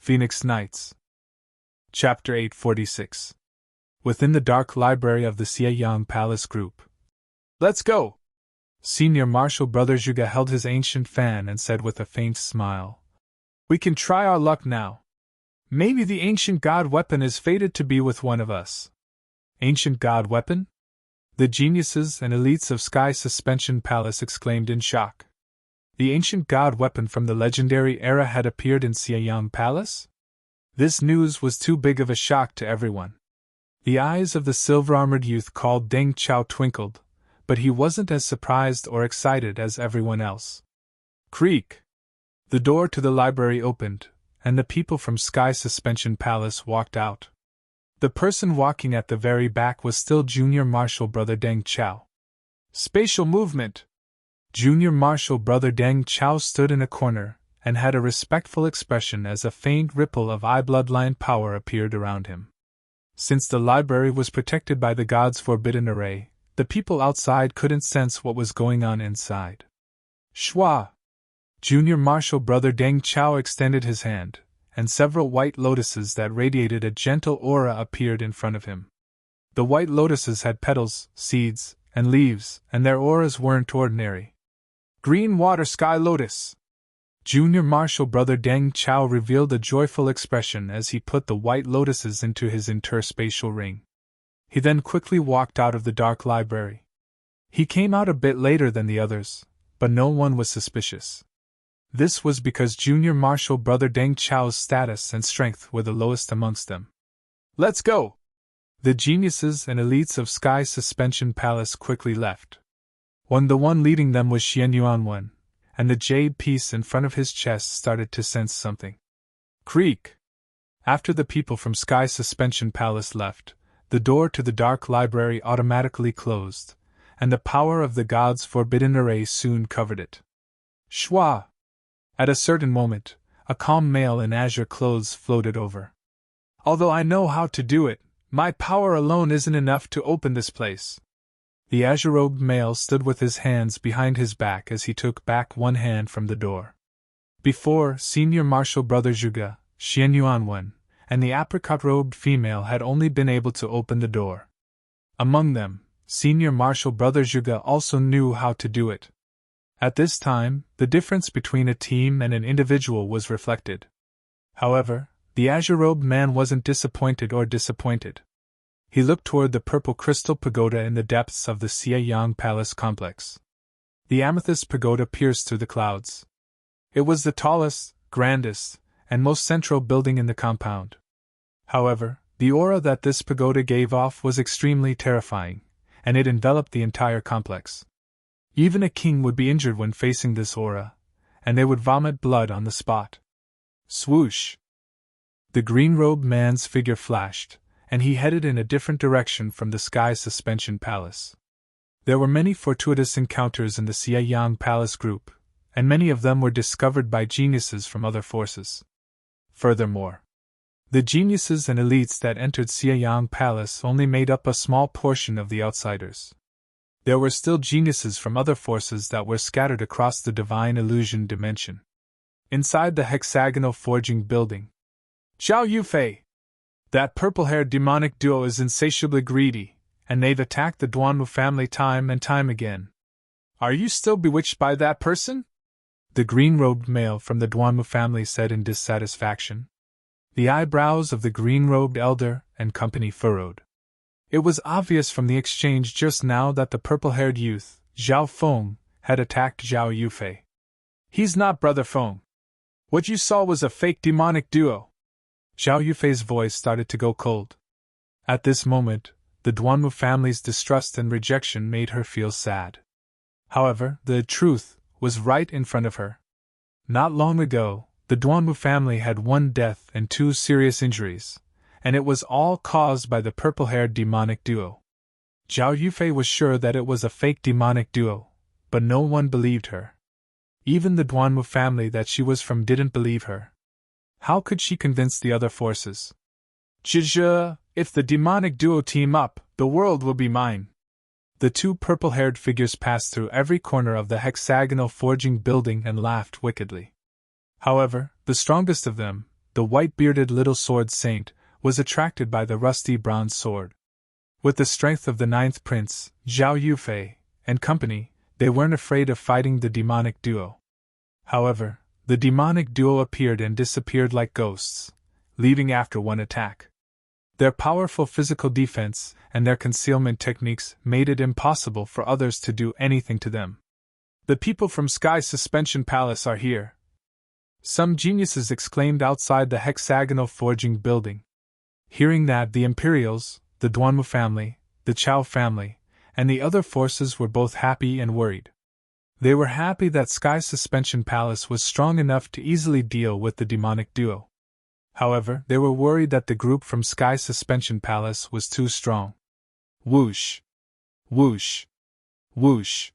Phoenix Nights. Chapter 846. Within the dark library of the Xieyang Palace Group. Let's go! Senior Marshal Brother Zhuge held his ancient fan and said with a faint smile. We can try our luck now. Maybe the ancient god weapon is fated to be with one of us. Ancient god weapon? The geniuses and elites of Sky Suspension Palace exclaimed in shock. The ancient god weapon from the legendary era had appeared in Xieyang Palace? This news was too big of a shock to everyone. The eyes of the silver-armored youth called Deng Chao twinkled, but he wasn't as surprised or excited as everyone else. Creak! The door to the library opened, and the people from Sky Suspension Palace walked out. The person walking at the very back was still Junior Marshal Brother Deng Chao. Spatial movement! Junior Marshal Brother Deng Chao stood in a corner and had a respectful expression as a faint ripple of eye bloodline power appeared around him. Since the library was protected by the god's forbidden array, the people outside couldn't sense what was going on inside. Shwa! Junior Marshal Brother Deng Chao extended his hand, and several white lotuses that radiated a gentle aura appeared in front of him. The white lotuses had petals, seeds, and leaves, and their auras weren't ordinary. Green water sky lotus! Junior Marshal Brother Deng Chao revealed a joyful expression as he put the white lotuses into his interspatial ring. He then quickly walked out of the dark library. He came out a bit later than the others, but no one was suspicious. This was because Junior Marshal Brother Deng Chao's status and strength were the lowest amongst them. Let's go! The geniuses and elites of Sky Suspension Palace quickly left. The one leading them was Xian Yuanwen, and the jade piece in front of his chest started to sense something. Creak! After the people from Sky Suspension Palace left, the door to the dark library automatically closed, and the power of the god's forbidden array soon covered it. Shwa! At a certain moment, a calm male in azure clothes floated over. Although I know how to do it, my power alone isn't enough to open this place. The azure-robed male stood with his hands behind his back as he took back one hand from the door. Before, Senior Marshal Brother Zhuge, Xian Yuanwen, and the apricot-robed female had only been able to open the door. Among them, Senior Marshal Brother Zhuge also knew how to do it. At this time, the difference between a team and an individual was reflected. However, the azure-robed man wasn't disappointed. He looked toward the purple crystal pagoda in the depths of the Xieyang Palace complex. The amethyst pagoda pierced through the clouds. It was the tallest, grandest, and most central building in the compound. However, the aura that this pagoda gave off was extremely terrifying, and it enveloped the entire complex. Even a king would be injured when facing this aura, and they would vomit blood on the spot. Swoosh! The green-robed man's figure flashed, and he headed in a different direction from the Sky Suspension Palace. There were many fortuitous encounters in the Xieyang Palace group, and many of them were discovered by geniuses from other forces. Furthermore, the geniuses and elites that entered Xieyang Palace only made up a small portion of the outsiders. There were still geniuses from other forces that were scattered across the divine illusion dimension. Inside the hexagonal forging building, Zhao Yufei! That purple-haired demonic duo is insatiably greedy, and they've attacked the Duanwu family time and time again. Are you still bewitched by that person? The green-robed male from the Duanwu family said in dissatisfaction. The eyebrows of the green-robed elder and company furrowed. It was obvious from the exchange just now that the purple-haired youth, Zhao Feng, had attacked Zhao Yufei. He's not Brother Feng. What you saw was a fake demonic duo. Zhao Yufei's voice started to go cold. At this moment, the Duanwu family's distrust and rejection made her feel sad. However, the truth was right in front of her. Not long ago, the Duanwu family had 1 death and 2 serious injuries, and it was all caused by the purple-haired demonic duo. Zhao Yufei was sure that it was a fake demonic duo, but no one believed her. Even the Duanwu family that she was from didn't believe her. How could she convince the other forces? Zhizhe, if the demonic duo team up, the world will be mine. The 2 purple-haired figures passed through every corner of the hexagonal forging building and laughed wickedly. However, the strongest of them, the white-bearded little sword saint, was attracted by the rusty bronze sword. With the strength of the ninth prince, Zhao Yufei, and company, they weren't afraid of fighting the demonic duo. However, the demonic duo appeared and disappeared like ghosts, leaving after one attack. Their powerful physical defense and their concealment techniques made it impossible for others to do anything to them. "The people from Sky Suspension Palace are here!" some geniuses exclaimed outside the hexagonal forging building. Hearing that, the Imperials, the Duanmu family, the Chao family, and the other forces were both happy and worried. They were happy that Sky Suspension Palace was strong enough to easily deal with the demonic duo. However, they were worried that the group from Sky Suspension Palace was too strong. Whoosh! Whoosh! Whoosh!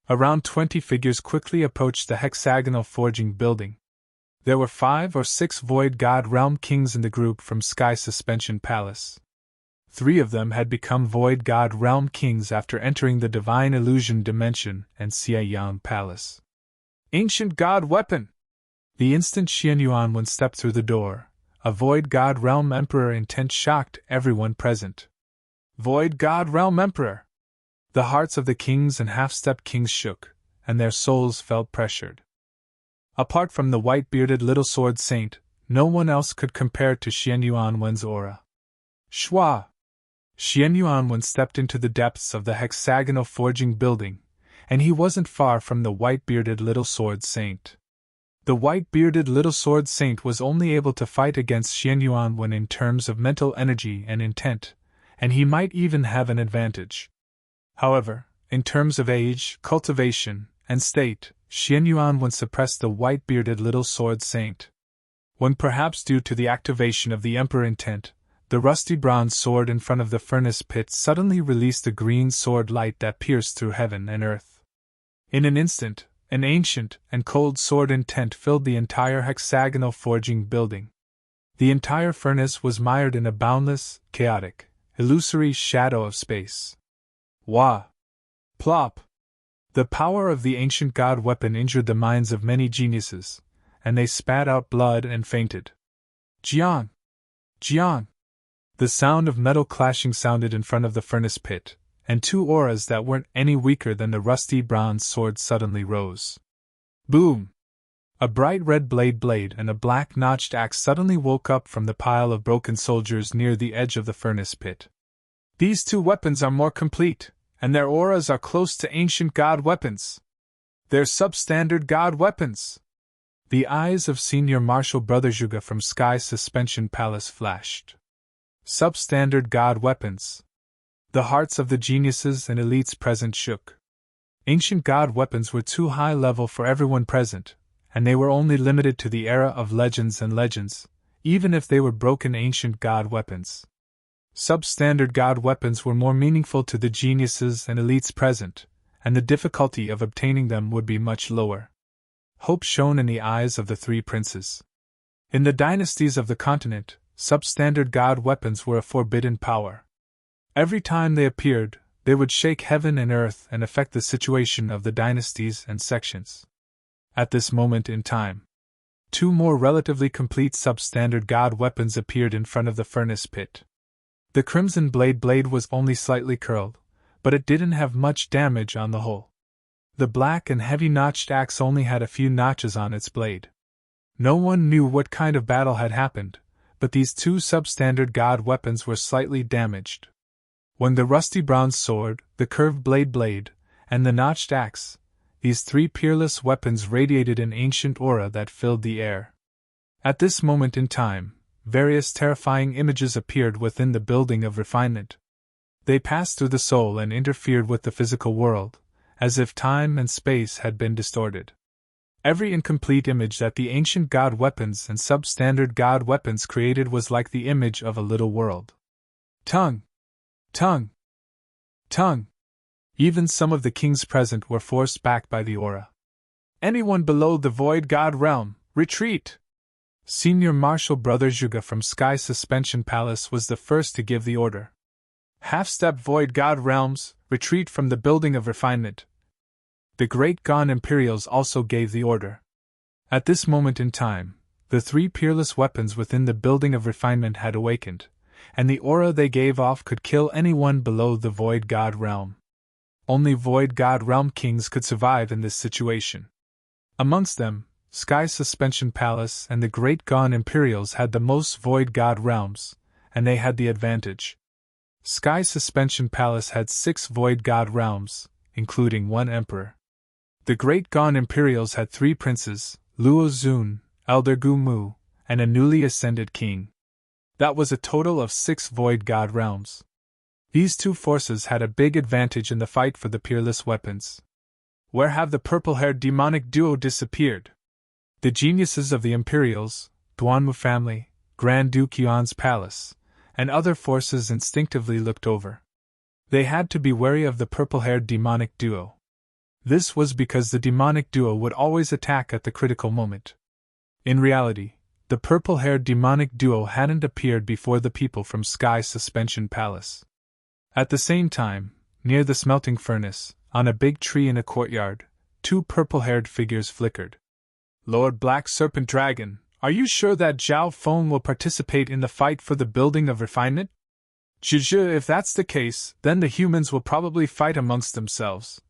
Around 20 figures quickly approached the hexagonal forging building. There were 5 or 6 Void God Realm Kings in the group from Sky Suspension Palace. 3 of them had become Void God Realm Kings after entering the Divine Illusion Dimension and Xianyang Palace. Ancient God Weapon! The instant Xian Yuanwen stepped through the door, a Void God Realm Emperor intent shocked everyone present. Void God Realm Emperor! The hearts of the kings and half-step kings shook, and their souls felt pressured. Apart from the white-bearded little sword saint, no one else could compare to Xian Yuanwen's aura. Shua! Xian Yuanwen stepped into the depths of the hexagonal forging building, and he wasn't far from the white-bearded little sword saint. The white-bearded little sword saint was only able to fight against Xian Yuanwen in terms of mental energy and intent, and he might even have an advantage. However, in terms of age, cultivation, and state, Xian Yuanwen suppressed the white-bearded little sword saint. When, perhaps due to the activation of the Emperor intent, the rusty bronze sword in front of the furnace pit suddenly released a green sword light that pierced through heaven and earth. In an instant, an ancient and cold sword intent filled the entire hexagonal forging building. The entire furnace was mired in a boundless, chaotic, illusory shadow of space. Wah! Plop! The power of the ancient god weapon injured the minds of many geniuses, and they spat out blood and fainted. Jiang! Jiang! The sound of metal clashing sounded in front of the furnace pit, and 2 auras that weren't any weaker than the rusty bronze sword suddenly rose. Boom! A bright red blade and a black notched axe suddenly woke up from the pile of broken soldiers near the edge of the furnace pit. These 2 weapons are more complete, and their auras are close to ancient god weapons. They're substandard god weapons. The eyes of Senior Marshal Brother Zhuge from Sky Suspension Palace flashed. Substandard god weapons. The hearts of the geniuses and elites present shook. Ancient god weapons were too high level for everyone present, and they were only limited to the era of legends and legends, even if they were broken ancient god weapons. Substandard god weapons were more meaningful to the geniuses and elites present, and the difficulty of obtaining them would be much lower. Hope shone in the eyes of the 3 princes. In the dynasties of the continent, substandard god weapons were a forbidden power. Every time they appeared, they would shake heaven and earth and affect the situation of the dynasties and sections. At this moment in time, 2 more relatively complete substandard god weapons appeared in front of the furnace pit. The crimson blade was only slightly curled, but it didn't have much damage on the whole. The black and heavy notched axe only had a few notches on its blade. No one knew what kind of battle had happened, but these 2 substandard god weapons were slightly damaged. When the rusty bronze sword, the curved blade, and the notched axe, these 3 peerless weapons radiated an ancient aura that filled the air. At this moment in time, various terrifying images appeared within the building of refinement. They passed through the soul and interfered with the physical world, as if time and space had been distorted. Every incomplete image that the ancient god weapons and substandard god weapons created was like the image of a little world. Tongue! Tongue! Tongue! Even some of the kings present were forced back by the aura. Anyone below the void god realm, retreat! Senior Marshal Brother Zhuge from Sky Suspension Palace was the first to give the order. Half-step void god realms, retreat from the building of refinement. The great Gon Imperials also gave the order. At this moment in time, The three peerless weapons within the building of refinement had awakened, and the aura they gave off could kill anyone below the Void God realm. Only Void God realm kings could survive in this situation. Amongst them, Sky's Suspension Palace and the Great Gone Imperials had the most Void God realms, and they had the advantage. Sky's Suspension Palace had 6 Void God realms, including 1 emperor. The Great Gone Imperials had 3 princes, Luo Zun, Elder Gu Mu, and a newly ascended king. That was a total of 6 Void God realms. These two forces had a big advantage in the fight for the peerless weapons. Where have the purple-haired demonic duo disappeared? The geniuses of the Imperials, Duanmu family, Grand Duke Yuan's palace, and other forces instinctively looked over. They had to be wary of the purple-haired demonic duo. This was because the demonic duo would always attack at the critical moment. In reality, the purple-haired demonic duo hadn't appeared before the people from Sky's Suspension Palace. At the same time, near the smelting furnace, on a big tree in a courtyard, 2 purple-haired figures flickered. Lord Black Serpent Dragon, are you sure that Zhao Feng will participate in the fight for the building of refinement? Zhuzhe, if that's the case, then the humans will probably fight amongst themselves.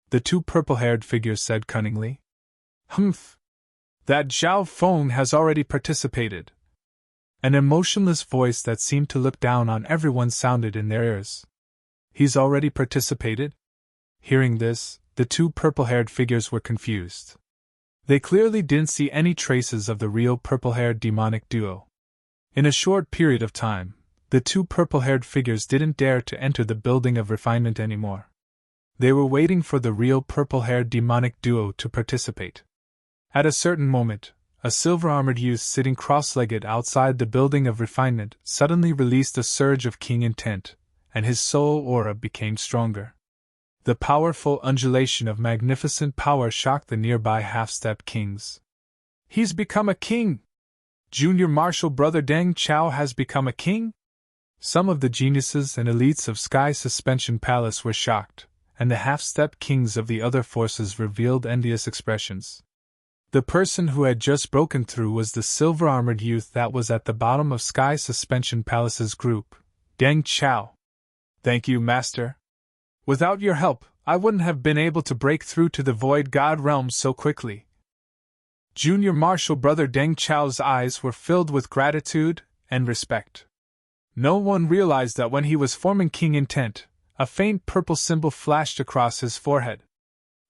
The 2 purple-haired figures said cunningly. Humph! That Zhao Feng has already participated. An emotionless voice that seemed to look down on everyone sounded in their ears. He's already participated? Hearing this, the 2 purple-haired figures were confused. They clearly didn't see any traces of the real purple-haired demonic duo. In a short period of time, the 2 purple-haired figures didn't dare to enter the building of refinement anymore. They were waiting for the real purple-haired demonic duo to participate. At a certain moment, a silver-armored youth sitting cross-legged outside the building of refinement suddenly released a surge of king intent, and his soul aura became stronger. The powerful undulation of magnificent power shocked the nearby half-step kings. He's become a king! Junior Marshal Brother Deng Chao has become a king? Some of the geniuses and elites of Sky's Suspension Palace were shocked, and the half-step kings of the other forces revealed envious expressions. The person who had just broken through was the silver-armored youth that was at the bottom of Sky's Suspension Palace's group, Deng Chao. Thank you, Master. Without your help, I wouldn't have been able to break through to the Void God realm so quickly. Junior Marshal Brother Deng Chao's eyes were filled with gratitude and respect. No one realized that when he was forming king intent, a faint purple symbol flashed across his forehead.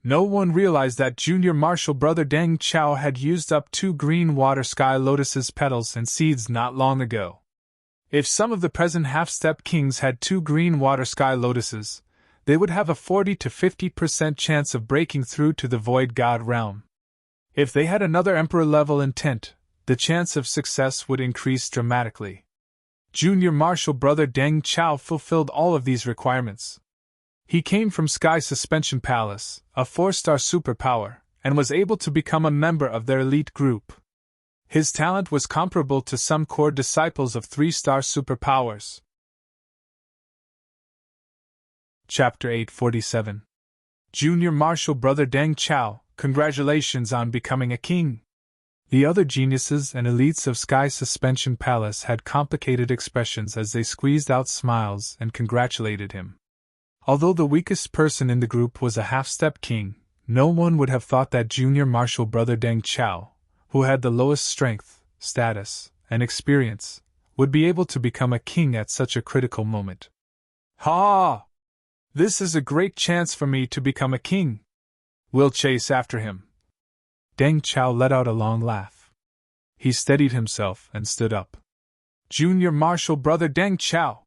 No one realized that Junior Marshal Brother Deng Chao had used up 2 green water sky lotuses petals and seeds not long ago. If some of the present half-step kings had 2 green water sky lotuses, they would have a 40 to 50% chance of breaking through to the Void God realm. If they had another Emperor-level intent, the chance of success would increase dramatically. Junior Marshal Brother Deng Chao fulfilled all of these requirements. He came from Sky Suspension Palace, a 4-star superpower, and was able to become a member of their elite group. His talent was comparable to some core disciples of 3-star superpowers. Chapter 847. Junior Marshal Brother Deng Chao, congratulations on becoming a king. The other geniuses and elites of Sky Suspension Palace had complicated expressions as they squeezed out smiles and congratulated him. Although the weakest person in the group was a half-step king, no one would have thought that Junior Marshal Brother Deng Chao, who had the lowest strength, status, and experience, would be able to become a king at such a critical moment. Ha! This is a great chance for me to become a king. We'll chase after him. Deng Chao let out a long laugh. He steadied himself and stood up. Junior Marshal Brother Deng Chao!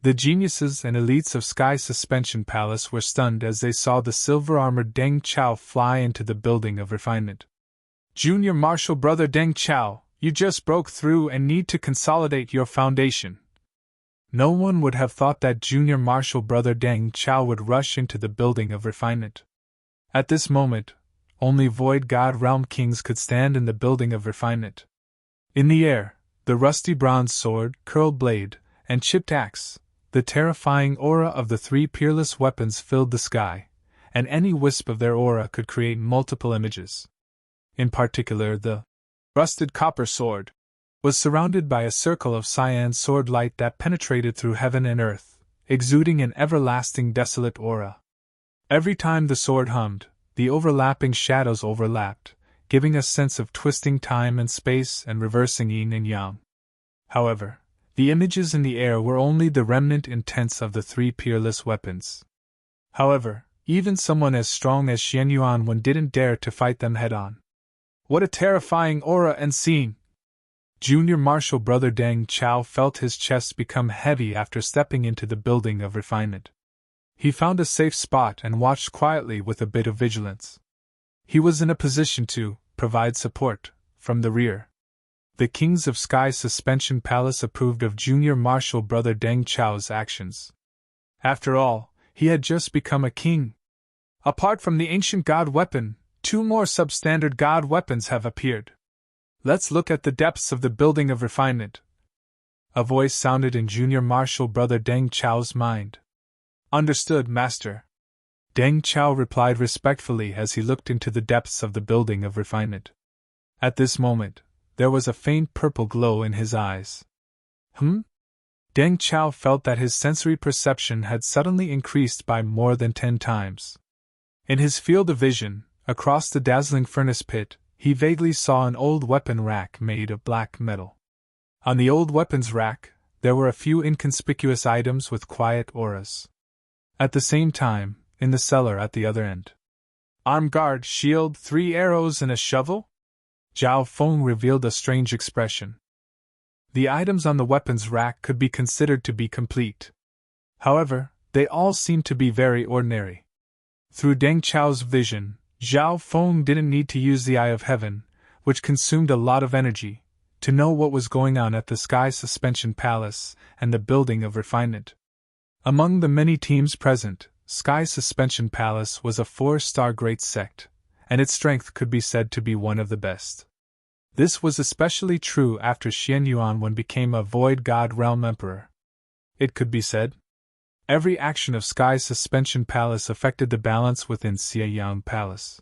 The geniuses and elites of Sky Suspension Palace were stunned as they saw the silver-armored Deng Chao fly into the building of refinement. Junior Marshal Brother Deng Chao, you just broke through and need to consolidate your foundation. No one would have thought that Junior Marshal Brother Deng Chao would rush into the building of refinement. At this moment, only Void God Realm kings could stand in the building of refinement. In the air, the rusty bronze sword, curled blade, and chipped axe, the terrifying aura of the 3 peerless weapons filled the sky, and any wisp of their aura could create multiple images. In particular, the rusted copper sword, was surrounded by a circle of cyan sword light that penetrated through heaven and earth, exuding an everlasting desolate aura. Every time the sword hummed, the overlapping shadows overlapped, giving a sense of twisting time and space and reversing yin and yang. However, the images in the air were only the remnant intents of the three peerless weapons. However, even someone as strong as Xian Yuan didn't dare to fight them head-on. What a terrifying aura and scene! Junior Marshal Brother Deng Chao felt his chest become heavy after stepping into the building of refinement. He found a safe spot and watched quietly with a bit of vigilance. He was in a position to provide support from the rear. The Kings of Sky Suspension Palace approved of Junior Marshal Brother Deng Chao's actions. After all, he had just become a king. Apart from the ancient god weapon, 2 more substandard god weapons have appeared. Let's look at the depths of the building of refinement. A voice sounded in Junior Marshal Brother Deng Chao's mind. Understood, Master. Deng Chao replied respectfully as he looked into the depths of the building of refinement. At this moment, there was a faint purple glow in his eyes. Deng Chao felt that his sensory perception had suddenly increased by more than 10 times. In his field of vision, across the dazzling furnace pit, he vaguely saw an old weapon rack made of black metal. On the old weapons rack, there were a few inconspicuous items with quiet auras. At the same time, in the cellar at the other end, arm guard, shield, 3 arrows and a shovel? Zhao Feng revealed a strange expression. The items on the weapons rack could be considered to be complete. However, they all seemed to be very ordinary. Through Deng Chao's vision, Zhao Feng didn't need to use the Eye of Heaven, which consumed a lot of energy, to know what was going on at the Sky Suspension Palace and the Building of Refinement. Among the many teams present, Sky Suspension Palace was a 4-star great sect, and its strength could be said to be one of the best. This was especially true after Xian Yuan became a Void God Realm Emperor. It could be said, every action of Sky Suspension Palace affected the balance within Xianyang Palace.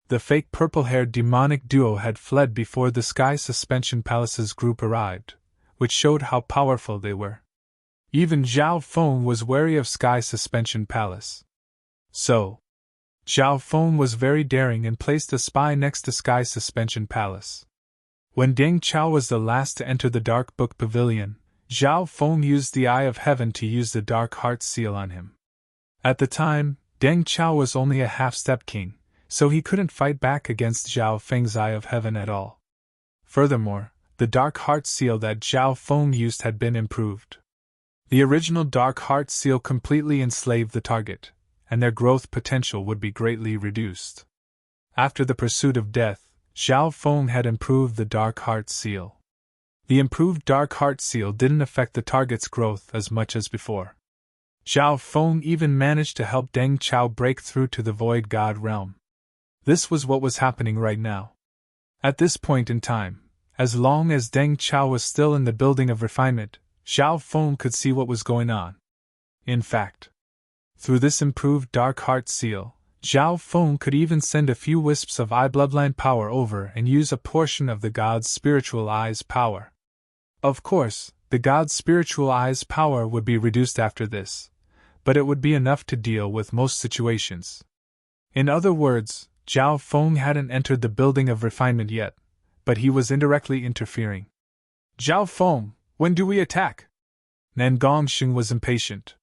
The fake purple-haired demonic duo had fled before the Sky Suspension Palace's group arrived, which showed how powerful they were. Even Zhao Feng was wary of Sky Suspension Palace. So, Zhao Feng was very daring and placed a spy next to Sky Suspension Palace. When Deng Chao was the last to enter the Dark Book Pavilion, Zhao Feng used the Eye of Heaven to use the Dark Heart Seal on him. At the time, Deng Chao was only a half-step king, so he couldn't fight back against Zhao Feng's Eye of Heaven at all. Furthermore, the Dark Heart Seal that Zhao Feng used had been improved. The original Dark Heart Seal completely enslaved the target, and their growth potential would be greatly reduced. After the pursuit of death, Zhao Feng had improved the Dark Heart Seal. The improved Dark Heart Seal didn't affect the target's growth as much as before. Zhao Feng even managed to help Deng Chao break through to the Void God Realm. This was what was happening right now. At this point in time, as long as Deng Chao was still in the Building of Refinement, Zhao Feng could see what was going on. In fact, through this improved Dark Heart Seal, Zhao Feng could even send a few wisps of eye bloodline power over and use a portion of the God's spiritual eye's power. Of course, the God's spiritual eye's power would be reduced after this, but it would be enough to deal with most situations. In other words, Zhao Feng hadn't entered the Building of Refinement yet, but he was indirectly interfering. Zhao Feng, when do we attack? Nan Gongxing was impatient.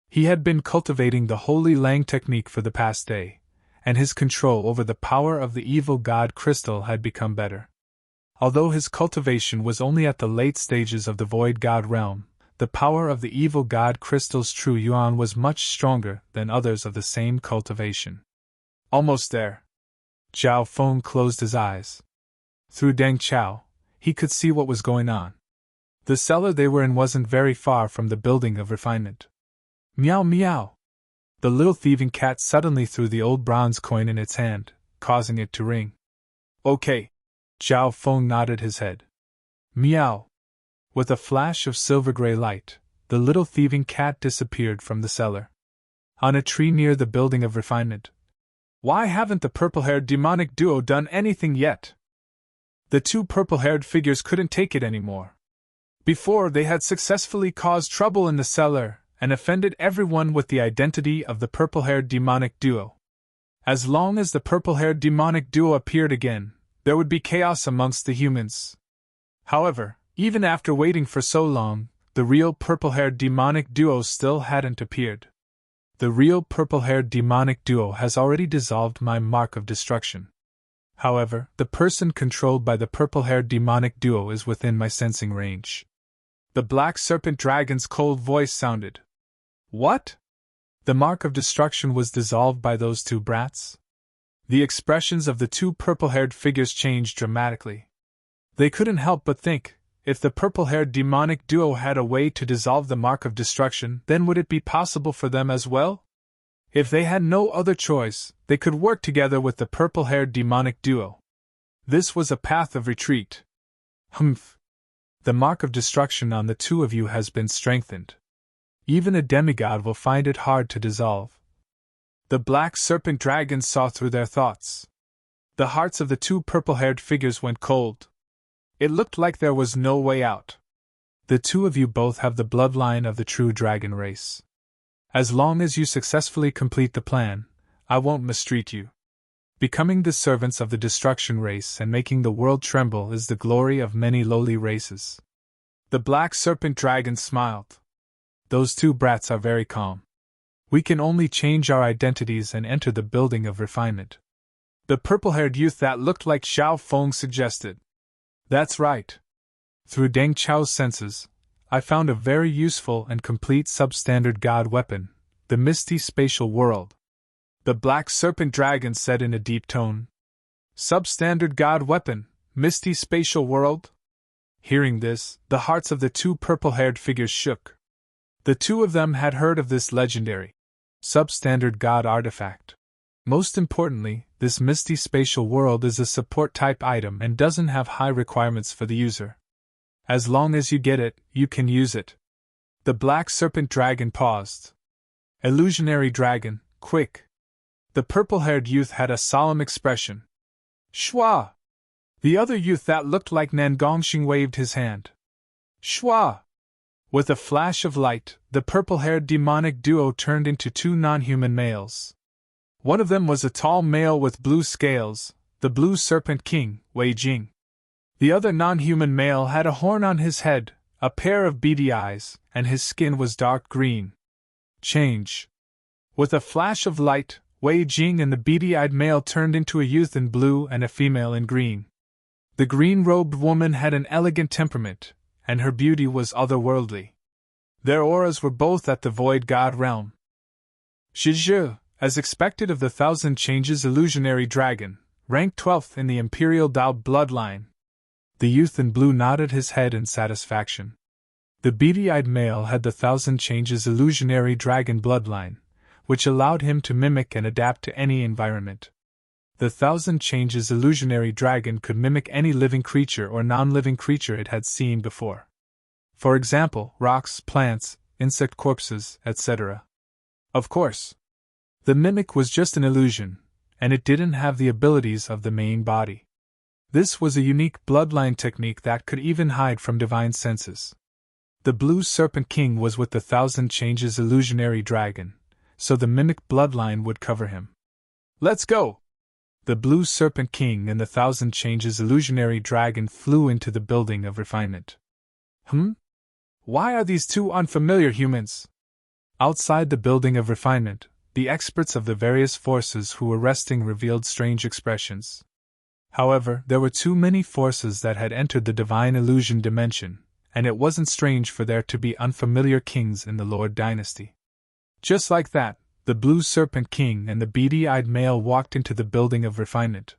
He had been cultivating the Holy Lang technique for the past day, and his control over the power of the evil god crystal had become better. Although his cultivation was only at the late stages of the Void God realm, the power of the evil god crystal's true yuan was much stronger than others of the same cultivation. Almost there. Zhao Feng closed his eyes. Through Deng Chao, he could see what was going on. The cellar they were in wasn't very far from the Building of Refinement. Meow meow! The little thieving cat suddenly threw the old bronze coin in its hand, causing it to ring. Okay. Zhao Feng nodded his head. Meow! With a flash of silver-gray light, the little thieving cat disappeared from the cellar. On a tree near the Building of Refinement. Why haven't the purple-haired demonic duo done anything yet? The two purple-haired figures couldn't take it anymore. Before, they had successfully caused trouble in the cellar and offended everyone with the identity of the purple-haired demonic duo. As long as the purple-haired demonic duo appeared again, there would be chaos amongst the humans. However, even after waiting for so long, the real purple-haired demonic duo still hadn't appeared. The real purple-haired demonic duo has already dissolved my mark of destruction. However, the person controlled by the purple-haired demonic duo is within my sensing range. The black serpent dragon's cold voice sounded. What? The mark of destruction was dissolved by those two brats? The expressions of the two purple-haired figures changed dramatically. They couldn't help but think, if the purple-haired demonic duo had a way to dissolve the mark of destruction, then would it be possible for them as well? If they had no other choice, they could work together with the purple-haired demonic duo. This was a path of retreat. Humph. The mark of destruction on the two of you has been strengthened. Even a demigod will find it hard to dissolve. The black serpent dragons saw through their thoughts. The hearts of the two purple-haired figures went cold. It looked like there was no way out. The two of you both have the bloodline of the true dragon race. As long as you successfully complete the plan, I won't mistreat you. Becoming the servants of the destruction race and making the world tremble is the glory of many lowly races. The black serpent dragon smiled. Those two brats are very calm. We can only change our identities and enter the building of refinement. The purple-haired youth that looked like Xiao Feng suggested. That's right. Through Deng Chao's senses, I found a very useful and complete substandard god weapon, the Misty Spatial World. The black serpent dragon said in a deep tone. Substandard god weapon, Misty Spatial World? Hearing this, the hearts of the two purple-haired figures shook. The two of them had heard of this legendary, substandard god artifact. Most importantly, this Misty Spatial World is a support-type item and doesn't have high requirements for the user. As long as you get it, you can use it. The black serpent dragon paused. Illusionary dragon, quick. The purple-haired youth had a solemn expression. Shua! The other youth that looked like Nan Gongxing waved his hand. Shua! With a flash of light, the purple-haired demonic duo turned into two non-human males. One of them was a tall male with blue scales, the Blue Serpent King, Wei Jing. The other non-human male had a horn on his head, a pair of beady eyes, and his skin was dark green. Change. With a flash of light, Wei Jing and the beady-eyed male turned into a youth in blue and a female in green. The green-robed woman had an elegant temperament, and her beauty was otherworldly. Their auras were both at the void god realm. Shizhe, as expected of the Thousand Changes illusionary dragon, ranked 12th in the Imperial Dao bloodline. The youth in blue nodded his head in satisfaction. The beady-eyed male had the Thousand Changes illusionary dragon bloodline, which allowed him to mimic and adapt to any environment. The Thousand Changes illusionary dragon could mimic any living creature or non-living creature it had seen before. For example, rocks, plants, insect corpses, etc. Of course, the mimic was just an illusion, and it didn't have the abilities of the main body. This was a unique bloodline technique that could even hide from divine senses. The Blue Serpent King was with the Thousand Changes illusionary dragon, so the mimic bloodline would cover him. Let's go! The Blue Serpent King and the Thousand Changes illusionary dragon flew into the building of refinement. Why are these two unfamiliar humans? Outside the building of refinement, the experts of the various forces who were resting revealed strange expressions. However, there were too many forces that had entered the divine illusion dimension, and it wasn't strange for there to be unfamiliar kings in the Lord dynasty. Just like that, the Blue Serpent King and the beady-eyed male walked into the building of refinement.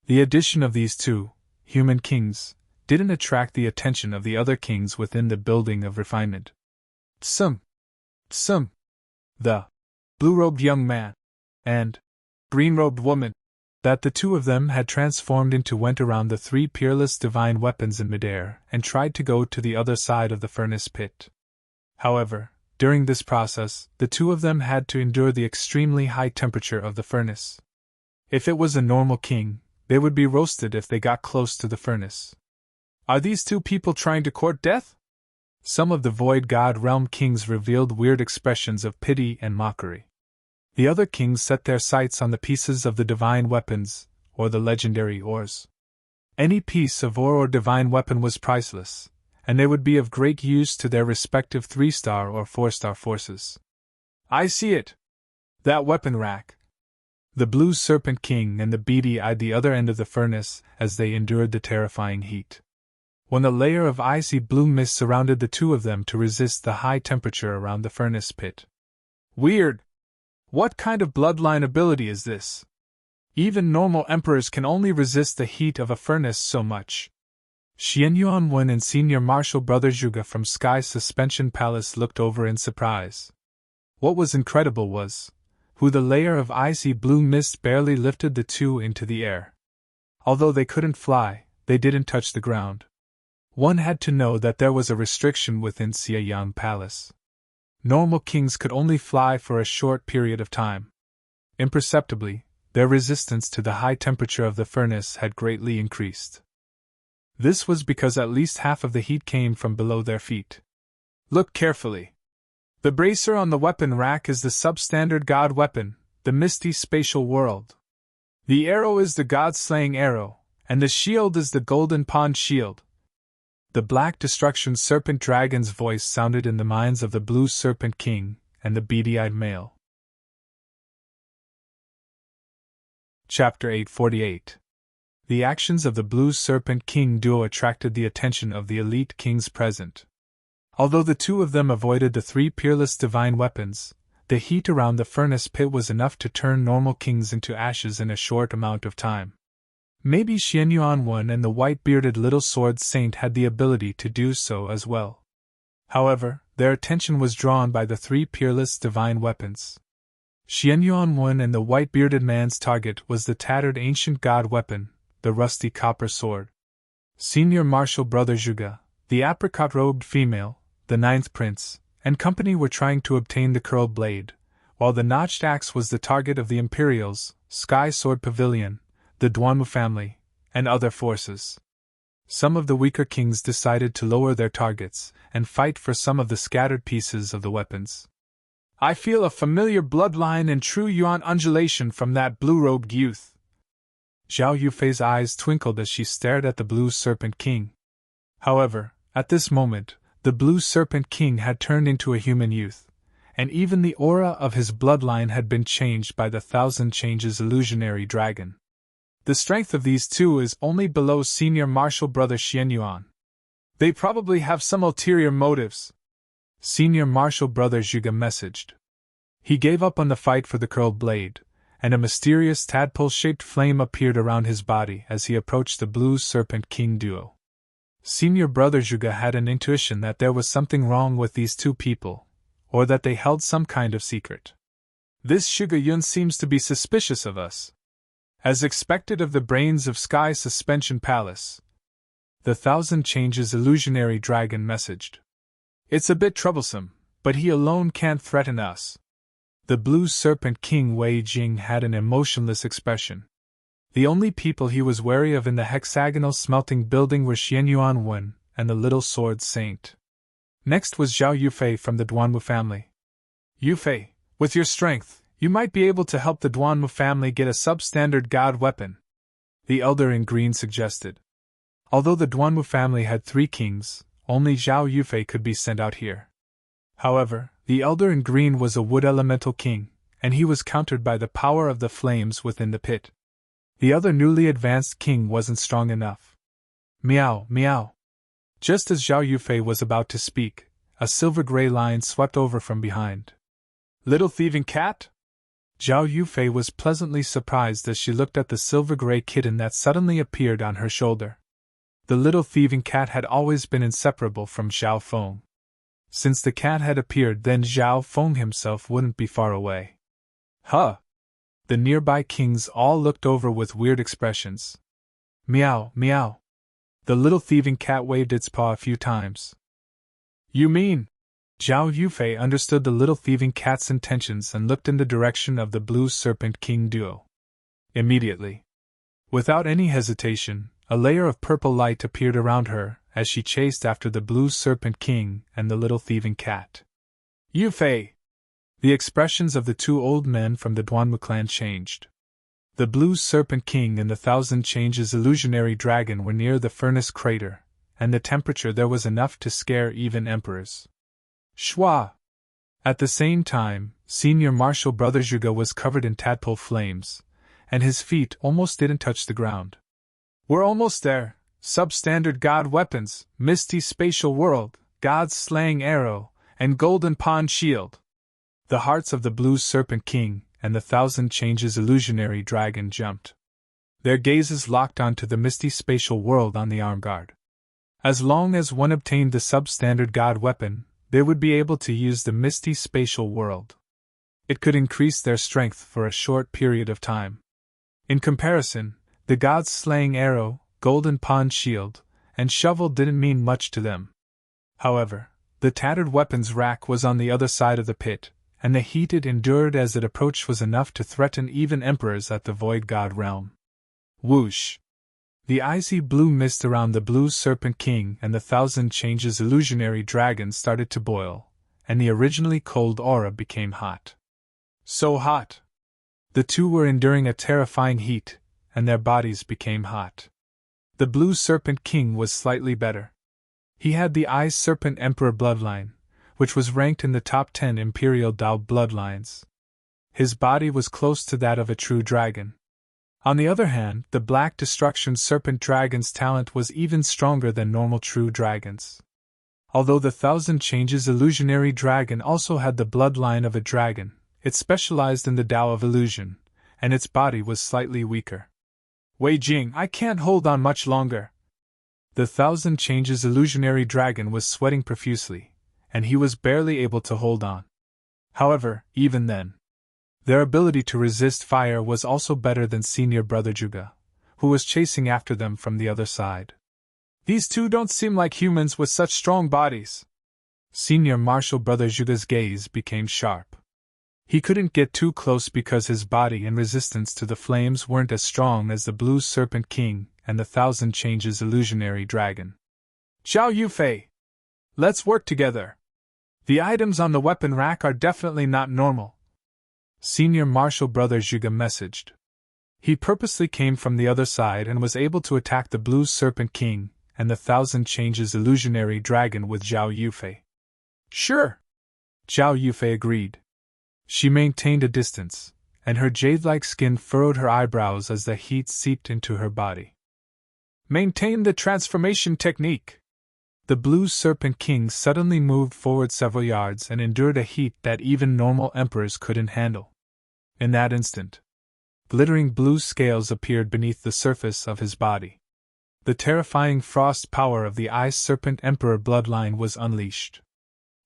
The addition of these two, human kings, didn't attract the attention of the other kings within the building of refinement. The blue-robed young man and green-robed woman that the two of them had transformed into went around the three peerless divine weapons in midair and tried to go to the other side of the furnace pit. However, during this process, the two of them had to endure the extremely high temperature of the furnace. If it was a normal king, they would be roasted if they got close to the furnace. Are these two people trying to court death? Some of the Void God Realm kings revealed weird expressions of pity and mockery. The other kings set their sights on the pieces of the divine weapons, or the legendary ores. Any piece of ore or divine weapon was priceless, and they would be of great use to their respective 3-star or 4-star forces. I see it! That weapon rack! The Blue Serpent King and the Beady eyed the other end of the furnace as they endured the terrifying heat. When a layer of icy blue mist surrounded the two of them to resist the high temperature around the furnace pit. Weird! What kind of bloodline ability is this? Even normal emperors can only resist the heat of a furnace so much. Xian Yuanwen and Senior Marshal Brother Zhuge from Sky Suspension Palace looked over in surprise. What was incredible was, who the layer of icy blue mist barely lifted the two into the air. Although they couldn't fly, they didn't touch the ground. One had to know that there was a restriction within Xianyang Palace. Normal kings could only fly for a short period of time. Imperceptibly, their resistance to the high temperature of the furnace had greatly increased. This was because at least half of the heat came from below their feet. Look carefully. The bracer on the weapon rack is the substandard god weapon, the Misty Spatial World. The arrow is the god-slaying arrow, and the shield is the Golden Pond Shield. The Black Destruction Serpent Dragon's voice sounded in the minds of the Blue Serpent King and the beady-eyed male. Chapter 848. The actions of the Blue Serpent King duo attracted the attention of the elite kings present. Although the two of them avoided the three peerless divine weapons, the heat around the furnace pit was enough to turn normal kings into ashes in a short amount of time. Maybe Xian Yuanwen and the white-bearded little sword saint had the ability to do so as well. However, their attention was drawn by the three peerless divine weapons. Xian Yuanwen and the white-bearded man's target was the tattered ancient god weapon, the rusty copper sword. Senior Marshal Brother Zhuge, the apricot-robed female, the ninth prince, and company were trying to obtain the curled blade, while the notched axe was the target of the Imperials, Sky Sword Pavilion, the Duanmu family, and other forces. Some of the weaker kings decided to lower their targets and fight for some of the scattered pieces of the weapons. I feel a familiar bloodline and true yuan undulation from that blue-robed youth. Zhao Yufei's eyes twinkled as she stared at the Blue Serpent King. However, at this moment, the Blue Serpent King had turned into a human youth, and even the aura of his bloodline had been changed by the Thousand Changes illusionary dragon. The strength of these two is only below Senior Marshal Brother Xianyuan. They probably have some ulterior motives. Senior Marshal Brother Zhuge messaged. He gave up on the fight for the curled blade, and a mysterious tadpole-shaped flame appeared around his body as he approached the Blue Serpent King duo. Senior Brother Zhuge had an intuition that there was something wrong with these two people, or that they held some kind of secret. This Zhuge Yun seems to be suspicious of us. As expected of the brains of Sky Suspension Palace, the Thousand Changes illusionary dragon messaged. It's a bit troublesome, but he alone can't threaten us. The Blue Serpent King Wei Jing had an emotionless expression. The only people he was wary of in the hexagonal smelting building were Xian Yuanwen and the Little Sword Saint. Next was Zhao Yufei from the Duanmu family. Yufei, with your strength, you might be able to help the Duanmu family get a substandard god weapon, the elder in green suggested. Although the Duanmu family had 3 kings, only Zhao Yufei could be sent out here. However, the elder in green was a wood elemental king, and he was countered by the power of the flames within the pit. The other newly advanced king wasn't strong enough. Meow, meow. Just as Zhao Yufei was about to speak, a silver-gray lion swept over from behind. Little thieving cat? Zhao Yufei was pleasantly surprised as she looked at the silver-gray kitten that suddenly appeared on her shoulder. The little thieving cat had always been inseparable from Zhao Feng. Since the cat had appeared, then Zhao Feng himself wouldn't be far away. Huh! The nearby kings all looked over with weird expressions. Meow, meow. The little thieving cat waved its paw a few times. You mean? Zhao Yufei understood the little thieving cat's intentions and looked in the direction of the Blue Serpent King duo. Immediately. Without any hesitation, a layer of purple light appeared around her as she chased after the Blue Serpent King and the little thieving cat. Yufei! The expressions of the two old men from the Duanmu clan changed. The Blue Serpent King and the Thousand Changes illusionary dragon were near the furnace crater, and the temperature there was enough to scare even emperors. Shwa! At the same time, Senior Martial Brother Zhuge was covered in tadpole flames, and his feet almost didn't touch the ground. We're almost there. Substandard God weapons, Misty Spatial World, God's Slaying Arrow, and Golden Pond Shield. The hearts of the Blue Serpent King and the Thousand Changes illusionary dragon jumped. Their gazes locked onto the Misty Spatial World on the arm guard. As long as one obtained the substandard God weapon, they would be able to use the Misty Spatial World. It could increase their strength for a short period of time. In comparison, the God's Slaying Arrow, Golden Pond Shield, and Shovel didn't mean much to them. However, the tattered weapons rack was on the other side of the pit, and the heat it endured as it approached was enough to threaten even emperors at the Void God realm. Whoosh! The icy blue mist around the Blue Serpent King and the Thousand Changes illusionary dragon started to boil, and the originally cold aura became hot. So hot! The two were enduring a terrifying heat, and their bodies became hot. The Blue Serpent King was slightly better. He had the Ice Serpent Emperor bloodline, which was ranked in the top 10 Imperial Dao bloodlines. His body was close to that of a true dragon. On the other hand, the Black Destruction Serpent Dragon's talent was even stronger than normal true dragons. Although the Thousand Changes illusionary dragon also had the bloodline of a dragon, it specialized in the Tao of illusion, and its body was slightly weaker. Wei Jing, I can't hold on much longer. The Thousand Changes illusionary dragon was sweating profusely, and he was barely able to hold on. However, even then, their ability to resist fire was also better than Senior Brother Zhuge, who was chasing after them from the other side. These two don't seem like humans with such strong bodies. Senior Martial Brother Zhuge's gaze became sharp. He couldn't get too close because his body and resistance to the flames weren't as strong as the Blue Serpent King and the Thousand Changes illusionary dragon. Zhao Yufei! Let's work together. The items on the weapon rack are definitely not normal. Senior Martial Brother Zhuge messaged. He purposely came from the other side and was able to attack the Blue Serpent King and the Thousand Changes illusionary dragon with Zhao Yufei. Sure. Zhao Yufei agreed. She maintained a distance, and her jade-like skin furrowed her eyebrows as the heat seeped into her body. Maintain the transformation technique. The Blue Serpent King suddenly moved forward several yards and endured a heat that even normal emperors couldn't handle. In that instant, glittering blue scales appeared beneath the surface of his body. The terrifying frost power of the Ice Serpent Emperor bloodline was unleashed.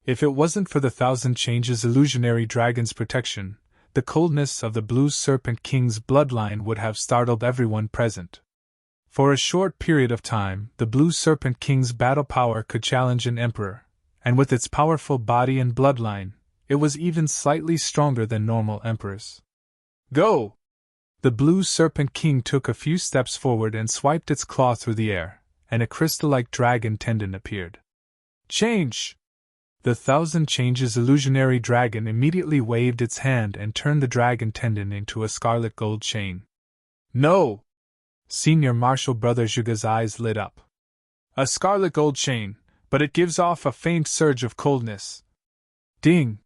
If it wasn't for the Thousand Changes illusionary dragon's protection, the coldness of the Blue Serpent King's bloodline would have startled everyone present. For a short period of time, the Blue Serpent King's battle power could challenge an emperor, and with its powerful body and bloodline, it was even slightly stronger than normal emperors. Go! The Blue Serpent King took a few steps forward and swiped its claw through the air, and a crystal-like dragon tendon appeared. Change! The Thousand Changes illusionary dragon immediately waved its hand and turned the dragon tendon into a scarlet gold chain. No! Senior Martial Brother Zhuge's eyes lit up. A scarlet gold chain, but it gives off a faint surge of coldness. Ding!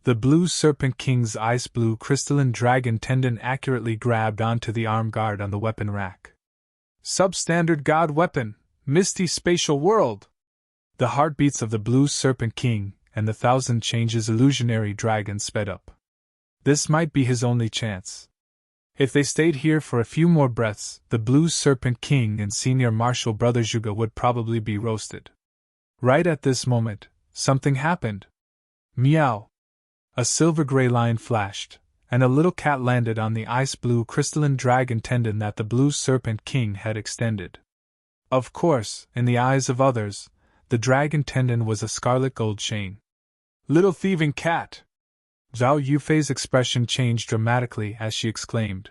The Blue Serpent King's ice blue crystalline dragon tendon accurately grabbed onto the arm guard on the weapon rack. Substandard God weapon, Misty Spatial World! The heartbeats of the Blue Serpent King and the Thousand Changes illusionary dragon sped up. This might be his only chance. If they stayed here for a few more breaths, the Blue Serpent King and Senior Martial Brother Zhuge would probably be roasted. Right at this moment, something happened. Meow! A silver-gray line flashed, and a little cat landed on the ice-blue crystalline dragon tendon that the Blue Serpent King had extended. Of course, in the eyes of others, the dragon tendon was a scarlet gold chain. Little thieving cat! Zhao Yufei's expression changed dramatically as she exclaimed.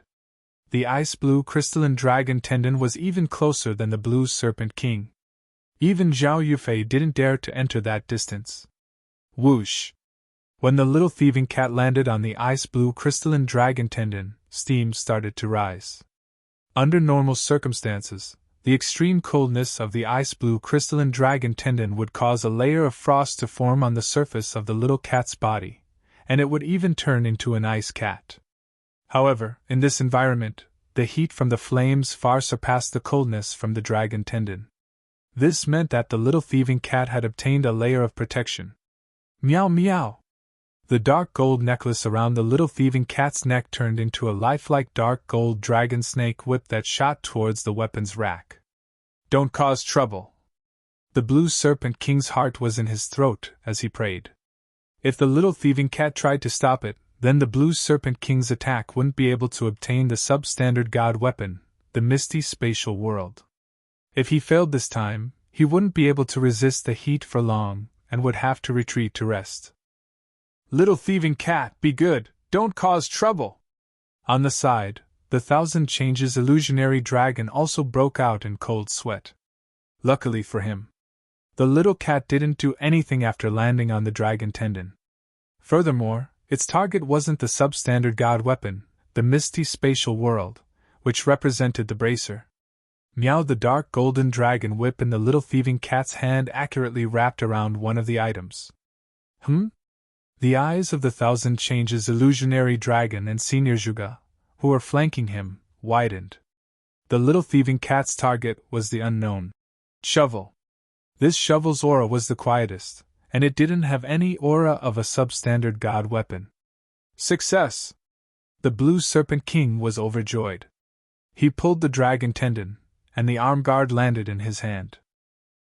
The ice-blue crystalline dragon tendon was even closer than the blue serpent king. Even Zhao Yufei didn't dare to enter that distance. Whoosh! When the little thieving cat landed on the ice-blue crystalline dragon tendon, steam started to rise. Under normal circumstances, the extreme coldness of the ice-blue crystalline dragon tendon would cause a layer of frost to form on the surface of the little cat's body, and it would even turn into an ice cat. However, in this environment, the heat from the flames far surpassed the coldness from the dragon tendon. This meant that the little thieving cat had obtained a layer of protection. Meow meow! The dark gold necklace around the little thieving cat's neck turned into a lifelike dark gold dragon snake whip that shot towards the weapon's rack. Don't cause trouble. The blue serpent king's heart was in his throat as he prayed. If the little thieving cat tried to stop it, then the blue serpent king's attack wouldn't be able to obtain the substandard god weapon, the misty spatial world. If he failed this time, he wouldn't be able to resist the heat for long, and would have to retreat to rest. Little thieving cat, be good, don't cause trouble! On the side, the Thousand Changes illusionary dragon also broke out in cold sweat. Luckily for him, the little cat didn't do anything after landing on the dragon tendon. Furthermore, its target wasn't the substandard god weapon, the misty spatial world, which represented the bracer. Meow! The dark golden dragon whip in the little thieving cat's hand accurately wrapped around one of the items. The eyes of the Thousand Changes illusionary dragon and Senior Zhuge, who were flanking him, widened. The little thieving cat's target was the unknown shovel. This shovel's aura was the quietest, and it didn't have any aura of a substandard god weapon. Success! The blue serpent king was overjoyed. He pulled the dragon tendon, and the arm guard landed in his hand.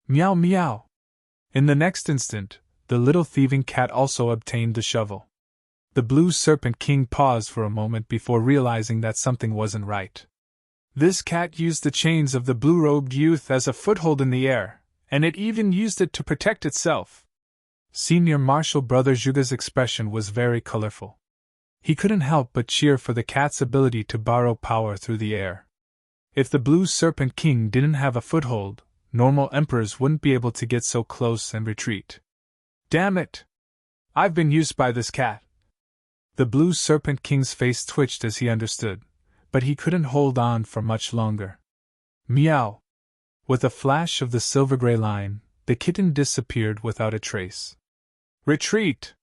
Meow meow! In the next instant, the little thieving cat also obtained the shovel. The blue serpent king paused for a moment before realizing that something wasn't right. This cat used the chains of the blue-robed youth as a foothold in the air, and it even used it to protect itself. Senior Martial Brother Zhuge's expression was very colorful. He couldn't help but cheer for the cat's ability to borrow power through the air. If the blue serpent king didn't have a foothold, normal emperors wouldn't be able to get so close and retreat. Damn it! I've been used by this cat. The blue serpent king's face twitched as he understood, but he couldn't hold on for much longer. Meow! With a flash of the silver-gray line, the kitten disappeared without a trace. Retreat!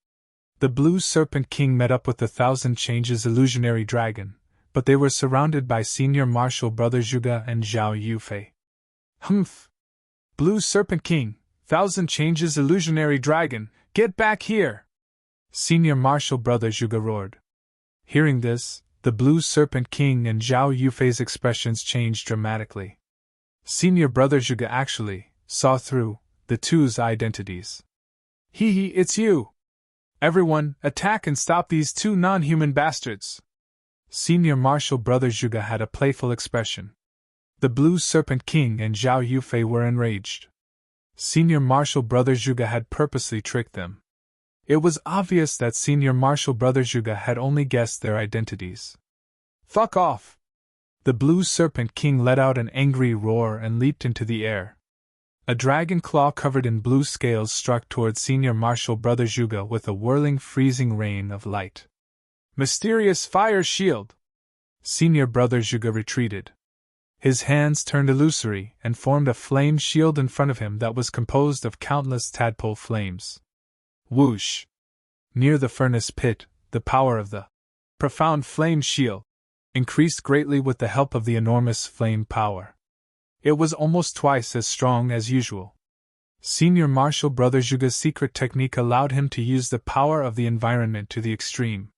The blue serpent king met up with the Thousand Changes illusionary dragon, but they were surrounded by Senior Martial Brother Zhuge and Zhao Yufei. Humph! Blue serpent king, Thousand Changes illusionary dragon, get back here! Senior Martial Brother Zhuge roared. Hearing this, the blue serpent king and Zhao Yufei's expressions changed dramatically. Senior Brother Zhuge actually saw through the two's identities. Hee, it's you! Everyone, attack and stop these two non-human bastards! Senior Martial Brother Zhuge had a playful expression. The blue serpent king and Zhao Yufei were enraged. Senior Martial Brother Zhuge had purposely tricked them. It was obvious that Senior Martial Brother Zhuge had only guessed their identities. Fuck off! The blue serpent king let out an angry roar and leaped into the air. A dragon claw covered in blue scales struck toward Senior Martial Brother Zhuge with a whirling, freezing rain of light. Mysterious fire shield! Senior Brother Zhuge retreated. His hands turned illusory and formed a flame shield in front of him that was composed of countless tadpole flames. Whoosh! Near the furnace pit, the power of the profound flame shield increased greatly with the help of the enormous flame power. It was almost twice as strong as usual. Senior Martial Brother Zhuge's secret technique allowed him to use the power of the environment to the extreme.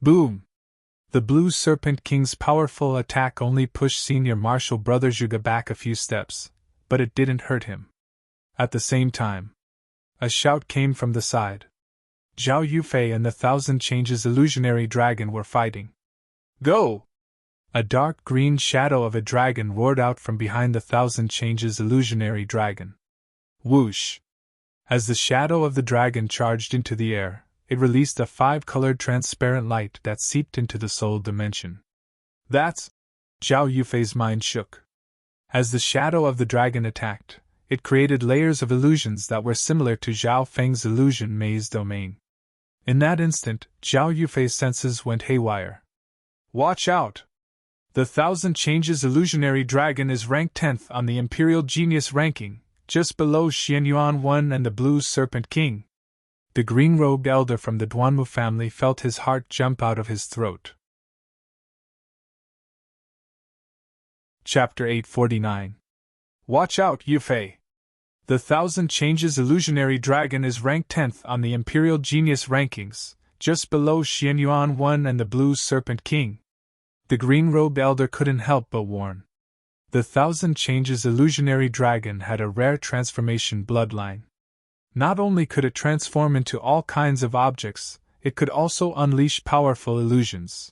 Boom! The blue serpent king's powerful attack only pushed Senior Martial Brother Zhuge back a few steps, but it didn't hurt him. At the same time, a shout came from the side. Zhao Yufei and the Thousand Changes illusionary dragon were fighting. Go! A dark green shadow of a dragon roared out from behind the Thousand Changes illusionary dragon. Whoosh! As the shadow of the dragon charged into the air, it released a 5-colored transparent light that seeped into the soul dimension. That's Zhao Yufei's mind shook. As the shadow of the dragon attacked, it created layers of illusions that were similar to Zhao Feng's illusion maze domain. In that instant, Zhao Yufei's senses went haywire. Watch out! The Thousand Changes illusionary dragon is ranked 10th on the Imperial Genius ranking, just below Xianyuan 1 and the Blue Serpent King. The green-robed elder from the Duanmu family felt his heart jump out of his throat. Chapter 849. Watch out, Yufei! The Thousand Changes illusionary dragon is ranked 10th on the Imperial Genius rankings, just below Xianyuan 1 and the Blue Serpent King. The green-robed elder couldn't help but warn. The Thousand Changes illusionary dragon had a rare transformation bloodline. Not only could it transform into all kinds of objects, it could also unleash powerful illusions.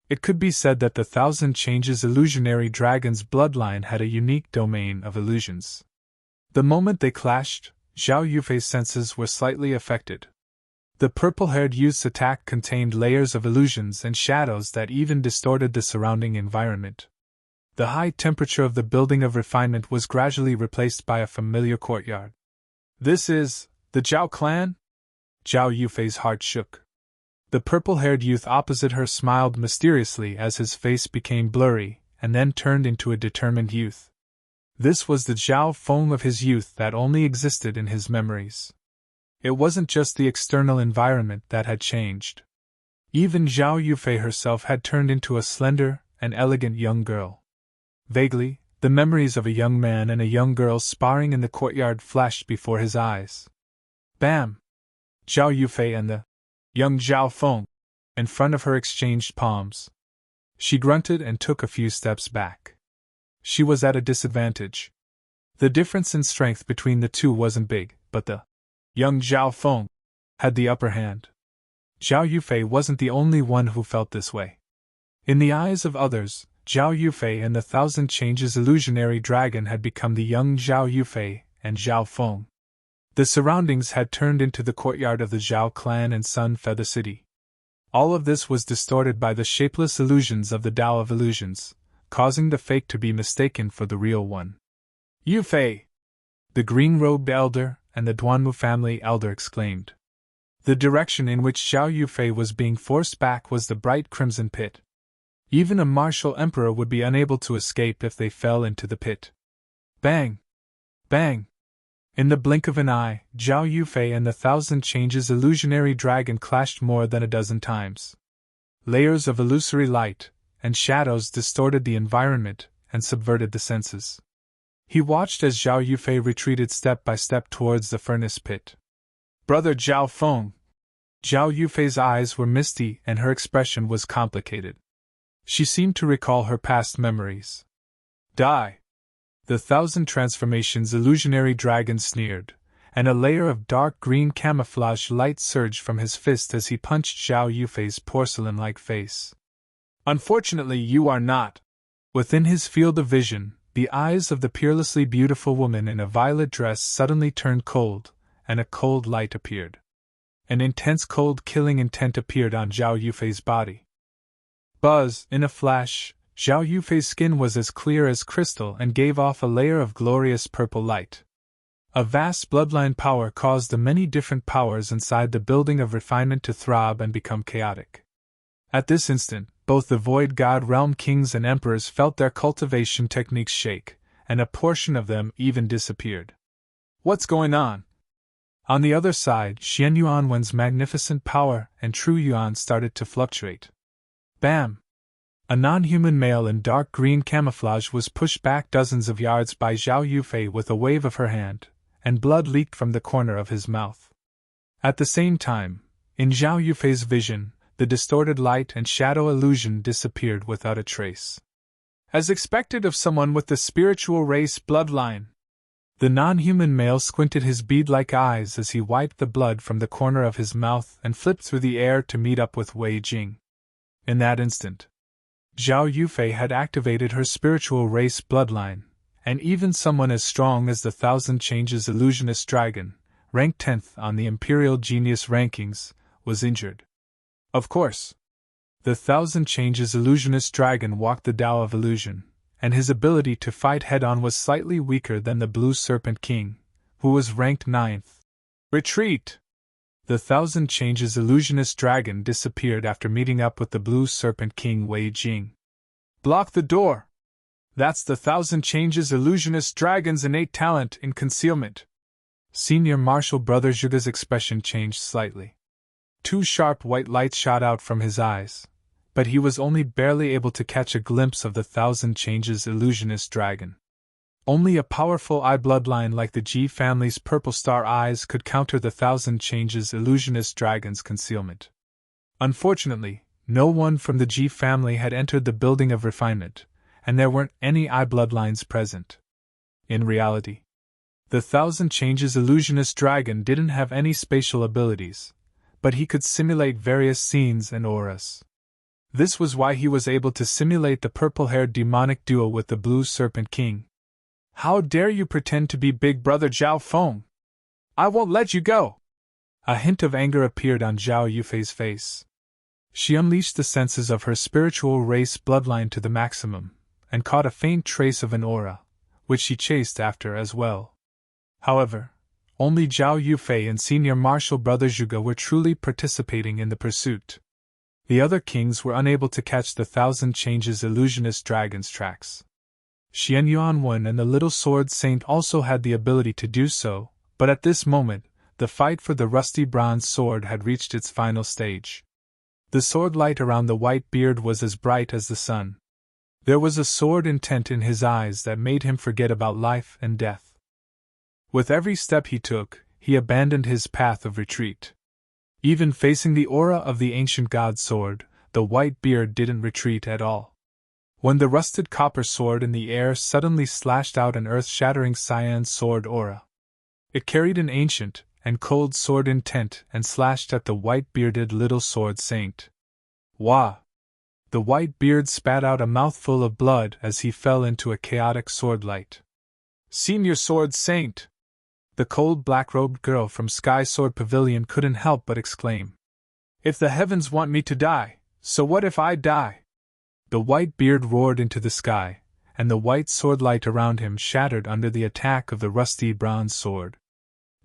It could be said that the Thousand Changes illusionary dragon's bloodline had a unique domain of illusions. The moment they clashed, Zhao Yufei's senses were slightly affected. The purple-haired youth's attack contained layers of illusions and shadows that even distorted the surrounding environment. The high temperature of the building of refinement was gradually replaced by a familiar courtyard. This is the Zhao clan? Zhao Yufei's heart shook. The purple-haired youth opposite her smiled mysteriously as his face became blurry, and then turned into a determined youth. This was the Zhao Feng of his youth that only existed in his memories. It wasn't just the external environment that had changed. Even Zhao Yufei herself had turned into a slender and elegant young girl. Vaguely, the memories of a young man and a young girl sparring in the courtyard flashed before his eyes. Bam! Zhao Yufei and the young Zhao Feng in front of her exchanged palms. She grunted and took a few steps back. She was at a disadvantage. The difference in strength between the two wasn't big, but the young Zhao Feng had the upper hand. Zhao Yufei wasn't the only one who felt this way. In the eyes of others, Zhao Yufei and the Thousand Changes illusionary dragon had become the young Zhao Yufei and Zhao Feng. The surroundings had turned into the courtyard of the Zhao clan and Sun Feather City. All of this was distorted by the shapeless illusions of the Tao of Illusions, causing the fake to be mistaken for the real one. Yufei! The green-robed elder and the Duanmu family elder exclaimed. The direction in which Zhao Yufei was being forced back was the bright crimson pit. Even a martial emperor would be unable to escape if they fell into the pit. Bang! Bang! In the blink of an eye, Zhao Yufei and the Thousand Changes illusionary dragon clashed more than a dozen times. Layers of illusory light and shadows distorted the environment and subverted the senses. He watched as Zhao Yufei retreated step by step towards the furnace pit. Brother Zhao Feng! Zhao Yufei's eyes were misty and her expression was complicated. She seemed to recall her past memories. Die! The Thousand Transformations illusionary dragon sneered, and a layer of dark green camouflage light surged from his fist as he punched Zhao Yufei's porcelain-like face. Unfortunately, you are not. Within his field of vision, the eyes of the peerlessly beautiful woman in a violet dress suddenly turned cold, and a cold light appeared. An intense cold killing intent appeared on Zhao Yufei's body. Buzz! In a flash, Zhao Yufei's skin was as clear as crystal and gave off a layer of glorious purple light. A vast bloodline power caused the many different powers inside the building of refinement to throb and become chaotic. At this instant, both the Void God Realm kings and emperors felt their cultivation techniques shake, and a portion of them even disappeared. What's going on? On the other side, Xian Yuanwen's magnificent power and True Yuan started to fluctuate. Bam! A non-human male in dark green camouflage was pushed back dozens of yards by Zhao Yufei with a wave of her hand, and blood leaked from the corner of his mouth. At the same time, in Zhao Yufei's vision, the distorted light and shadow illusion disappeared without a trace. As expected of someone with the spiritual race bloodline, the non-human male squinted his bead-like eyes as he wiped the blood from the corner of his mouth and flipped through the air to meet up with Wei Jing. In that instant, Zhao Yufei had activated her spiritual race bloodline, and even someone as strong as the Thousand Changes illusionist dragon, ranked 10th on the Imperial Genius rankings, was injured. Of course. The Thousand Changes illusionist dragon walked the Tao of illusion, and his ability to fight head-on was slightly weaker than the Blue Serpent King, who was ranked 9th. Retreat! The Thousand Changes illusionist dragon disappeared after meeting up with the Blue Serpent King Wei Jing. Block the door! That's the Thousand Changes illusionist dragon's innate talent in concealment. Senior Martial Brother Zhuge's expression changed slightly. 2 sharp white lights shot out from his eyes, but he was only barely able to catch a glimpse of the Thousand Changes illusionist dragon. Only a powerful eye bloodline like the Ji family's purple star eyes could counter the Thousand Changes illusionist dragon's concealment. Unfortunately, no one from the Ji family had entered the building of refinement, and there weren't any eye bloodlines present. In reality, the Thousand Changes illusionist dragon didn't have any spatial abilities, but he could simulate various scenes and auras. This was why he was able to simulate the purple-haired demonic duo with the Blue Serpent King. How dare you pretend to be Big Brother Zhao Feng? I won't let you go! A hint of anger appeared on Zhao Yufei's face. She unleashed the senses of her spiritual race bloodline to the maximum, and caught a faint trace of an aura, which she chased after as well. However, only Zhao Yufei and Senior Martial Brother Zhuge were truly participating in the pursuit. The other kings were unable to catch the Thousand Changes illusionist dragon's tracks. Xian Yuanwen and the Little Sword Saint also had the ability to do so, but at this moment, the fight for the rusty bronze sword had reached its final stage. The sword light around the white beard was as bright as the sun. There was a sword intent in his eyes that made him forget about life and death. With every step he took, he abandoned his path of retreat. Even facing the aura of the ancient god sword, the white beard didn't retreat at all. When the rusted copper sword in the air suddenly slashed out an earth-shattering cyan sword aura. It carried an ancient and cold sword intent and slashed at the white-bearded Little Sword Saint. Wah! The white beard spat out a mouthful of blood as he fell into a chaotic sword light. Senior Sword Saint! The cold black-robed girl from Sky Sword Pavilion couldn't help but exclaim. If the heavens want me to die, so what if I die? The white beard roared into the sky, and the white sword light around him shattered under the attack of the rusty bronze sword.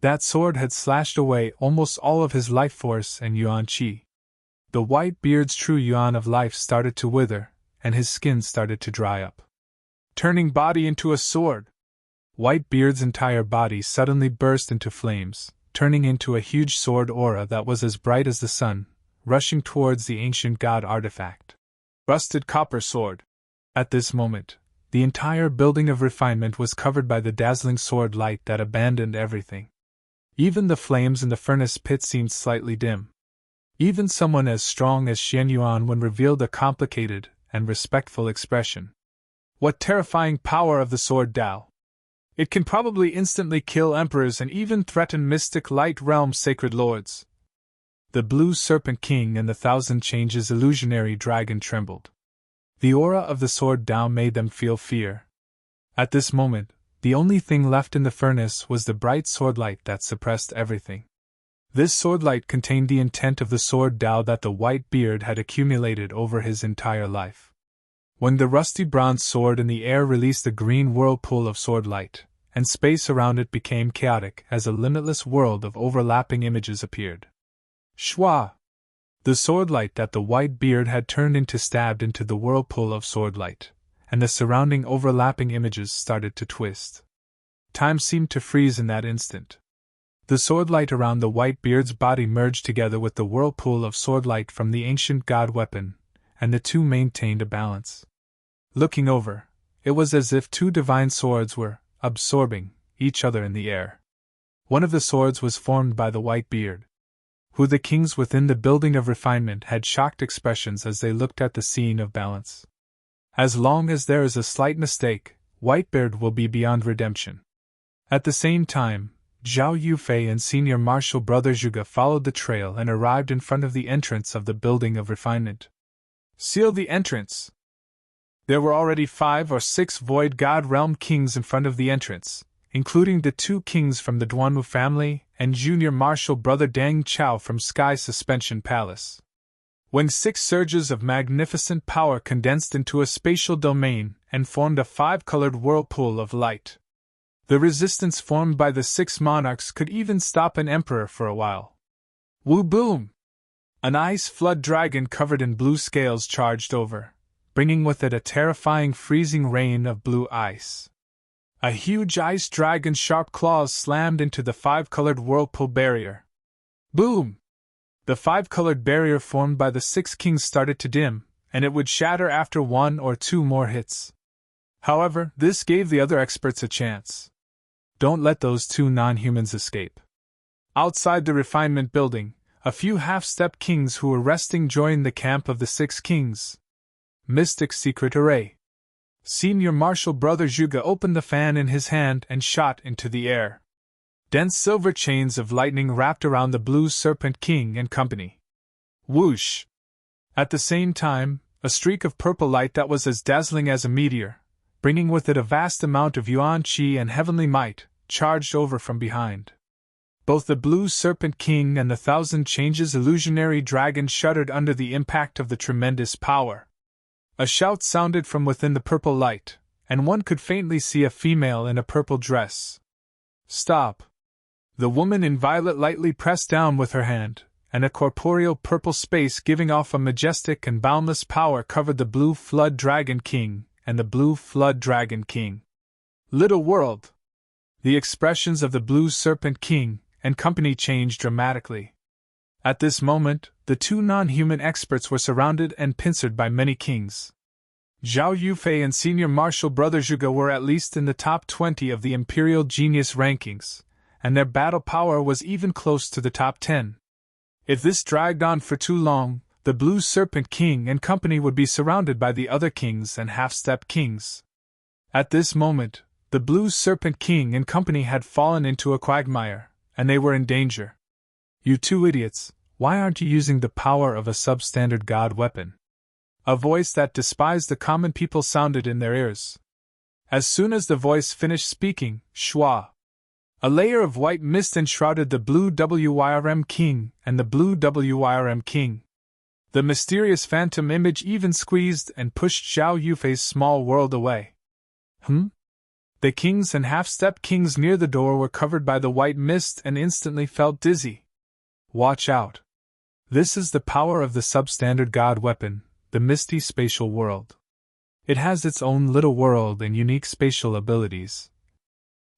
That sword had slashed away almost all of his life force and yuan qi. The white beard's true yuan of life started to wither, and his skin started to dry up. Turning body into a sword! Whitebeard's entire body suddenly burst into flames, turning into a huge sword aura that was as bright as the sun, rushing towards the ancient god artifact. Rusted copper sword! At this moment, the entire building of refinement was covered by the dazzling sword light that abandoned everything. Even the flames in the furnace pit seemed slightly dim. Even someone as strong as Xian Yuan revealed a complicated and respectful expression. What terrifying power of the sword Dao! It can probably instantly kill emperors and even threaten mystic light realm sacred lords. The Blue Serpent King and the Thousand Changes illusionary dragon trembled. The aura of the sword Dao made them feel fear. At this moment, the only thing left in the furnace was the bright sword light that suppressed everything. This sword light contained the intent of the sword Dao that the white beard had accumulated over his entire life. When the rusty bronze sword in the air released a green whirlpool of sword light, and space around it became chaotic as a limitless world of overlapping images appeared. Shwa! The sword light that the white beard had turned into stabbed into the whirlpool of sword light, and the surrounding overlapping images started to twist. Time seemed to freeze in that instant. The sword light around the white beard's body merged together with the whirlpool of sword light from the ancient god weapon, and the two maintained a balance. Looking over, it was as if two divine swords were absorbing each other in the air. One of the swords was formed by the white beard, who the kings within the building of refinement had shocked expressions as they looked at the scene of balance. As long as there is a slight mistake, Whitebeard will be beyond redemption. At the same time, Zhao Yufei and Senior Martial Brother Zhuge followed the trail and arrived in front of the entrance of the building of refinement. Seal the entrance! There were already 5 or 6 Void God Realm kings in front of the entrance, including the 2 kings from the Duanwu family and Junior Martial Brother Deng Chao from Sky Suspension Palace. when 6 surges of magnificent power condensed into a spatial domain and formed a 5-colored whirlpool of light. The resistance formed by the 6 monarchs could even stop an emperor for a while. Woo boom! An ice flood dragon covered in blue scales charged over, bringing with it a terrifying freezing rain of blue ice. A huge ice dragon's sharp claws slammed into the 5-colored whirlpool barrier. Boom! The 5-colored barrier formed by the 6 kings started to dim, and it would shatter after 1 or 2 more hits. However, this gave the other experts a chance. Don't let those 2 non-humans escape. Outside the refinement building, a few half-step kings who were resting joined the camp of the 6 kings. Mystic Secret Array. Senior Marshal Brother Zhuge opened the fan in his hand and shot into the air. Dense silver chains of lightning wrapped around the Blue Serpent King and company. Whoosh! At the same time, a streak of purple light that was as dazzling as a meteor, bringing with it a vast amount of yuan qi and heavenly might, charged over from behind. Both the Blue Serpent King and the 1,000 Changes illusionary dragon shuddered under the impact of the tremendous power. A shout sounded from within the purple light, and one could faintly see a female in a purple dress. Stop! The woman in violet lightly pressed down with her hand, and a corporeal purple space giving off a majestic and boundless power covered the Blue Flood Dragon King and the Blue Flood Dragon King. Little world! The expressions of the Blue Serpent King and company changed dramatically. At this moment, the 2 non-human experts were surrounded and pincered by many kings. Zhao Yufei and Senior Marshal Brother Zhuge were at least in the top 20 of the Imperial Genius rankings, and their battle power was even close to the top 10. If this dragged on for too long, the Blue Serpent King and company would be surrounded by the other kings and half-step kings. At this moment, the Blue Serpent King and company had fallen into a quagmire, and they were in danger. You 2 idiots, why aren't you using the power of a substandard god weapon? A voice that despised the common people sounded in their ears. As soon as the voice finished speaking, shwa! A layer of white mist enshrouded the Blue Wyrm King and the Blue Wyrm King. The mysterious phantom image even squeezed and pushed Zhao Yufei's small world away. The kings and half-step kings near the door were covered by the white mist and instantly felt dizzy. Watch out. This is the power of the substandard god weapon, the Misty Spatial World. It has its own little world and unique spatial abilities.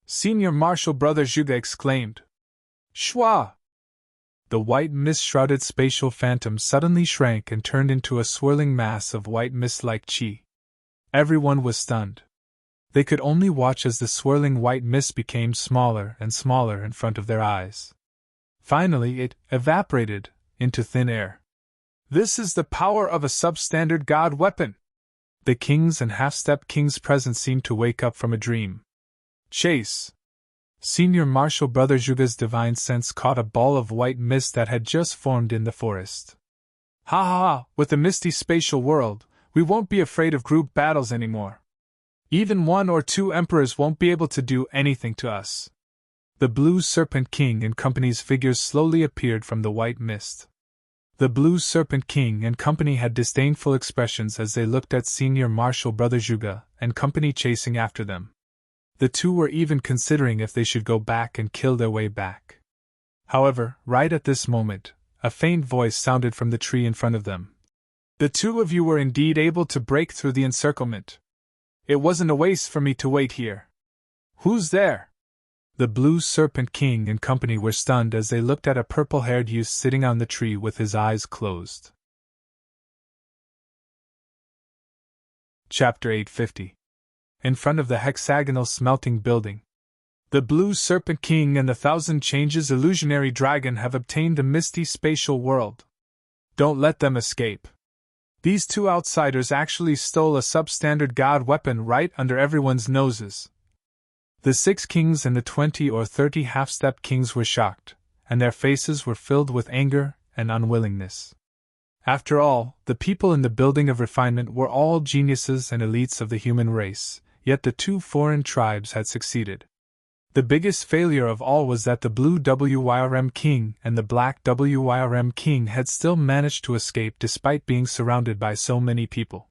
Senior Marshal Brother Zhuge exclaimed. Shwa! The white mist-shrouded spatial phantom suddenly shrank and turned into a swirling mass of white mist-like qi. Everyone was stunned. They could only watch as the swirling white mist became smaller and smaller in front of their eyes. Finally, it evaporated into thin air. This is the power of a substandard god weapon! The kings and half-step kings present seemed to wake up from a dream. Chase! Senior Marshal Brother Zhuge's divine sense caught a ball of white mist that had just formed in the forest. Ha ha ha! With the Misty Spatial World, we won't be afraid of group battles anymore. Even 1 or 2 emperors won't be able to do anything to us. The Blue Serpent King and company's figures slowly appeared from the white mist. The Blue Serpent King and company had disdainful expressions as they looked at Senior Marshal Brother Zhuge and company chasing after them. The 2 were even considering if they should go back and kill their way back. However, right at this moment, a faint voice sounded from the tree in front of them. The 2 of you were indeed able to break through the encirclement. It wasn't a waste for me to wait here. Who's there? The Blue Serpent King and company were stunned as they looked at a purple-haired youth sitting on the tree with his eyes closed. Chapter 850. In front of the hexagonal smelting building. The Blue Serpent King and the 1,000 Changes illusionary dragon have obtained the Misty Spatial World. Don't let them escape. These 2 outsiders actually stole a substandard god weapon right under everyone's noses. The 6 kings and the 20 or 30 half-step kings were shocked, and their faces were filled with anger and unwillingness. After all, the people in the building of refinement were all geniuses and elites of the human race, yet the 2 foreign tribes had succeeded. The biggest failure of all was that the blue WYRM king and the black WYRM king had still managed to escape despite being surrounded by so many people.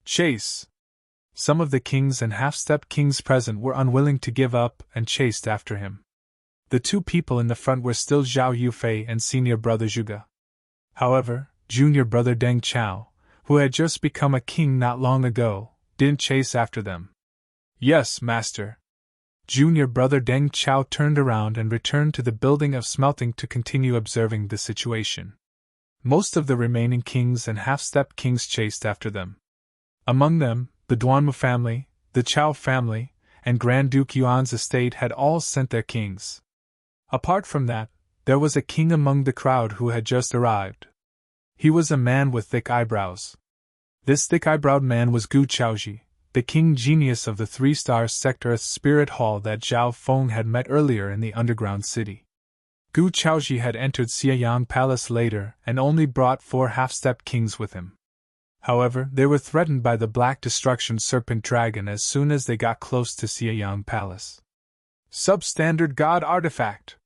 Chase! Some of the kings and half-step kings present were unwilling to give up and chased after him. The two people in the front were still Zhao Yufei and senior brother Zhuge. However, junior brother Deng Chao, who had just become a king not long ago, didn't chase after them. Yes, master. Junior brother Deng Chao turned around and returned to the building of smelting to continue observing the situation. Most of the remaining kings and half-step kings chased after them. Among them, the Duanmu family, the Chao family, and Grand Duke Yuan's estate had all sent their kings. Apart from that, there was a king among the crowd who had just arrived. He was a man with thick eyebrows. This thick-eyebrowed man was Gu Chaoji, the king genius of the 3-star sector Spirit Hall that Zhao Feng had met earlier in the underground city. Gu Chaoji had entered Xieyang Palace later and only brought 4 half-step kings with him. However, they were threatened by the Black Destruction Serpent Dragon as soon as they got close to Xieyang Palace. Substandard God Artifact!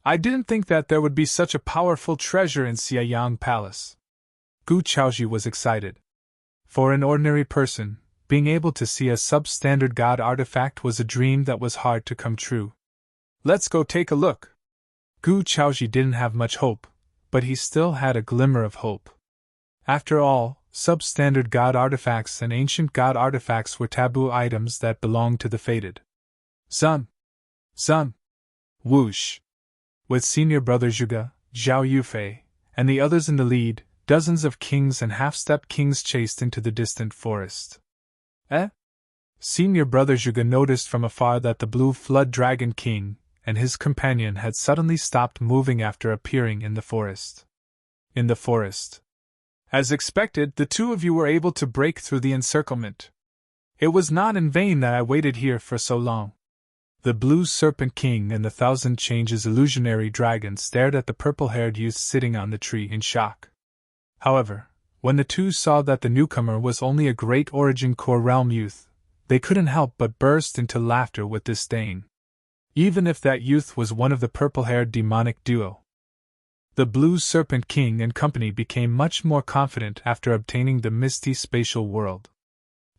I didn't think that there would be such a powerful treasure in Xieyang Palace. Gu Chaoji was excited. For an ordinary person, being able to see a substandard God artifact was a dream that was hard to come true. Let's go take a look. Gu Chaoji didn't have much hope, but he still had a glimmer of hope. After all, substandard God artifacts and ancient God artifacts were taboo items that belonged to the fated. Sun! Whoosh! With senior brother Zhuge, Zhao Yufei, and the others in the lead, dozens of kings and half-step kings chased into the distant forest. Senior brother Zhuge noticed from afar that the blue flood dragon king and his companion had suddenly stopped moving after appearing in the forest. As expected, the two of you were able to break through the encirclement. It was not in vain that I waited here for so long. The Blue Serpent King and the Thousand Changes illusionary dragon stared at the purple-haired youth sitting on the tree in shock. However, when the two saw that the newcomer was only a great origin core realm youth, they couldn't help but burst into laughter with disdain. Even if that youth was one of the purple-haired demonic duo. The Blue Serpent King and company became much more confident after obtaining the misty spatial world.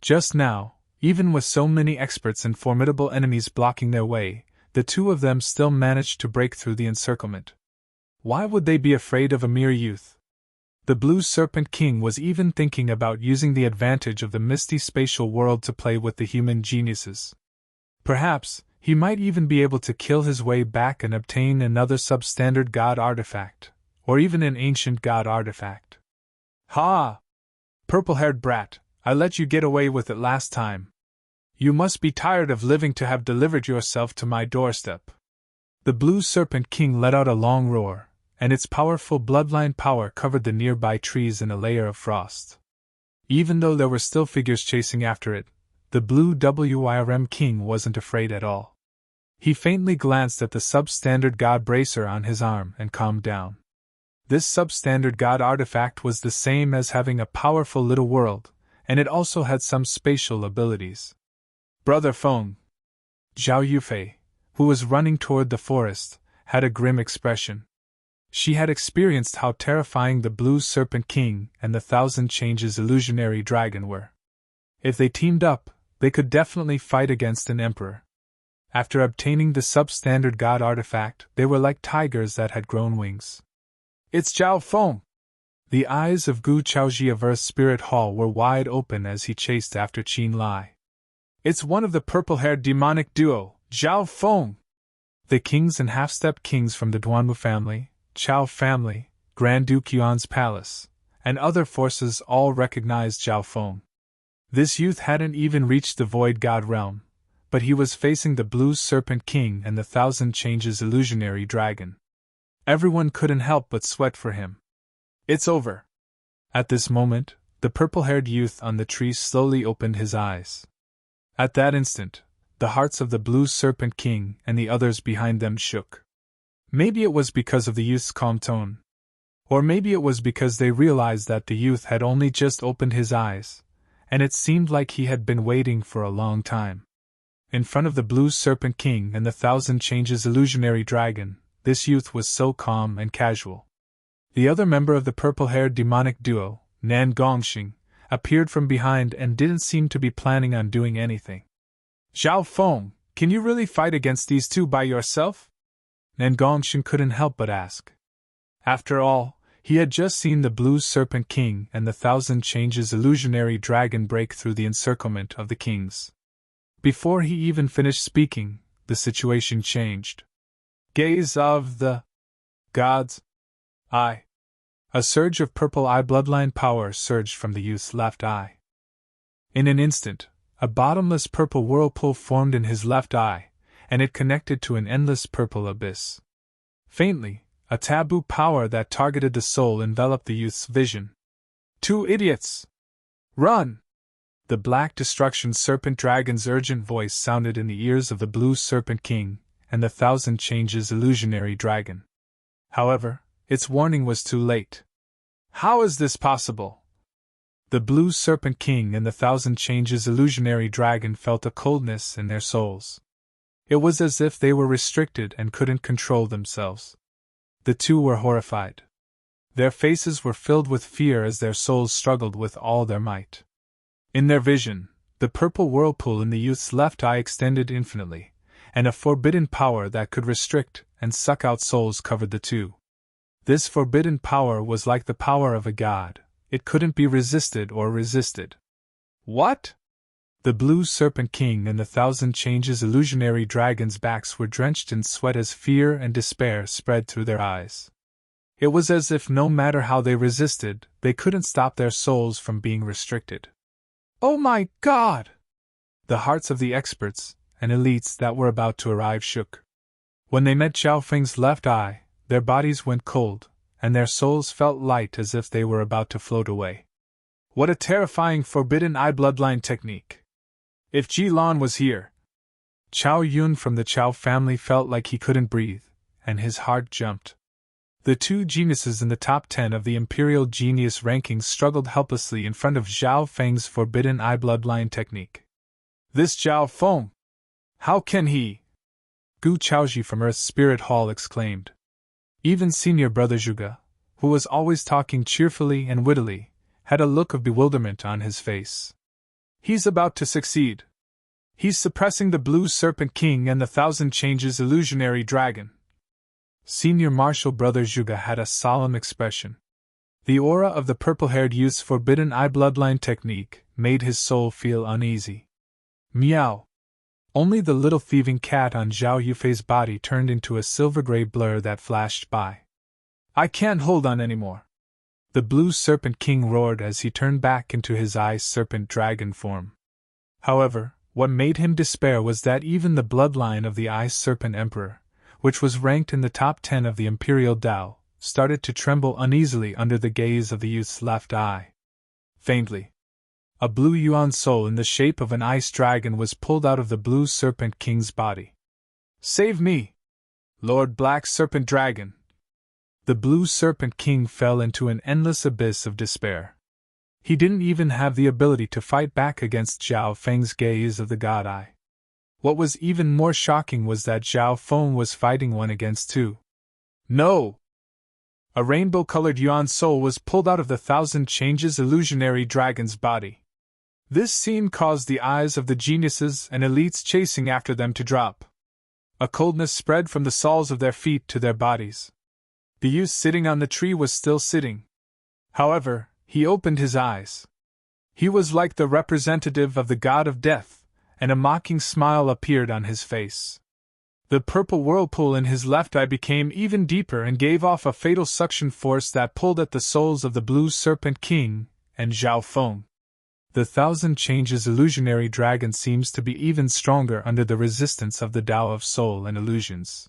Just now, even with so many experts and formidable enemies blocking their way, the two of them still managed to break through the encirclement. Why would they be afraid of a mere youth? The Blue Serpent King was even thinking about using the advantage of the misty spatial world to play with the human geniuses. Perhaps, he might even be able to kill his way back and obtain another substandard God artifact, or even an ancient God artifact. Ha! Purple-haired brat, I let you get away with it last time. You must be tired of living to have delivered yourself to my doorstep. The Blue Serpent King let out a long roar, and its powerful bloodline power covered the nearby trees in a layer of frost. Even though there were still figures chasing after it, the Blue WYRM King wasn't afraid at all. He faintly glanced at the substandard God bracer on his arm and calmed down. This substandard God artifact was the same as having a powerful little world, and it also had some spatial abilities. Brother Feng. Zhao Yufei, who was running toward the forest, had a grim expression. She had experienced how terrifying the Blue Serpent King and the Thousand Changes illusionary dragon were. If they teamed up, they could definitely fight against an emperor. After obtaining the substandard God artifact, they were like tigers that had grown wings. It's Zhao Feng! The eyes of Gu Chaoji of Earth Spirit Hall were wide open as he chased after Qin Lai. It's one of the purple-haired demonic duo, Zhao Feng! The kings and half-step kings from the Duanmu family, Chao family, Grand Duke Yuan's palace, and other forces all recognized Zhao Feng. This youth hadn't even reached the Void God realm, but he was facing the Blue Serpent King and the Thousand Changes illusionary dragon. Everyone couldn't help but sweat for him. It's over. At this moment, the purple-haired youth on the tree slowly opened his eyes. At that instant, the hearts of the Blue Serpent King and the others behind them shook. Maybe it was because of the youth's calm tone. Or maybe it was because they realized that the youth had only just opened his eyes, and it seemed like he had been waiting for a long time. In front of the Blue Serpent King and the Thousand Changes illusionary dragon, this youth was so calm and casual. The other member of the purple-haired demonic duo, Nan Gongxing, appeared from behind and didn't seem to be planning on doing anything. Zhao Feng, can you really fight against these two by yourself? Nan Gongxing couldn't help but ask. After all, he had just seen the Blue Serpent King and the Thousand Changes illusionary dragon break through the encirclement of the kings. Before he even finished speaking, the situation changed. Gaze of the gods. Eye. A surge of purple eye bloodline power surged from the youth's left eye. In an instant, a bottomless purple whirlpool formed in his left eye, and it connected to an endless purple abyss. Faintly, a taboo power that targeted the soul enveloped the youth's vision. Two idiots! Run! The Black Destruction Serpent Dragon's urgent voice sounded in the ears of the Blue Serpent King and the Thousand Changes illusionary dragon. However, its warning was too late. How is this possible? The Blue Serpent King and the Thousand Changes illusionary dragon felt a coldness in their souls. It was as if they were restricted and couldn't control themselves. The two were horrified. Their faces were filled with fear as their souls struggled with all their might. In their vision, the purple whirlpool in the youth's left eye extended infinitely, and a forbidden power that could restrict and suck out souls covered the two. This forbidden power was like the power of a god. It couldn't be resisted or resisted. What? The Blue Serpent King and the Thousand Changes illusionary dragon's backs were drenched in sweat as fear and despair spread through their eyes. It was as if no matter how they resisted, they couldn't stop their souls from being restricted. Oh my God! The hearts of the experts and elites that were about to arrive shook. When they met Xiao Feng's left eye, their bodies went cold, and their souls felt light as if they were about to float away. What a terrifying forbidden eye bloodline technique! If Ji Lan was here! Chao Yun from the Chao family felt like he couldn't breathe, and his heart jumped. The two geniuses in the top 10 of the Imperial Genius rankings struggled helplessly in front of Zhao Feng's forbidden eye bloodline technique. This Zhao Feng! How can he? Gu Chaoji from Earth's Spirit Hall exclaimed. Even senior brother Zhuge, who was always talking cheerfully and wittily, had a look of bewilderment on his face. He's about to succeed. He's suppressing the Blue Serpent King and the Thousand Changes illusionary dragon. Senior Martial Brother Zhuge had a solemn expression. The aura of the purple-haired youth's forbidden eye bloodline technique made his soul feel uneasy. Meow. Only the little thieving cat on Zhao Yufei's body turned into a silver-gray blur that flashed by. I can't hold on anymore. The Blue Serpent King roared as he turned back into his ice serpent dragon form. However, what made him despair was that even the bloodline of the Ice Serpent Emperor, which was ranked in the top 10 of the Imperial Dao, started to tremble uneasily under the gaze of the youth's left eye. Faintly, a blue yuan soul in the shape of an ice dragon was pulled out of the Blue Serpent King's body. Save me! Lord Black Serpent Dragon! The Blue Serpent King fell into an endless abyss of despair. He didn't even have the ability to fight back against Zhao Feng's gaze of the God Eye. What was even more shocking was that Zhao Feng was fighting one against two. No! A rainbow-colored yuan soul was pulled out of the Thousand Changes illusionary dragon's body. This scene caused the eyes of the geniuses and elites chasing after them to drop. A coldness spread from the soles of their feet to their bodies. The youth sitting on the tree was still sitting. However, he opened his eyes. He was like the representative of the god of death, and a mocking smile appeared on his face. The purple whirlpool in his left eye became even deeper and gave off a fatal suction force that pulled at the souls of the Blue Serpent King and Zhao Feng. The Thousand Changes illusionary dragon seems to be even stronger under the resistance of the Tao of Soul and Illusions.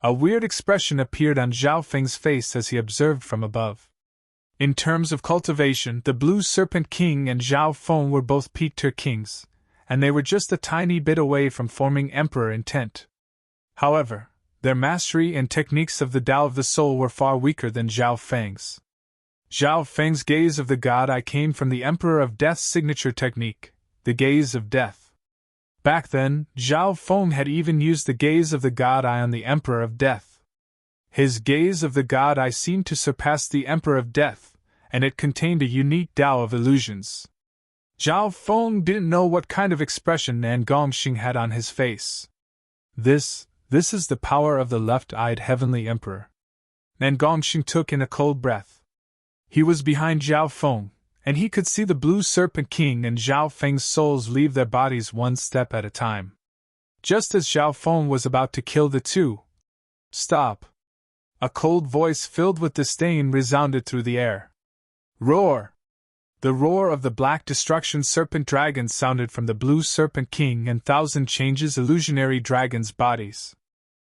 A weird expression appeared on Zhao Feng's face as he observed from above. In terms of cultivation, the Blue Serpent King and Zhao Feng were both peak-tier kings, and they were just a tiny bit away from forming Emperor intent. However, their mastery and techniques of the Tao of the Soul were far weaker than Zhao Feng's. Zhao Feng's gaze of the God Eye came from the Emperor of Death's signature technique, the gaze of death. Back then, Zhao Feng had even used the gaze of the God Eye on the Emperor of Death. His gaze of the God Eye seemed to surpass the Emperor of Death, and it contained a unique Tao of illusions. Zhao Feng didn't know what kind of expression Nan Gongxing had on his face. This is the power of the left-eyed Heavenly Emperor. Nan Gongxing took in a cold breath. He was behind Zhao Feng, and he could see the Blue Serpent King and Zhao Feng's souls leave their bodies one step at a time. Just as Zhao Feng was about to kill the two. Stop! A cold voice filled with disdain resounded through the air. Roar! The roar of the Black Destruction Serpent Dragon sounded from the Blue Serpent King and Thousand Changes illusionary dragons' bodies.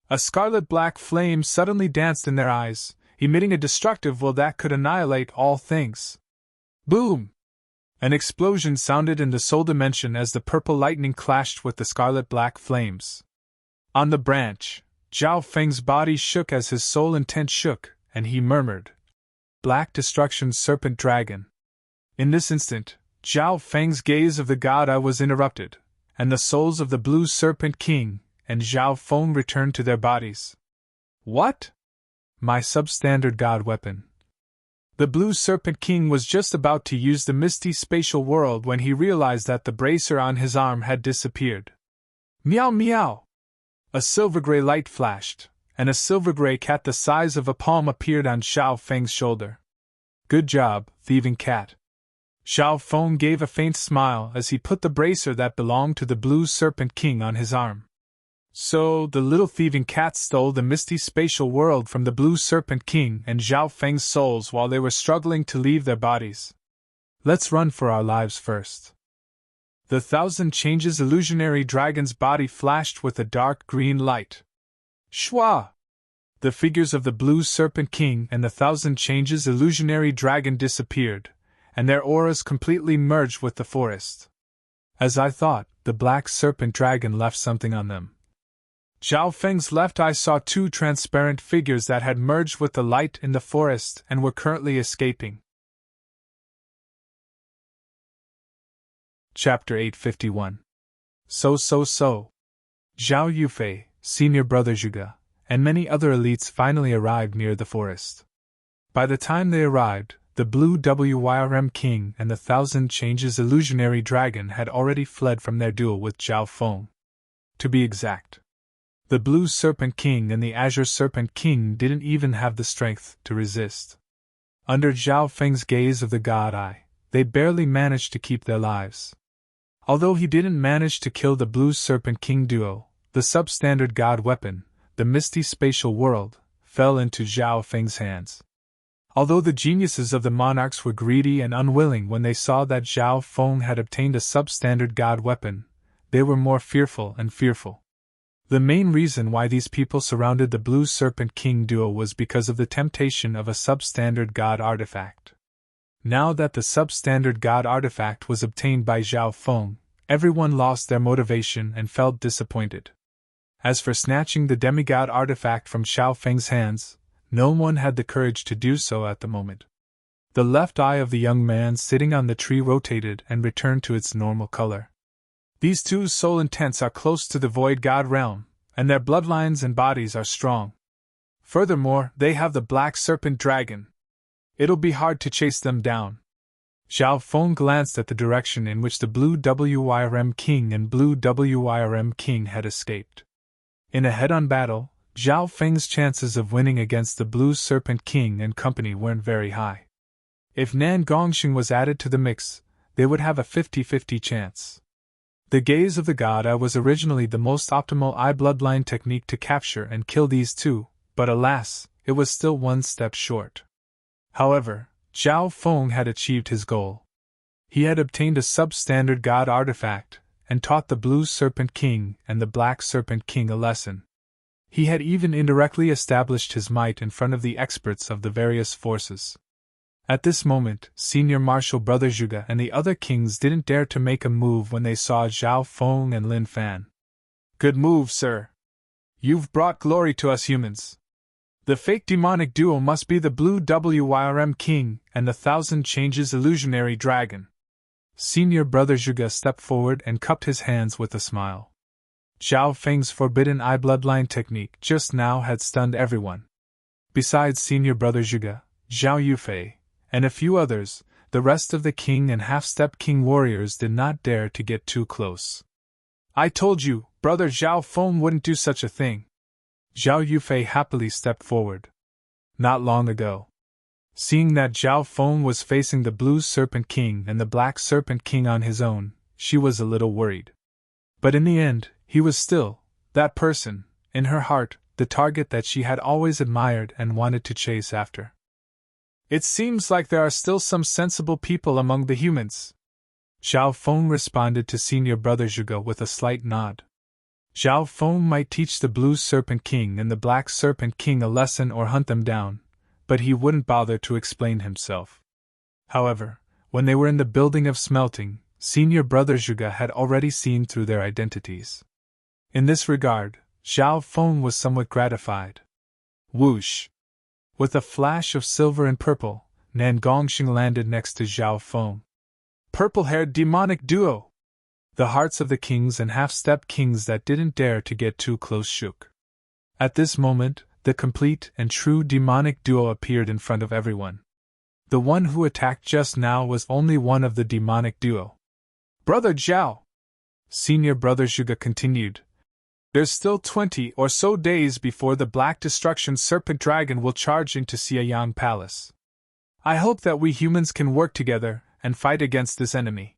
A scarlet-black flame suddenly danced in their eyes, emitting a destructive will that could annihilate all things. Boom! An explosion sounded in the soul dimension as the purple lightning clashed with the scarlet-black flames. On the branch, Zhao Feng's body shook as his soul intent shook, and he murmured, Black Destruction Serpent Dragon. In this instant, Zhao Feng's gaze of the God Eye was interrupted, and the souls of the Blue Serpent King and Zhao Feng returned to their bodies. What? My substandard God weapon. The Blue Serpent King was just about to use the misty spatial world when he realized that the bracer on his arm had disappeared. Meow meow! A silver-gray light flashed, and a silver-gray cat the size of a palm appeared on Zhao Feng's shoulder. Good job, thieving cat. Zhao Feng gave a faint smile as he put the bracer that belonged to the Blue Serpent King on his arm. So, the little thieving cat stole the misty spatial world from the Blue Serpent King and Zhao Feng's souls while they were struggling to leave their bodies. Let's run for our lives first. The Thousand Changes illusionary dragon's body flashed with a dark green light. Shwa! The figures of the Blue Serpent King and the Thousand Changes illusionary dragon disappeared, and their auras completely merged with the forest. As I thought, the Black Serpent Dragon left something on them. Zhao Feng's left eye saw two transparent figures that had merged with the light in the forest and were currently escaping. Chapter 851. So. Zhao Yufei, senior brother Zhuge, and many other elites finally arrived near the forest. By the time they arrived, the Blue Wyrm King and the Thousand Changes illusionary dragon had already fled from their duel with Zhao Feng. To be exact, the Blue Serpent King and the Azure Serpent King didn't even have the strength to resist. Under Zhao Feng's gaze of the God Eye, they barely managed to keep their lives. Although he didn't manage to kill the Blue Serpent King duo, the substandard God weapon, the Misty Spatial World, fell into Zhao Feng's hands. Although the geniuses of the monarchs were greedy and unwilling when they saw that Zhao Feng had obtained a substandard God weapon, they were more fearful and fearful. The main reason why these people surrounded the Blue Serpent King duo was because of the temptation of a substandard God artifact. Now that the substandard God artifact was obtained by Zhao Feng, everyone lost their motivation and felt disappointed. As for snatching the demigod artifact from Zhao Feng's hands, no one had the courage to do so at the moment. The left eye of the young man sitting on the tree rotated and returned to its normal color. These two soul intents are close to the Void God realm, and their bloodlines and bodies are strong. Furthermore, they have the Black Serpent Dragon. It'll be hard to chase them down. Zhao Feng glanced at the direction in which the Blue Wyrm King and Blue Wyrm King had escaped. In a head-on battle, Zhao Feng's chances of winning against the Blue Serpent King and company weren't very high. If Nan Gongxing was added to the mix, they would have a 50-50 chance. The gaze of the God Eye was originally the most optimal eye bloodline technique to capture and kill these two, but alas, it was still one step short. However, Zhao Feng had achieved his goal. He had obtained a substandard God artifact, and taught the Blue Serpent King and the Black Serpent King a lesson. He had even indirectly established his might in front of the experts of the various forces. At this moment, Senior Marshal Brother Zhuge and the other kings didn't dare to make a move when they saw Zhao Feng and Lin Fan. Good move, sir. You've brought glory to us humans. The fake demonic duo must be the Blue Wyrm King and the Thousand Changes illusionary dragon. Senior Brother Zhuge stepped forward and cupped his hands with a smile. Zhao Feng's forbidden eye bloodline technique just now had stunned everyone. Besides Senior Brother Zhuge, Zhao Yufei, and a few others, the rest of the king and half-step king warriors did not dare to get too close. I told you, Brother Zhao Feng wouldn't do such a thing. Zhao Yufei happily stepped forward. Not long ago. Seeing that Zhao Feng was facing the Blue Serpent King and the Black Serpent King on his own, she was a little worried. But in the end, he was still, that person, in her heart, the target that she had always admired and wanted to chase after. It seems like there are still some sensible people among the humans. Zhao Feng responded to Senior Brother Zhuge with a slight nod. Zhao Feng might teach the Blue Serpent King and the Black Serpent King a lesson or hunt them down, but he wouldn't bother to explain himself. However, when they were in the building of smelting, Senior Brother Zhuge had already seen through their identities. In this regard, Zhao Feng was somewhat gratified. Whoosh! With a flash of silver and purple, Nan Gongxing landed next to Zhao Feng. Purple-haired demonic duo! The hearts of the kings and half-step kings that didn't dare to get too close shook. At this moment, the complete and true demonic duo appeared in front of everyone. The one who attacked just now was only one of the demonic duo. Brother Zhao! Senior Brother Zhuge continued. There's still 20 or so days before the Black Destruction Serpent Dragon will charge into Xieyang Palace. I hope that we humans can work together and fight against this enemy.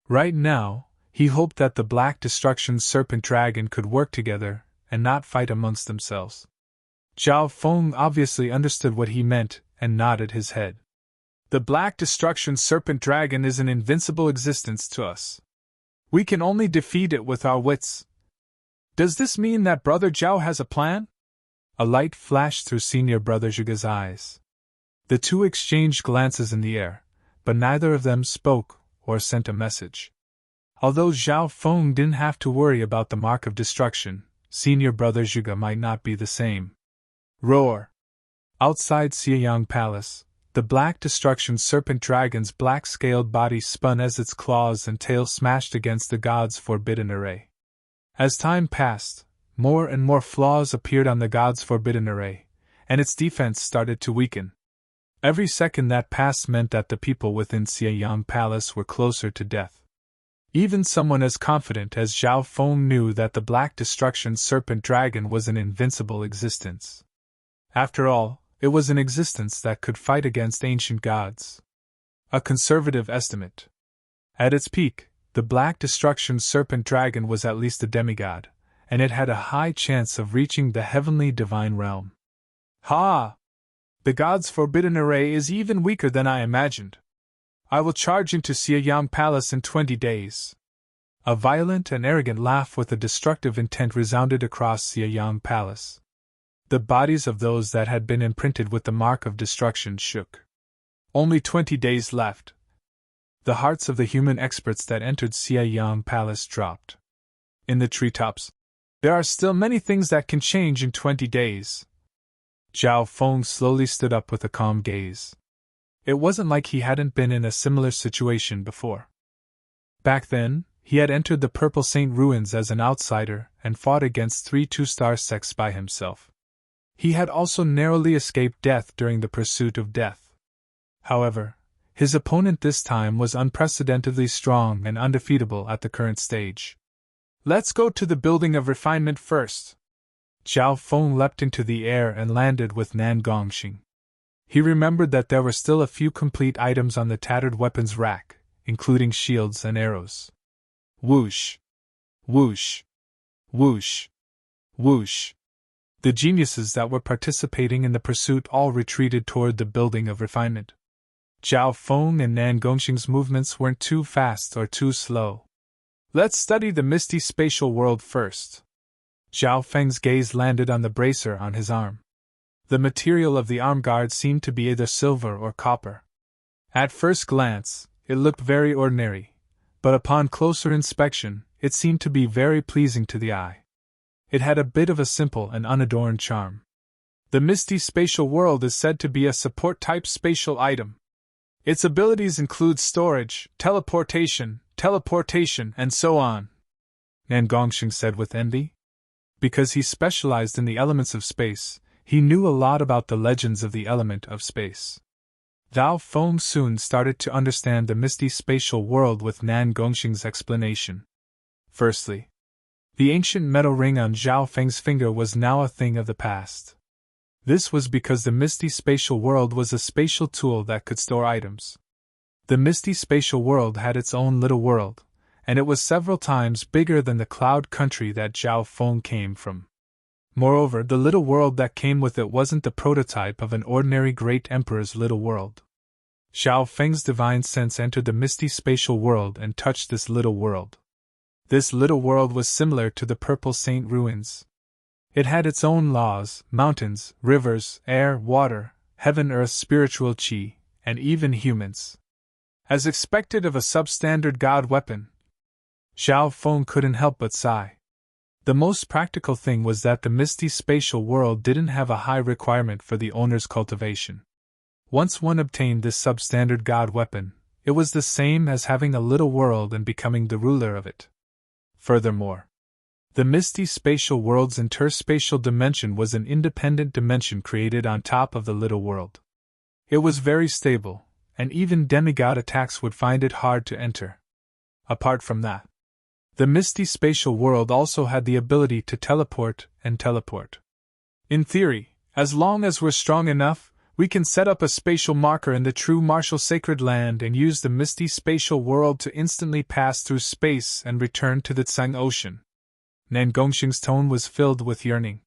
Right now, he hoped that the Black Destruction Serpent Dragon could work together and not fight amongst themselves. Zhao Feng obviously understood what he meant and nodded his head. The Black Destruction Serpent Dragon is an invincible existence to us. We can only defeat it with our wits. Does this mean that Brother Zhao has a plan? A light flashed through Senior Brother Zhuge's eyes. The two exchanged glances in the air, but neither of them spoke or sent a message. Although Zhao Feng didn't have to worry about the mark of destruction, Senior Brother Zhuge might not be the same. Roar! Outside Xieyang Palace, the Black Destruction Serpent Dragon's black-scaled body spun as its claws and tail smashed against the god's forbidden array. As time passed, more and more flaws appeared on the god's forbidden array, and its defense started to weaken. Every second that passed meant that the people within Xieyang Palace were closer to death. Even someone as confident as Zhao Feng knew that the Black Destruction Serpent Dragon was an invincible existence. After all, it was an existence that could fight against ancient gods. A conservative estimate. At its peak, the Black Destruction Serpent Dragon was at least a demigod, and it had a high chance of reaching the heavenly divine realm. Ha! The god's forbidden array is even weaker than I imagined. I will charge into Xieyang Palace in 20 days. A violent and arrogant laugh with a destructive intent resounded across Xieyang Palace. The bodies of those that had been imprinted with the mark of destruction shook. Only 20 days left. The hearts of the human experts that entered Xieyang Palace dropped. In the treetops, there are still many things that can change in 20 days. Zhao Feng slowly stood up with a calm gaze. It wasn't like he hadn't been in a similar situation before. Back then, he had entered the Purple Saint ruins as an outsider and fought against 3 two-star sects by himself. He had also narrowly escaped death during the pursuit of death. However, his opponent this time was unprecedentedly strong and undefeatable at the current stage. Let's go to the building of refinement first. Zhao Feng leapt into the air and landed with Nan Gongxing. He remembered that there were still a few complete items on the tattered weapons rack, including shields and arrows. Whoosh! Whoosh! Whoosh! Whoosh! The geniuses that were participating in the pursuit all retreated toward the building of refinement. Zhao Feng and Nan Gongxing's movements weren't too fast or too slow. Let's study the misty spatial world first. Zhao Feng's gaze landed on the bracer on his arm. The material of the arm guard seemed to be either silver or copper. At first glance, it looked very ordinary, but upon closer inspection, it seemed to be very pleasing to the eye. It had a bit of a simple and unadorned charm. The misty spatial world is said to be a support-type spatial item. Its abilities include storage, teleportation, and so on, Nan Gongxing said with envy. Because he specialized in the elements of space, he knew a lot about the legends of the element of space. Thao Feng soon started to understand the misty spatial world with Nan Gongxing's explanation. Firstly, the ancient metal ring on Zhao Feng's finger was now a thing of the past. This was because the misty spatial world was a spatial tool that could store items. The misty spatial world had its own little world, and it was several times bigger than the cloud country that Zhao Feng came from. Moreover, the little world that came with it wasn't the prototype of an ordinary great emperor's little world. Zhao Feng's divine sense entered the misty spatial world and touched this little world. This little world was similar to the Purple Saint ruins. It had its own laws, mountains, rivers, air, water, heaven, earth, spiritual qi, and even humans. As expected of a substandard god weapon, Zhao Feng couldn't help but sigh. The most practical thing was that the misty spatial world didn't have a high requirement for the owner's cultivation. Once one obtained this substandard god weapon, it was the same as having a little world and becoming the ruler of it. Furthermore, the misty spatial world's interspatial dimension was an independent dimension created on top of the little world. It was very stable, and even demigod attacks would find it hard to enter. Apart from that, the misty spatial world also had the ability to teleport. In theory, as long as we're strong enough, we can set up a spatial marker in the true martial sacred land and use the misty spatial world to instantly pass through space and return to the Tsang Ocean. Nan Gongxing's tone was filled with yearning.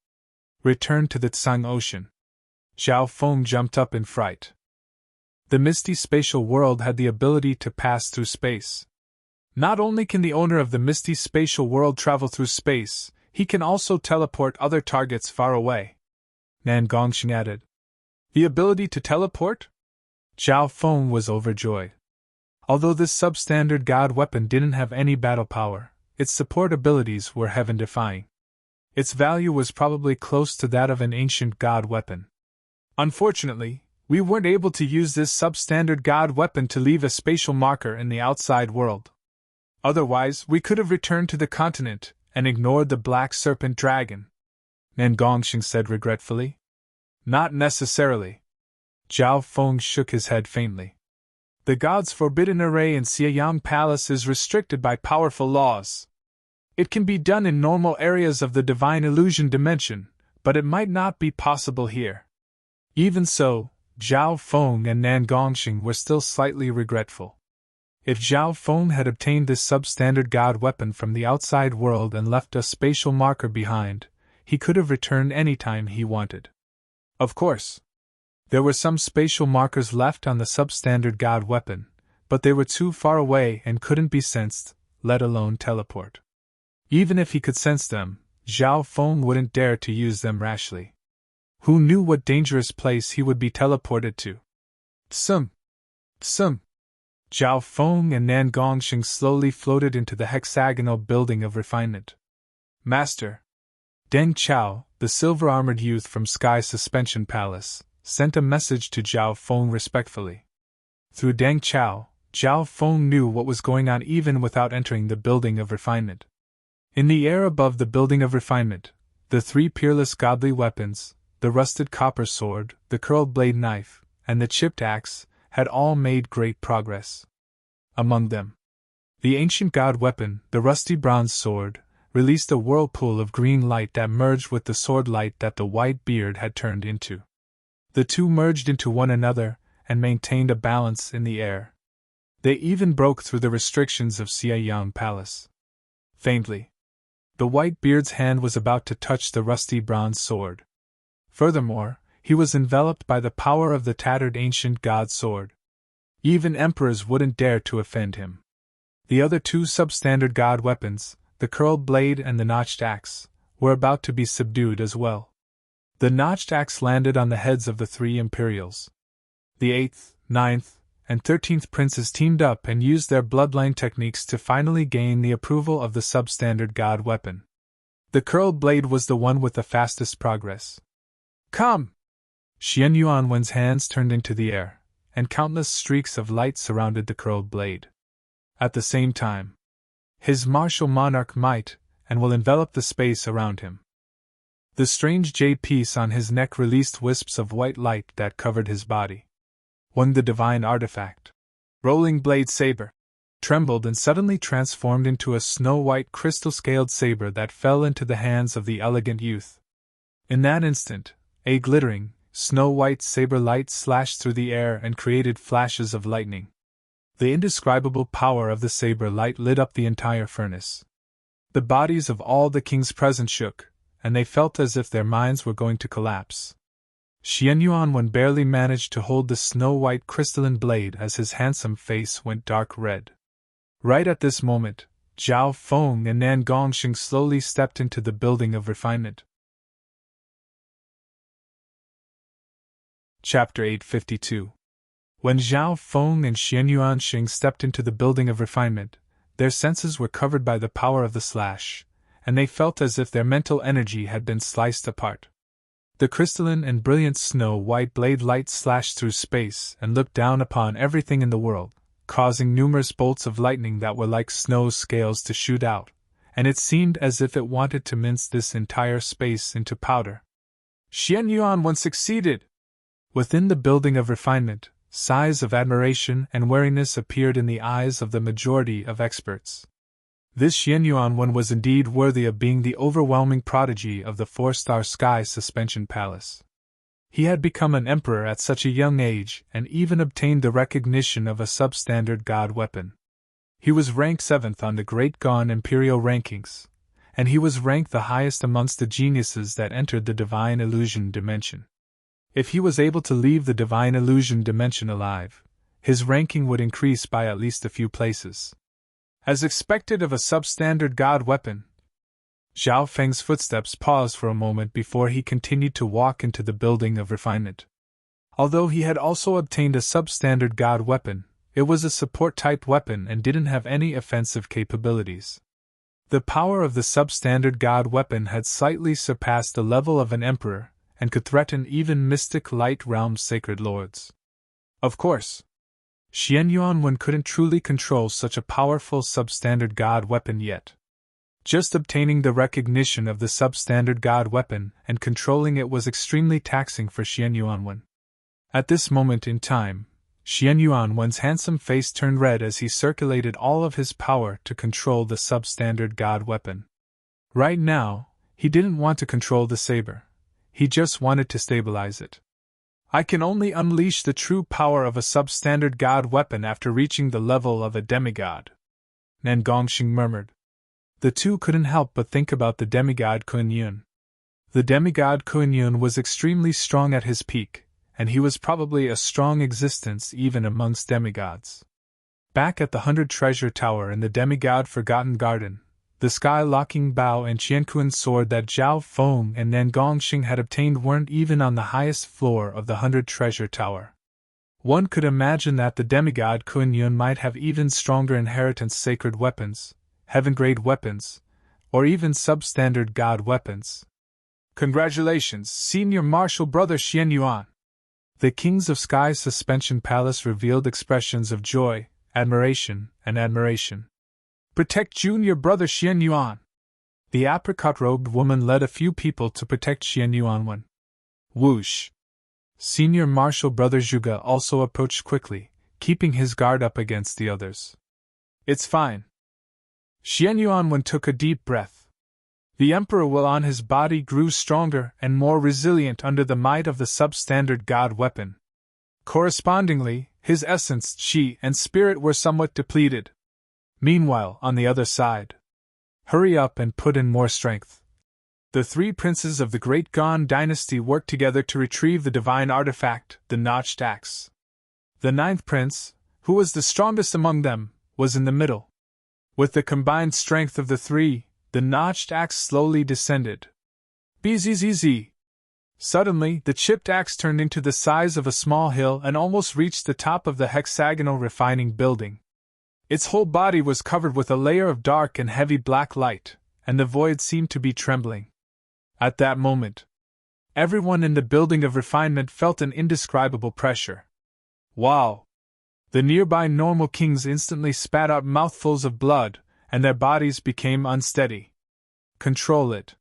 Return to the Tsang Ocean. Zhao Feng jumped up in fright. The misty spatial world had the ability to pass through space. Not only can the owner of the misty spatial world travel through space, he can also teleport other targets far away, Nan Gongxing added. The ability to teleport? Zhao Feng was overjoyed. Although this substandard god weapon didn't have any battle power, its support abilities were heaven-defying. Its value was probably close to that of an ancient god weapon. Unfortunately, we weren't able to use this substandard god weapon to leave a spatial marker in the outside world. Otherwise, we could have returned to the continent and ignored the black serpent dragon, Nan Gongxing said regretfully. Not necessarily. Zhao Feng shook his head faintly. The god's forbidden array in Xieyang Palace is restricted by powerful laws. It can be done in normal areas of the divine illusion dimension, but it might not be possible here. Even so, Zhao Feng and Nan Gongxing were still slightly regretful. If Zhao Feng had obtained this substandard god weapon from the outside world and left a spatial marker behind, he could have returned any time he wanted. Of course, there were some spatial markers left on the substandard god weapon, but they were too far away and couldn't be sensed, let alone teleport. Even if he could sense them, Zhao Feng wouldn't dare to use them rashly. Who knew what dangerous place he would be teleported to? Tsum. Zhao Feng and Nan Gongxing slowly floated into the hexagonal building of refinement. Master Deng Chao, the silver-armored youth from Sky Suspension Palace, sent a message to Zhao Feng respectfully. Through Deng Chao, Zhao Feng knew what was going on even without entering the building of refinement. In the air above the building of refinement, the three peerless godly weapons, the rusted copper sword, the curled blade knife, and the chipped axe, had all made great progress. Among them, the ancient god weapon, the rusty bronze sword, released a whirlpool of green light that merged with the sword light that the white beard had turned into. The two merged into one another and maintained a balance in the air. They even broke through the restrictions of Xieyang Palace. Faintly, the white beard's hand was about to touch the rusty bronze sword. Furthermore, he was enveloped by the power of the tattered ancient god sword. Even emperors wouldn't dare to offend him. The other two substandard god weapons, the curled blade and the notched axe, were about to be subdued as well. The notched axe landed on the heads of the three Imperials. The 8th, 9th, and 13th princes teamed up and used their bloodline techniques to finally gain the approval of the substandard god weapon. The curled blade was the one with the fastest progress. Come! Xian Yuanwen's hands turned into the air, and countless streaks of light surrounded the curled blade. At the same time, his martial monarch might and will envelop the space around him. The strange jade piece on his neck released wisps of white light that covered his body. When the divine artifact, rolling blade saber, trembled and suddenly transformed into a snow-white crystal-scaled saber that fell into the hands of the elegant youth. In that instant, a glittering, snow-white saber light slashed through the air and created flashes of lightning. The indescribable power of the saber light lit up the entire furnace. The bodies of all the kings present shook, and they felt as if their minds were going to collapse. Xian Yuanwen barely managed to hold the snow-white crystalline blade as his handsome face went dark red. Right at this moment, Zhao Feng and Nan Gongxing slowly stepped into the building of refinement. Chapter 852. When Zhao Feng and Xian Yuanxing stepped into the building of refinement, their senses were covered by the power of the slash, and they felt as if their mental energy had been sliced apart. The crystalline and brilliant snow-white blade light slashed through space and looked down upon everything in the world, causing numerous bolts of lightning that were like snow scales to shoot out, and it seemed as if it wanted to mince this entire space into powder. Xian Yuanwen succeeded! Within the building of refinement, sighs of admiration and wariness appeared in the eyes of the majority of experts. This Xian Yuanwen was indeed worthy of being the overwhelming prodigy of the 4-star Sky Suspension Palace. He had become an emperor at such a young age and even obtained the recognition of a substandard god weapon. He was ranked 7th on the Great Gon Imperial rankings, and he was ranked the highest amongst the geniuses that entered the Divine Illusion dimension. If he was able to leave the Divine Illusion dimension alive, his ranking would increase by at least a few places. As expected of a substandard god weapon, Zhao Feng's footsteps paused for a moment before he continued to walk into the building of refinement. Although he had also obtained a substandard god weapon, it was a support-type weapon and didn't have any offensive capabilities. The power of the substandard god weapon had slightly surpassed the level of an emperor, and could threaten even mystic light realm sacred lords. Of course, Xian Yuanwen couldn't truly control such a powerful substandard god weapon yet. Just obtaining the recognition of the substandard god weapon and controlling it was extremely taxing for Xian Yuanwen. At this moment in time, Xian Yuanwen's handsome face turned red as he circulated all of his power to control the substandard god weapon. Right now, he didn't want to control the saber. He just wanted to stabilize it. I can only unleash the true power of a substandard god weapon after reaching the level of a demigod, Nan Gongxing murmured. The two couldn't help but think about the demigod Kuan-Yin. The demigod Kuan-Yin was extremely strong at his peak, and he was probably a strong existence even amongst demigods. Back at the 100 Treasure Tower in the demigod Forgotten Garden, the sky-locking bow and Qianquan sword that Zhao Feng and Nan Gongxing had obtained weren't even on the highest floor of the 100 Treasure Tower. One could imagine that the demigod Kuan-Yin might have even stronger inheritance sacred weapons, heaven-grade weapons, or even substandard god weapons. Congratulations, Senior Martial Brother Xian Yuan! The kings of Sky Suspension Palace revealed expressions of joy, admiration, and admiration. Protect Junior Brother Xian Yuan! The apricot-robed woman led a few people to protect Xian Yuanwen. Whoosh! Senior Martial Brother Zhuge also approached quickly, keeping his guard up against the others. It's fine. Xian Yuanwen took a deep breath. The Emperor will on his body grew stronger and more resilient under the might of the substandard god weapon. Correspondingly, his essence, chi, and spirit were somewhat depleted. Meanwhile, on the other side, hurry up and put in more strength. The 3 princes of the Great Gon dynasty worked together to retrieve the divine artifact, the notched axe. The 9th prince, who was the strongest among them, was in the middle. With the combined strength of the 3, the notched axe slowly descended. Bzzz. Suddenly, the chipped axe turned into the size of a small hill and almost reached the top of the hexagonal refining building. Its whole body was covered with a layer of dark and heavy black light, and the void seemed to be trembling. At that moment, everyone in the building of refinement felt an indescribable pressure. Wow! The nearby normal kings instantly spat out mouthfuls of blood, and their bodies became unsteady. Control it.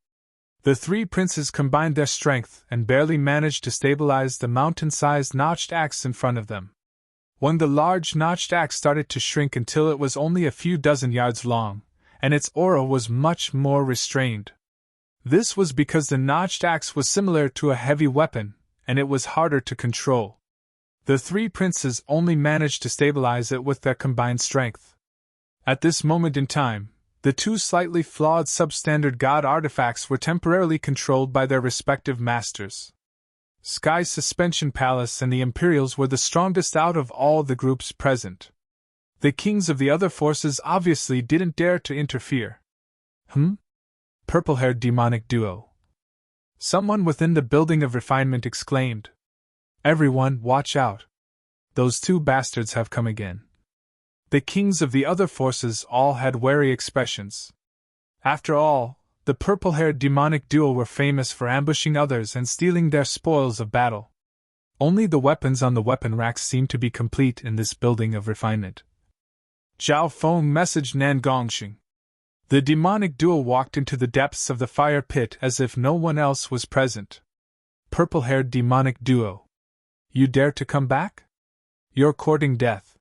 The three princes combined their strength and barely managed to stabilize the mountain-sized notched axe in front of them. When the large notched axe started to shrink until it was only a few dozen yards long, and its aura was much more restrained. This was because the notched axe was similar to a heavy weapon, and it was harder to control. The three princes only managed to stabilize it with their combined strength. At this moment in time, the two slightly flawed substandard god artifacts were temporarily controlled by their respective masters. Sky's Suspension Palace and the Imperials were the strongest out of all the groups present. The kings of the other forces obviously didn't dare to interfere. Purple-haired demonic duo. Someone within the building of refinement exclaimed. Everyone, watch out. Those two bastards have come again. The kings of the other forces all had wary expressions. After all, the purple-haired demonic duo were famous for ambushing others and stealing their spoils of battle. Only the weapons on the weapon racks seemed to be complete in this building of refinement. Zhao Feng messaged Nan Gongxing. The demonic duo walked into the depths of the fire pit as if no one else was present. Purple-haired demonic duo. You dare to come back? You're courting death.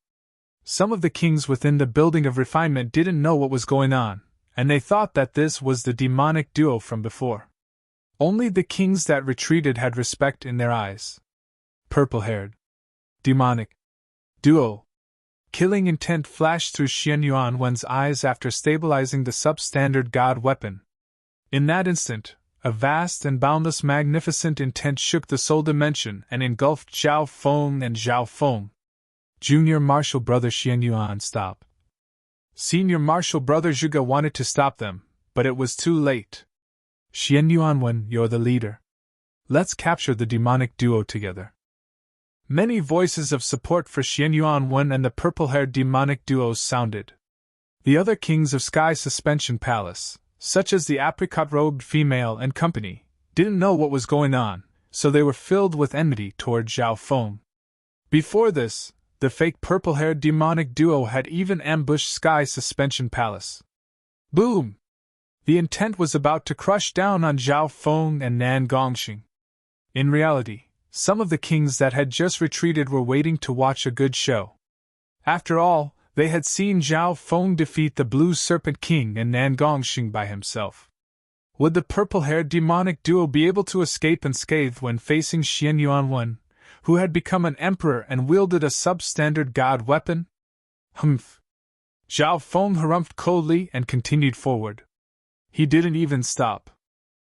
Some of the kings within the building of refinement didn't know what was going on, and they thought that this was the demonic duo from before. Only the kings that retreated had respect in their eyes. Purple-haired demonic duo. Killing intent flashed through Xian Yuanwen's eyes after stabilizing the substandard god weapon. In that instant, a vast and boundless magnificent intent shook the soul dimension and engulfed Zhao Feng and Zhao Feng. Junior Marshal Brother Xian Yuan, stop. Senior Marshal Brother Zhuge wanted to stop them, but it was too late. Xian Yuanwen, you're the leader. Let's capture the demonic duo together. Many voices of support for Xian Yuanwen and the purple-haired demonic duos sounded. The other kings of Sky Suspension Palace, such as the apricot-robed female and company, didn't know what was going on, so they were filled with enmity toward Zhao Feng. Before this, the fake purple-haired demonic duo had even ambushed Sky Suspension Palace. Boom! The intent was about to crush down on Zhao Feng and Nan Gongxing. In reality, some of the kings that had just retreated were waiting to watch a good show. After all, they had seen Zhao Feng defeat the Blue Serpent King and Nan Gongxing by himself. Would the purple-haired demonic duo be able to escape unscathed when facing Xian Yuanwen, who had become an emperor and wielded a substandard god weapon? Humph! Zhao Feng harumphed coldly and continued forward. He didn't even stop.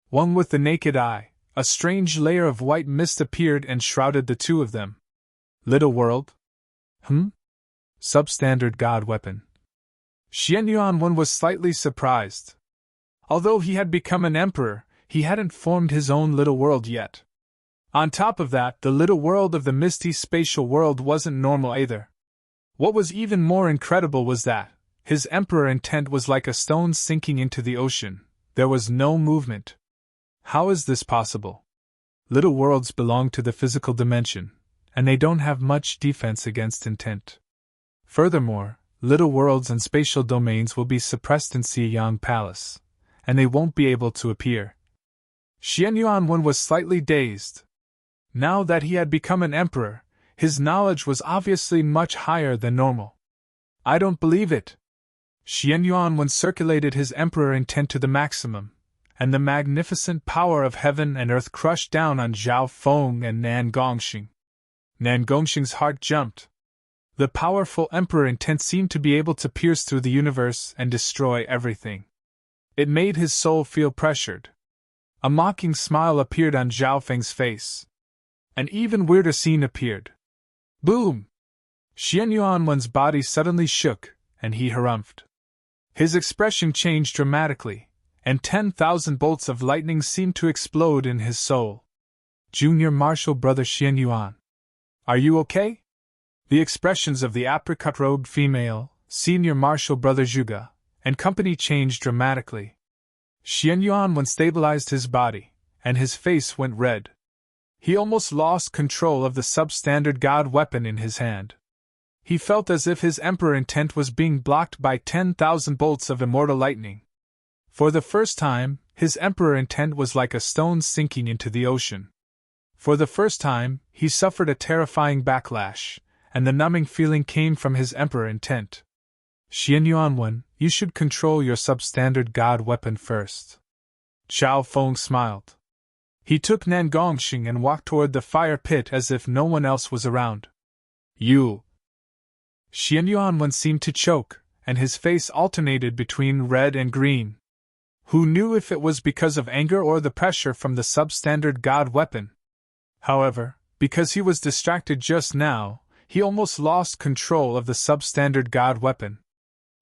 One with the naked eye, a strange layer of white mist appeared and shrouded the two of them. Little world? Substandard god weapon. Xian Yuanwen was slightly surprised. Although he had become an emperor, he hadn't formed his own little world yet. On top of that, the little world of the misty spatial world wasn't normal either. What was even more incredible was that his emperor intent was like a stone sinking into the ocean. There was no movement. How is this possible? Little worlds belong to the physical dimension, and they don't have much defense against intent. Furthermore, little worlds and spatial domains will be suppressed in Xiyang Palace, and they won't be able to appear. Xian Yuanwen was slightly dazed. Now that he had become an emperor, his knowledge was obviously much higher than normal. I don't believe it. Xian Yuanwen circulated his emperor intent to the maximum, and the magnificent power of heaven and earth crushed down on Zhao Feng and Nan Gongxing. Nan Gongxing's heart jumped. The powerful emperor intent seemed to be able to pierce through the universe and destroy everything. It made his soul feel pressured. A mocking smile appeared on Zhao Feng's face. An even weirder scene appeared. Boom! Xian Yuanwen's body suddenly shook, and he harumphed. His expression changed dramatically, and 10,000 bolts of lightning seemed to explode in his soul. Junior Marshal Brother Xian Yuan. Are you okay? The expressions of the apricot-robed female, Senior Marshal Brother Zhuge, and company changed dramatically. Xian Yuanwen stabilized his body, and his face went red. He almost lost control of the substandard god weapon in his hand. He felt as if his emperor intent was being blocked by 10,000 bolts of immortal lightning. For the first time, his emperor intent was like a stone sinking into the ocean. For the first time, he suffered a terrifying backlash, and the numbing feeling came from his emperor intent. Xian Yuanwen, you should control your substandard god weapon first. Zhao Feng smiled. He took Nan Gongxing and walked toward the fire pit as if no one else was around. You! Xian Yuanwen seemed to choke, and his face alternated between red and green. Who knew if it was because of anger or the pressure from the substandard god weapon? However, because he was distracted just now, he almost lost control of the substandard god weapon.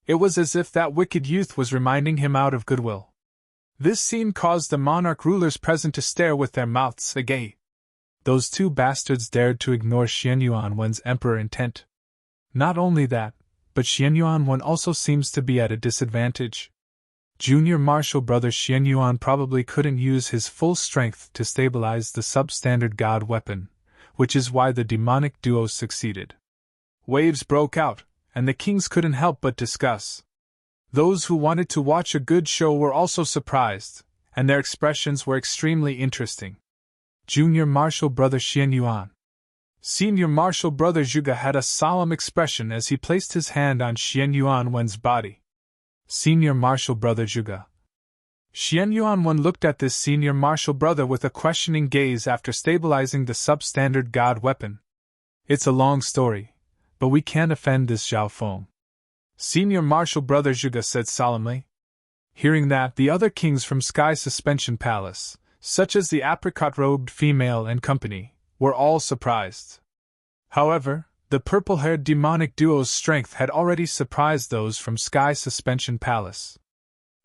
It was as if that wicked youth was reminding him out of goodwill. This scene caused the monarch rulers present to stare with their mouths agape. Those two bastards dared to ignore Xian Yuanwen's emperor intent. Not only that, but Xian Yuanwen also seems to be at a disadvantage. Junior martial brother Xian Yuan probably couldn't use his full strength to stabilize the substandard god weapon, which is why the demonic duo succeeded. Waves broke out, and the kings couldn't help but discuss. Those who wanted to watch a good show were also surprised, and their expressions were extremely interesting. Junior martial brother Xian Yuan. Senior martial brother Zhuge had a solemn expression as he placed his hand on Xian Yuanwen's body. Senior martial brother Zhuge. Xian Yuanwen looked at this senior martial brother with a questioning gaze after stabilizing the substandard god weapon. It's a long story, but we can't offend this Zhao Feng. Senior martial brother Zhuge said solemnly. Hearing that, the other kings from Sky Suspension Palace, such as the apricot-robed female and company, were all surprised. However, the purple-haired demonic duo's strength had already surprised those from Sky Suspension Palace.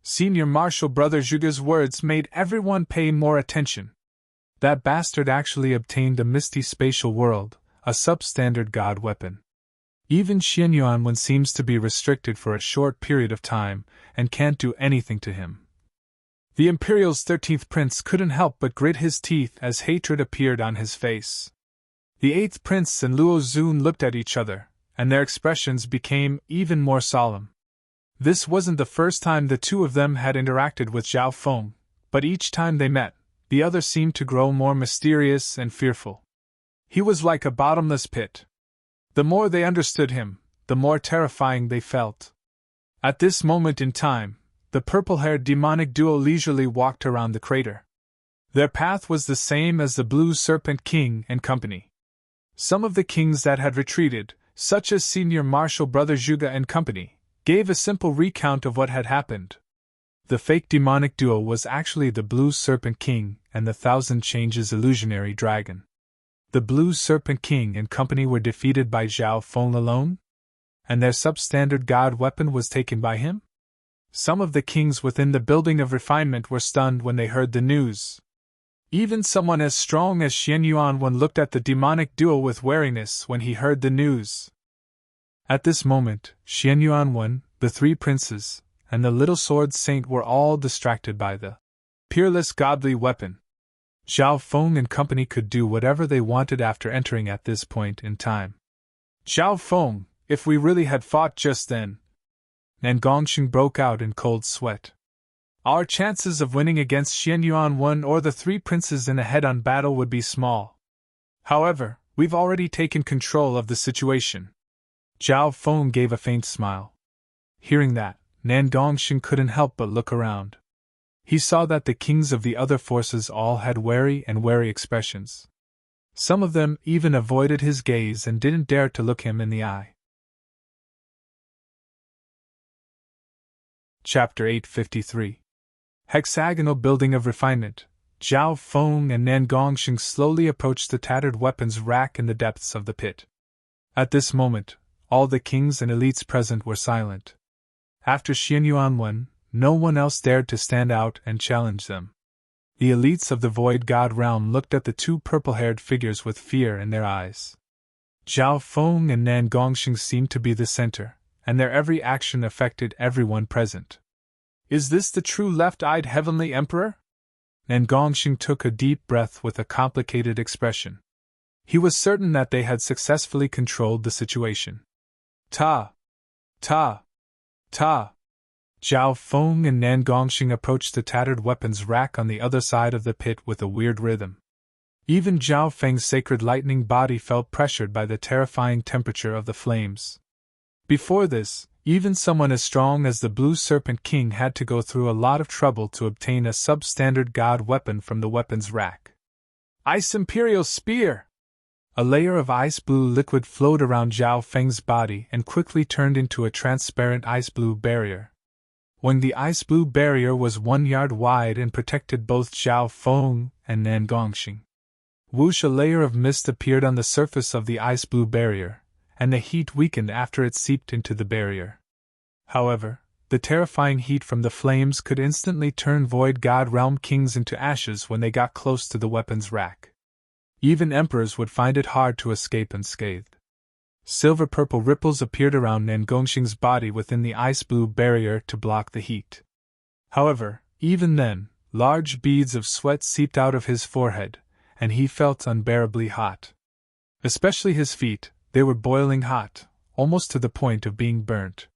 Senior martial brother Zhuge's words made everyone pay more attention. That bastard actually obtained a misty spatial world, a substandard god weapon. Even Xian Yuanwen seems to be restricted for a short period of time, and can't do anything to him. The Imperial's 13th prince couldn't help but grit his teeth as hatred appeared on his face. The 8th prince and Luo Zun looked at each other, and their expressions became even more solemn. This wasn't the first time the two of them had interacted with Zhao Feng, but each time they met, the other seemed to grow more mysterious and fearful. He was like a bottomless pit. The more they understood him, the more terrifying they felt. At this moment in time, the purple-haired demonic duo leisurely walked around the crater. Their path was the same as the Blue Serpent King and company. Some of the kings that had retreated, such as Senior Martial Brother Zhuge and company, gave a simple recount of what had happened. The fake demonic duo was actually the Blue Serpent King and the Thousand Changes illusionary dragon. The Blue Serpent King and company were defeated by Zhao Feng alone? And their substandard god weapon was taken by him? Some of the kings within the building of refinement were stunned when they heard the news. Even someone as strong as Xian Yuanwen looked at the demonic duo with wariness when he heard the news. At this moment, Xian Yuanwen, the three princes, and the little sword saint were all distracted by the peerless godly weapon. Zhao Feng and company could do whatever they wanted after entering at this point in time. Zhao Feng, if we really had fought just then. Nan Gongxing broke out in cold sweat. Our chances of winning against Xian Yuanwen or the three princes in a head-on battle would be small. However, we've already taken control of the situation. Zhao Feng gave a faint smile. Hearing that, Nan Gongxing couldn't help but look around. He saw that the kings of the other forces all had wary expressions. Some of them even avoided his gaze and didn't dare to look him in the eye. Chapter 853. Hexagonal Building of Refinement. Zhao Feng and Nan Gongxing slowly approached the tattered weapons rack in the depths of the pit. At this moment, all the kings and elites present were silent. After Xian Yuanwen, no one else dared to stand out and challenge them. The elites of the Void God realm looked at the two purple-haired figures with fear in their eyes. Zhao Feng and Nan Gongxing seemed to be the center, and their every action affected everyone present. Is this the true left-eyed heavenly emperor? and Gongxing took a deep breath with a complicated expression. He was certain that they had successfully controlled the situation. Ta! Ta! Ta! Zhao Feng and Nan Gongxing approached the tattered weapons rack on the other side of the pit with a weird rhythm. Even Zhao Feng's sacred lightning body felt pressured by the terrifying temperature of the flames. Before this, even someone as strong as the Blue Serpent King had to go through a lot of trouble to obtain a substandard god weapon from the weapons rack. Ice Imperial Spear! A layer of ice-blue liquid flowed around Zhao Feng's body and quickly turned into a transparent ice-blue barrier. When the ice-blue barrier was 1 yard wide and protected both Zhao Feng and Nan Gongxing. Whoosh! A layer of mist appeared on the surface of the ice-blue barrier, and the heat weakened after it seeped into the barrier. However, the terrifying heat from the flames could instantly turn Void God Realm Kings into ashes when they got close to the weapons rack. Even emperors would find it hard to escape unscathed. Silver-purple ripples appeared around Nan Gongxing's body within the ice-blue barrier to block the heat. However, even then, large beads of sweat seeped out of his forehead, and he felt unbearably hot. Especially his feet, they were boiling hot, almost to the point of being burnt.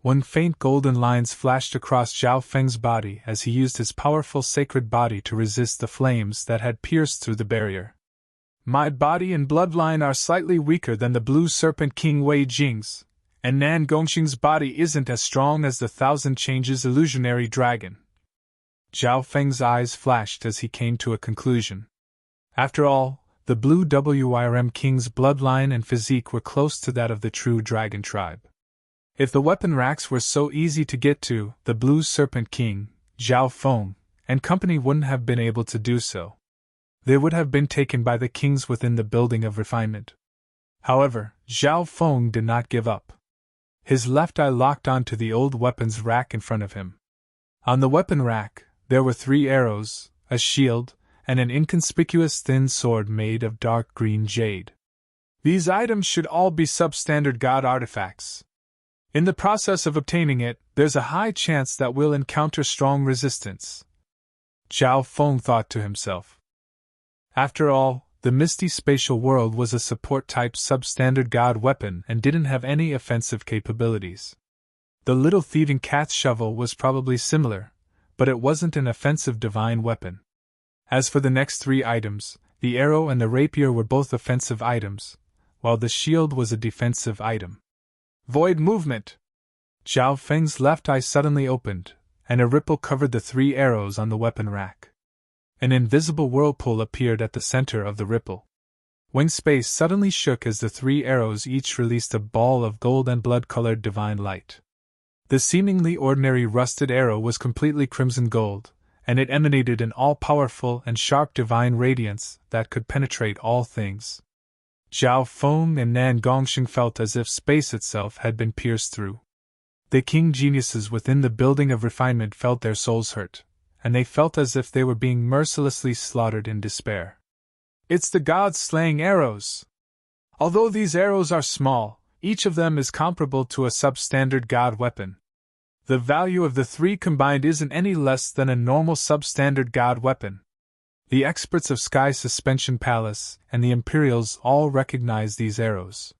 When faint golden lines flashed across Zhao Feng's body as he used his powerful sacred body to resist the flames that had pierced through the barrier. My body and bloodline are slightly weaker than the Blue Serpent King Wei Jing's, and Nan Gongxing's body isn't as strong as the Thousand Changes illusionary dragon. Zhao Feng's eyes flashed as he came to a conclusion. After all, the Blue Wyrm King's bloodline and physique were close to that of the true dragon tribe. If the weapon racks were so easy to get to, the Blue Serpent King, Zhao Feng, and company wouldn't have been able to do so. They would have been taken by the kings within the building of refinement. However, Zhao Feng did not give up. His left eye locked onto the old weapons rack in front of him. On the weapon rack, there were 3 arrows, a shield, and an inconspicuous thin sword made of dark green jade. These items should all be substandard god artifacts. In the process of obtaining it, there's a high chance that we'll encounter strong resistance. Zhao Feng thought to himself. After all, the misty spatial world was a support-type substandard god weapon and didn't have any offensive capabilities. The little thieving cat's shovel was probably similar, but it wasn't an offensive divine weapon. As for the next 3 items, the arrow and the rapier were both offensive items, while the shield was a defensive item. Void movement! Zhao Feng's left eye suddenly opened, and a ripple covered the 3 arrows on the weapon rack. An invisible whirlpool appeared at the center of the ripple. When space suddenly shook as the 3 arrows each released a ball of gold and blood-colored divine light. The seemingly ordinary rusted arrow was completely crimson gold, and it emanated an all-powerful and sharp divine radiance that could penetrate all things. Zhao Feng and Nan Gongxing felt as if space itself had been pierced through. The king geniuses within the building of refinement felt their souls hurt, and they felt as if they were being mercilessly slaughtered in despair. It's the god-slaying arrows! Although these arrows are small, each of them is comparable to a substandard god weapon. The value of the 3 combined isn't any less than a normal substandard god weapon. The experts of Sky Suspension Palace and the Imperials all recognized these arrows.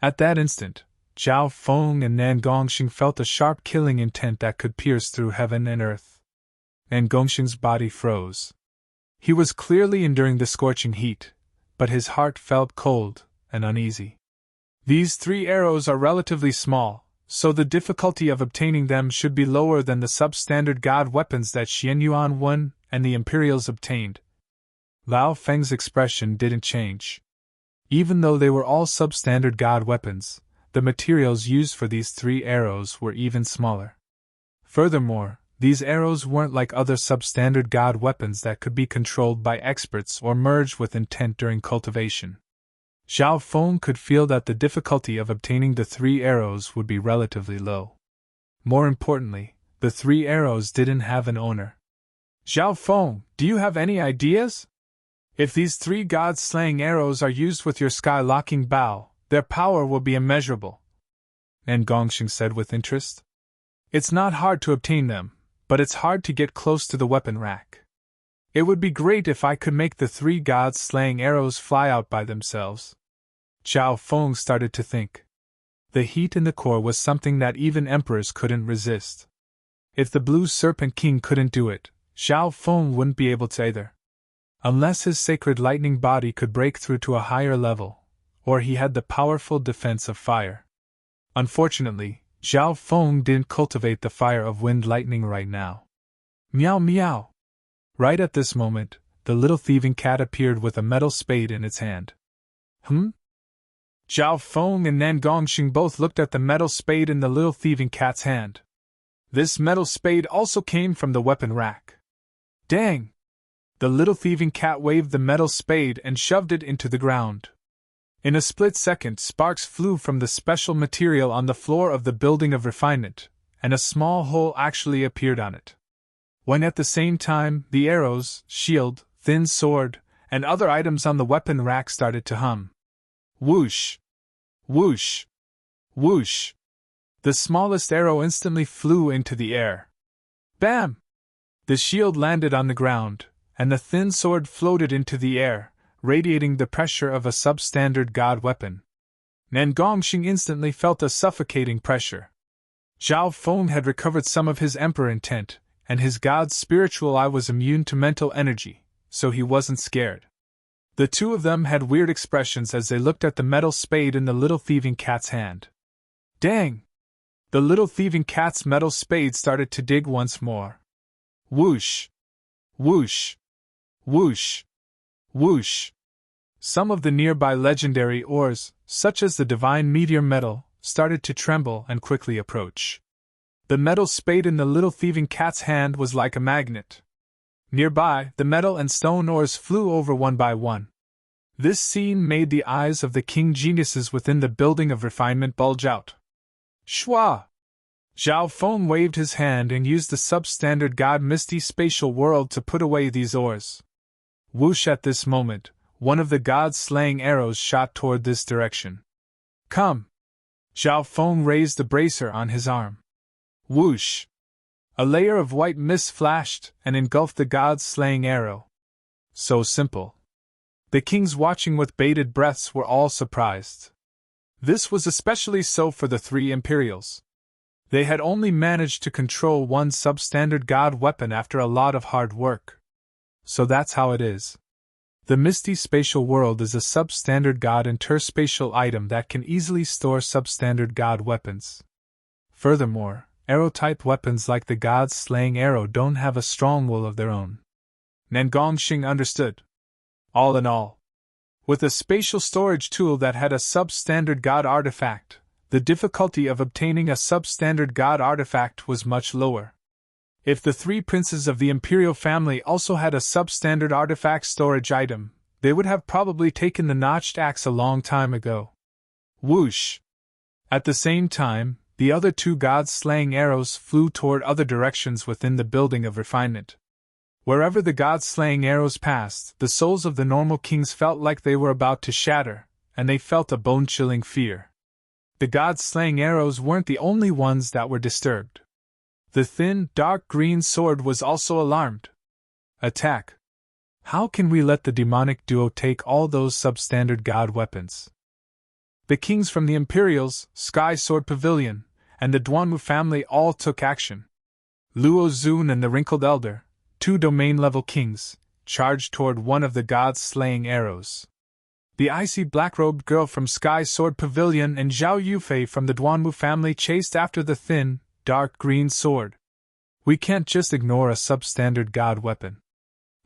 At that instant, Zhao Feng and Nan Gongxing felt a sharp killing intent that could pierce through heaven and earth. Nan Gongxing's body froze. He was clearly enduring the scorching heat, but his heart felt cold and uneasy. These 3 arrows are relatively small, so the difficulty of obtaining them should be lower than the substandard god weapons that Xianyuan won and the Imperials obtained. Lao Feng's expression didn't change. Even though they were all substandard god weapons, the materials used for these 3 arrows were even smaller. Furthermore, these arrows weren't like other substandard god weapons that could be controlled by experts or merged with intent during cultivation. Zhao Feng could feel that the difficulty of obtaining the 3 arrows would be relatively low. More importantly, the 3 arrows didn't have an owner. Zhao Feng, do you have any ideas? If these 3 god-slaying arrows are used with your sky-locking bow, their power will be immeasurable. Nan Gongxing said with interest. It's not hard to obtain them, but it's hard to get close to the weapon rack. It would be great if I could make the 3 god-slaying arrows fly out by themselves. Zhao Feng started to think. The heat in the core was something that even emperors couldn't resist. If the Blue Serpent King couldn't do it, Zhao Feng wouldn't be able to either. Unless his sacred lightning body could break through to a higher level, or he had the powerful defense of fire. Unfortunately, Zhao Feng didn't cultivate the fire of wind lightning right now. Meow meow! Right at this moment, the little thieving cat appeared with a metal spade in its hand. Zhao Feng and Nan Gongxing both looked at the metal spade in the little thieving cat's hand. This metal spade also came from the weapon rack. Dang! The little thieving cat waved the metal spade and shoved it into the ground. In a split second, sparks flew from the special material on the floor of the building of refinement, and a small hole actually appeared on it. When at the same time, the arrows, shield, thin sword, and other items on the weapon rack started to hum. Whoosh! Whoosh! Whoosh! The smallest arrow instantly flew into the air. Bam! The shield landed on the ground, and the thin sword floated into the air, radiating the pressure of a substandard god weapon. Nan Gongxing instantly felt a suffocating pressure. Zhao Feng had recovered some of his emperor intent, and his god's spiritual eye was immune to mental energy, so he wasn't scared. The two of them had weird expressions as they looked at the metal spade in the little thieving cat's hand. Dang! The little thieving cat's metal spade started to dig once more. Whoosh! Whoosh! Whoosh! Whoosh! Some of the nearby legendary ores, such as the divine meteor metal, started to tremble and quickly approach. The metal spade in the little thieving cat's hand was like a magnet. Nearby, the metal and stone ores flew over one by one. This scene made the eyes of the king geniuses within the building of refinement bulge out. Shwa! Zhao Feng waved his hand and used the substandard god Misty Spatial World to put away these ores. Whoosh! At this moment, one of the god's slaying arrows shot toward this direction. Come! Zhao Feng raised the bracer on his arm. Whoosh! A layer of white mist flashed and engulfed the god's slaying arrow. So simple. The kings watching with bated breaths were all surprised. This was especially so for the 3 Imperials. They had only managed to control one substandard god weapon after a lot of hard work. So that's how it is. The Misty Spatial World is a substandard god interspatial item that can easily store substandard god weapons. Furthermore, arrow-type weapons like the god's slaying arrow don't have a strong will of their own. Nan Gongxing understood. All in all, with a spatial storage tool that had a substandard god artifact, the difficulty of obtaining a substandard god artifact was much lower. If the 3 princes of the imperial family also had a substandard artifact storage item, they would have probably taken the notched axe a long time ago. Whoosh! At the same time, the other 2 god-slaying arrows flew toward other directions within the building of refinement. Wherever the god-slaying arrows passed, the souls of the normal kings felt like they were about to shatter, and they felt a bone-chilling fear. The god-slaying arrows weren't the only ones that were disturbed. The thin, dark green sword was also alarmed. Attack! How can we let the demonic duo take all those substandard god weapons? The kings from the Imperials, Sky Sword Pavilion, and the Duanwu family all took action. Luo Zun and the Wrinkled Elder, 2 domain-level kings, charged toward one of the god's slaying arrows. The icy black-robed girl from Sky Sword Pavilion and Zhao Yufei from the Duanwu family chased after the thin, dark green sword. We can't just ignore a substandard god weapon.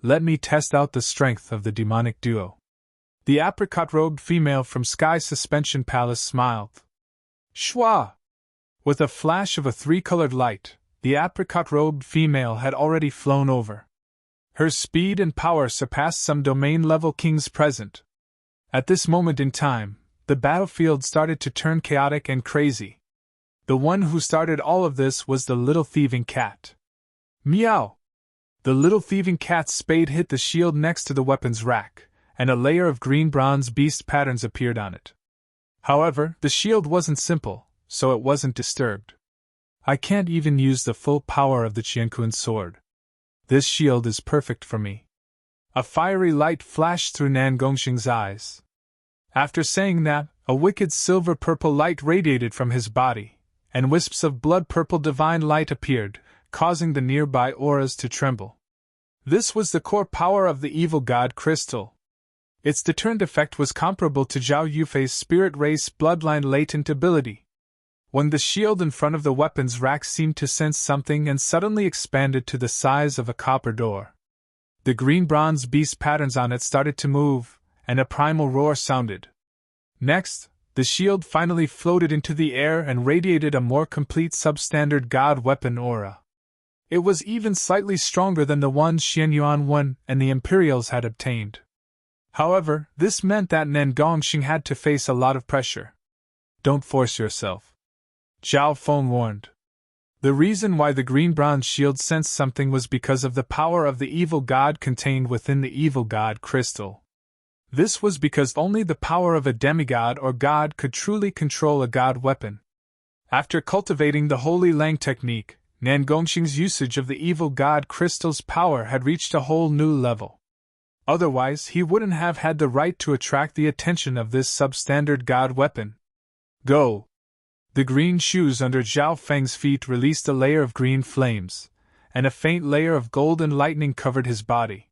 Let me test out the strength of the demonic duo. The apricot-robed female from Sky Suspension Palace smiled. Shwa! With a flash of a 3-colored light, the apricot-robed female had already flown over. Her speed and power surpassed some domain-level kings present. At this moment in time, the battlefield started to turn chaotic and crazy. The one who started all of this was the little thieving cat. Meow! The little thieving cat's spade hit the shield next to the weapons rack, and a layer of green bronze beast patterns appeared on it. However, the shield wasn't simple, so it wasn't disturbed. I can't even use the full power of the Qiankun sword. This shield is perfect for me. A fiery light flashed through Nan Gongxing's eyes. After saying that, a wicked silver-purple light radiated from his body, and wisps of blood-purple divine light appeared, causing the nearby auras to tremble. This was the core power of the evil god crystal. Its deterrent effect was comparable to Zhao Yufei's spirit race bloodline latent ability. When the shield in front of the weapons rack seemed to sense something and suddenly expanded to the size of a copper door. The green-bronze beast patterns on it started to move, and a primal roar sounded. Next, the shield finally floated into the air and radiated a more complete substandard god weapon aura. It was even slightly stronger than the one Xianyuan Wen and the Imperials had obtained. However, this meant that Nan Gongxing had to face a lot of pressure. Don't force yourself, Zhao Feng warned. The reason why the green bronze shield sensed something was because of the power of the evil god contained within the evil god crystal. This was because only the power of a demigod or god could truly control a god weapon. After cultivating the Holy Lang technique, Nan Gongxing's usage of the evil god crystal's power had reached a whole new level. Otherwise, he wouldn't have had the right to attract the attention of this substandard god weapon. Go! The green shoes under Zhao Feng's feet released a layer of green flames, and a faint layer of golden lightning covered his body.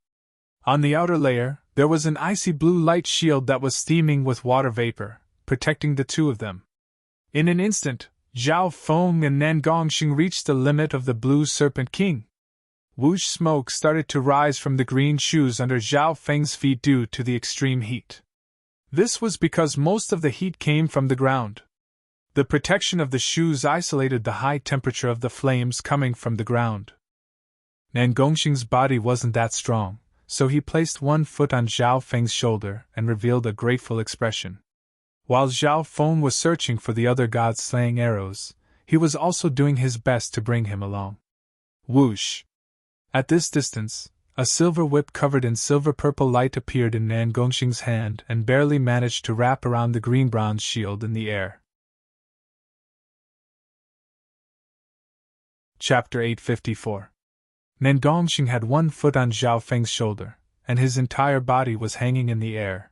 On the outer layer, there was an icy blue light shield that was steaming with water vapor, protecting the two of them. In an instant, Zhao Feng and Nan Gongxing reached the limit of the Blue Serpent King. Whoosh smoke started to rise from the green shoes under Zhao Feng's feet due to the extreme heat. This was because most of the heat came from the ground. The protection of the shoes isolated the high temperature of the flames coming from the ground. Nan Gongxing's body wasn't that strong, so he placed one foot on Zhao Feng's shoulder and revealed a grateful expression. While Zhao Feng was searching for the other god's slaying arrows, he was also doing his best to bring him along. Whoosh! At this distance, a silver whip covered in silver-purple light appeared in Nan Gongxing's hand and barely managed to wrap around the green-bronze shield in the air. Chapter 854. Nan Gongxing had one foot on Zhao Feng's shoulder, and his entire body was hanging in the air.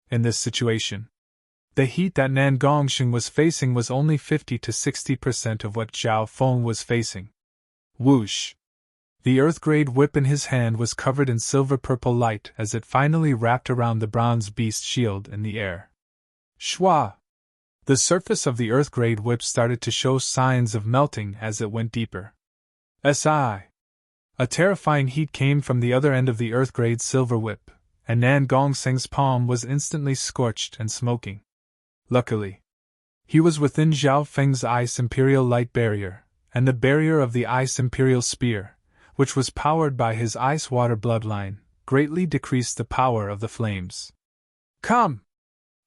In this situation, the heat that Nan Gongxing was facing was only 50 to 60% of what Zhao Feng was facing. Whoosh! The earth-grade whip in his hand was covered in silver-purple light as it finally wrapped around the bronze beast shield in the air. Shwa! The surface of the earth-grade whip started to show signs of melting as it went deeper. Si! A terrifying heat came from the other end of the earth-grade silver whip, and Nan Gongxing's palm was instantly scorched and smoking. Luckily, he was within Zhao Feng's Ice Imperial Light Barrier, and the barrier of the Ice Imperial Spear, which was powered by his ice-water bloodline, greatly decreased the power of the flames. Come!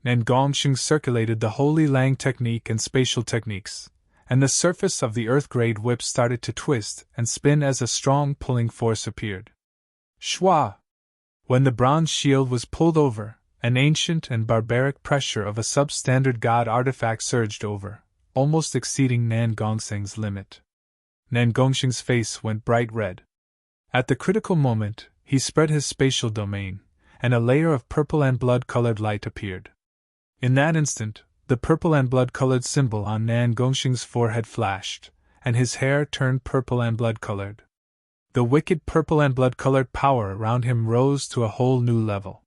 Nan Gongxing circulated the Holy Lang technique and spatial techniques, and the surface of the earth-grade whip started to twist and spin as a strong pulling force appeared. Shwa! When the bronze shield was pulled over, an ancient and barbaric pressure of a substandard god artifact surged over, almost exceeding Nan Gongxing's limit. Nan Gongxing's face went bright red. At the critical moment, he spread his spatial domain, and a layer of purple and blood-colored light appeared. In that instant, the purple and blood-colored symbol on Nan Gongxing's forehead flashed, and his hair turned purple and blood-colored. The wicked purple and blood-colored power around him rose to a whole new level.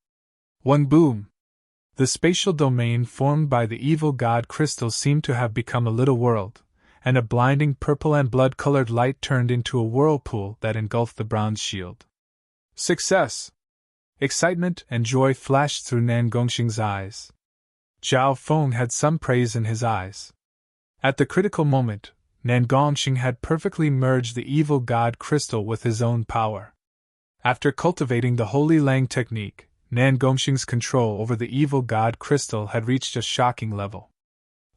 One boom! The spatial domain formed by the evil god crystal seemed to have become a little world, and a blinding purple and blood-colored light turned into a whirlpool that engulfed the bronze shield. Success! Excitement and joy flashed through Nan Gongxing's eyes. Zhao Feng had some praise in his eyes. At the critical moment, Nan Gongxing had perfectly merged the evil god crystal with his own power. After cultivating the Holy Lang technique, Nan Gongxing's control over the evil god crystal had reached a shocking level.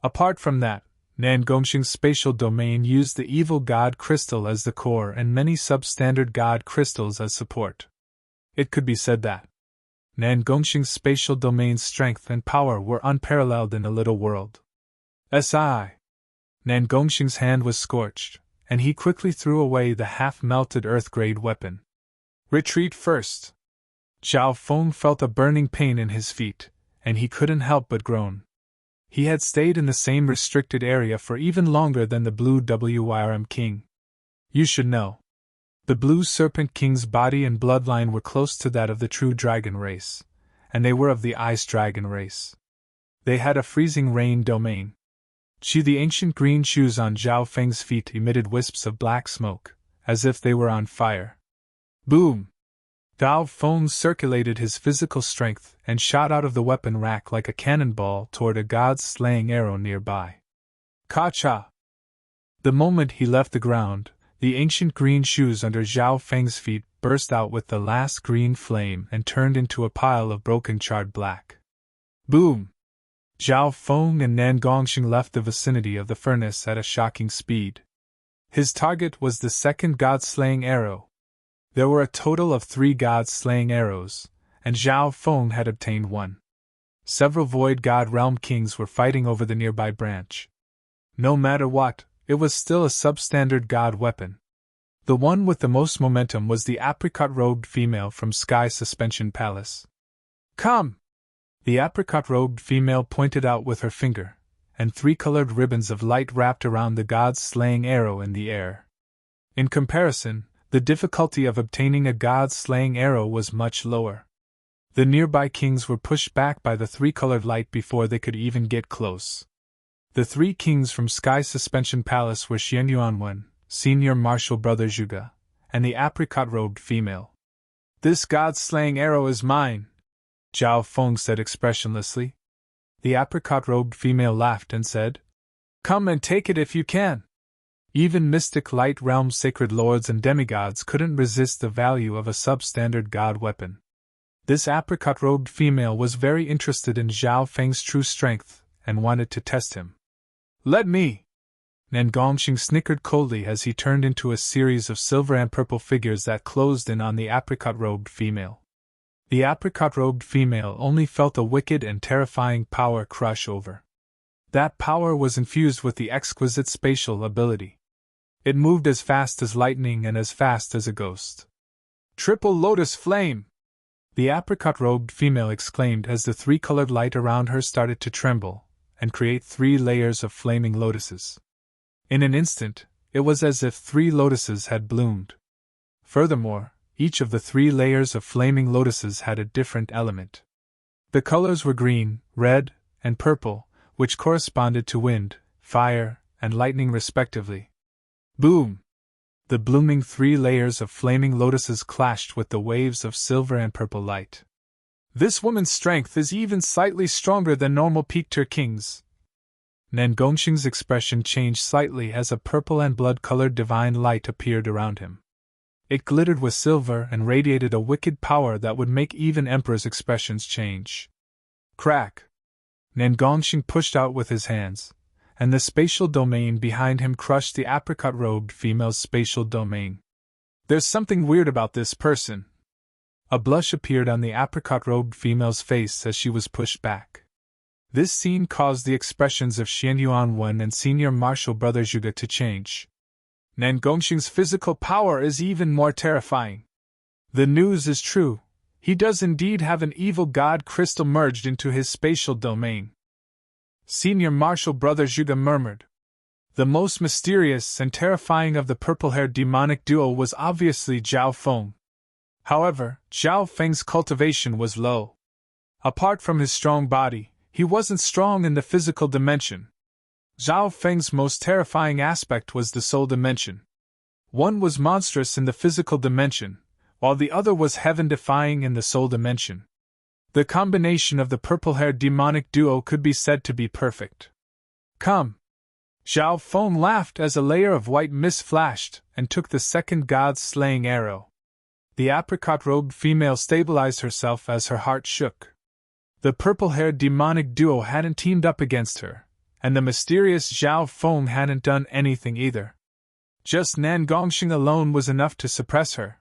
Apart from that, Nan Gongxing's spatial domain used the evil god crystal as the core and many substandard god crystals as support. It could be said that Nan Gongxing's spatial domain's strength and power were unparalleled in the little world. Si! Nan Gongxing's hand was scorched, and he quickly threw away the half-melted earth-grade weapon. Retreat first! Zhao Feng felt a burning pain in his feet, and he couldn't help but groan. He had stayed in the same restricted area for even longer than the Blue Wyrm King. You should know. The Blue Serpent King's body and bloodline were close to that of the true dragon race, and they were of the Ice Dragon race. They had a freezing rain domain. The ancient green shoes on Zhao Feng's feet emitted wisps of black smoke, as if they were on fire. Boom! Zhao Feng circulated his physical strength and shot out of the weapon rack like a cannonball toward a god-slaying arrow nearby. Ka-cha! The moment he left the ground, the ancient green shoes under Zhao Feng's feet burst out with the last green flame and turned into a pile of broken charred black. Boom! Zhao Feng and Nan Gongxing left the vicinity of the furnace at a shocking speed. His target was the second god-slaying arrow. There were a total of 3 god-slaying arrows, and Zhao Feng had obtained 1. Several Void God Realm Kings were fighting over the nearby branch. No matter what, it was still a substandard god weapon. The one with the most momentum was the apricot-robed female from Sky Suspension Palace. Come! The apricot-robed female pointed out with her finger, and 3 colored ribbons of light wrapped around the god-slaying arrow in the air. In comparison, the difficulty of obtaining a god-slaying arrow was much lower. The nearby kings were pushed back by the 3-colored light before they could even get close. The 3 kings from Sky Suspension Palace were Xian Yuanwen, Senior Martial Brother Zhuge, and the apricot-robed female. This god-slaying arrow is mine, Zhao Feng said expressionlessly. The apricot-robed female laughed and said, Come and take it if you can. Even mystic light realm sacred lords and demigods couldn't resist the value of a substandard god weapon. This apricot-robed female was very interested in Zhao Feng's true strength and wanted to test him. Let me! Nan Gongxing snickered coldly as he turned into a series of silver and purple figures that closed in on the apricot-robed female. The apricot-robed female only felt a wicked and terrifying power crush over. That power was infused with the exquisite spatial ability. It moved as fast as lightning and as fast as a ghost. Triple Lotus Flame! The apricot-robed female exclaimed as the 3-colored light around her started to tremble and create 3 layers of flaming lotuses. In an instant, it was as if 3 lotuses had bloomed. Furthermore, each of the 3 layers of flaming lotuses had a different element. The colors were green, red, and purple, which corresponded to wind, fire, and lightning respectively. Boom! The blooming 3 layers of flaming lotuses clashed with the waves of silver and purple light. This woman's strength is even slightly stronger than normal Picture King's. Nan Gongxing's expression changed slightly as a purple and blood-colored divine light appeared around him. It glittered with silver and radiated a wicked power that would make even Emperor's expressions change. Crack! Nan Gongxing pushed out with his hands, and the spatial domain behind him crushed the apricot-robed female's spatial domain. There's something weird about this person. A blush appeared on the apricot-robed female's face as she was pushed back. This scene caused the expressions of Xian Yuanwen and Senior Martial Brother Zhuge to change. Nan Gongxing's physical power is even more terrifying. The news is true. He does indeed have an evil god crystal merged into his spatial domain. Senior Martial Brother Zhuge murmured. The most mysterious and terrifying of the purple-haired demonic duo was obviously Zhao Feng. However, Zhao Feng's cultivation was low. Apart from his strong body, he wasn't strong in the physical dimension. Zhao Feng's most terrifying aspect was the soul dimension. One was monstrous in the physical dimension, while the other was heaven-defying in the soul dimension. The combination of the purple-haired demonic duo could be said to be perfect. Come! Zhao Feng laughed as a layer of white mist flashed and took the second god-slaying arrow. The apricot-robed female stabilized herself as her heart shook. The purple-haired demonic duo hadn't teamed up against her, and the mysterious Zhao Feng hadn't done anything either. Just Nan Gongxing alone was enough to suppress her.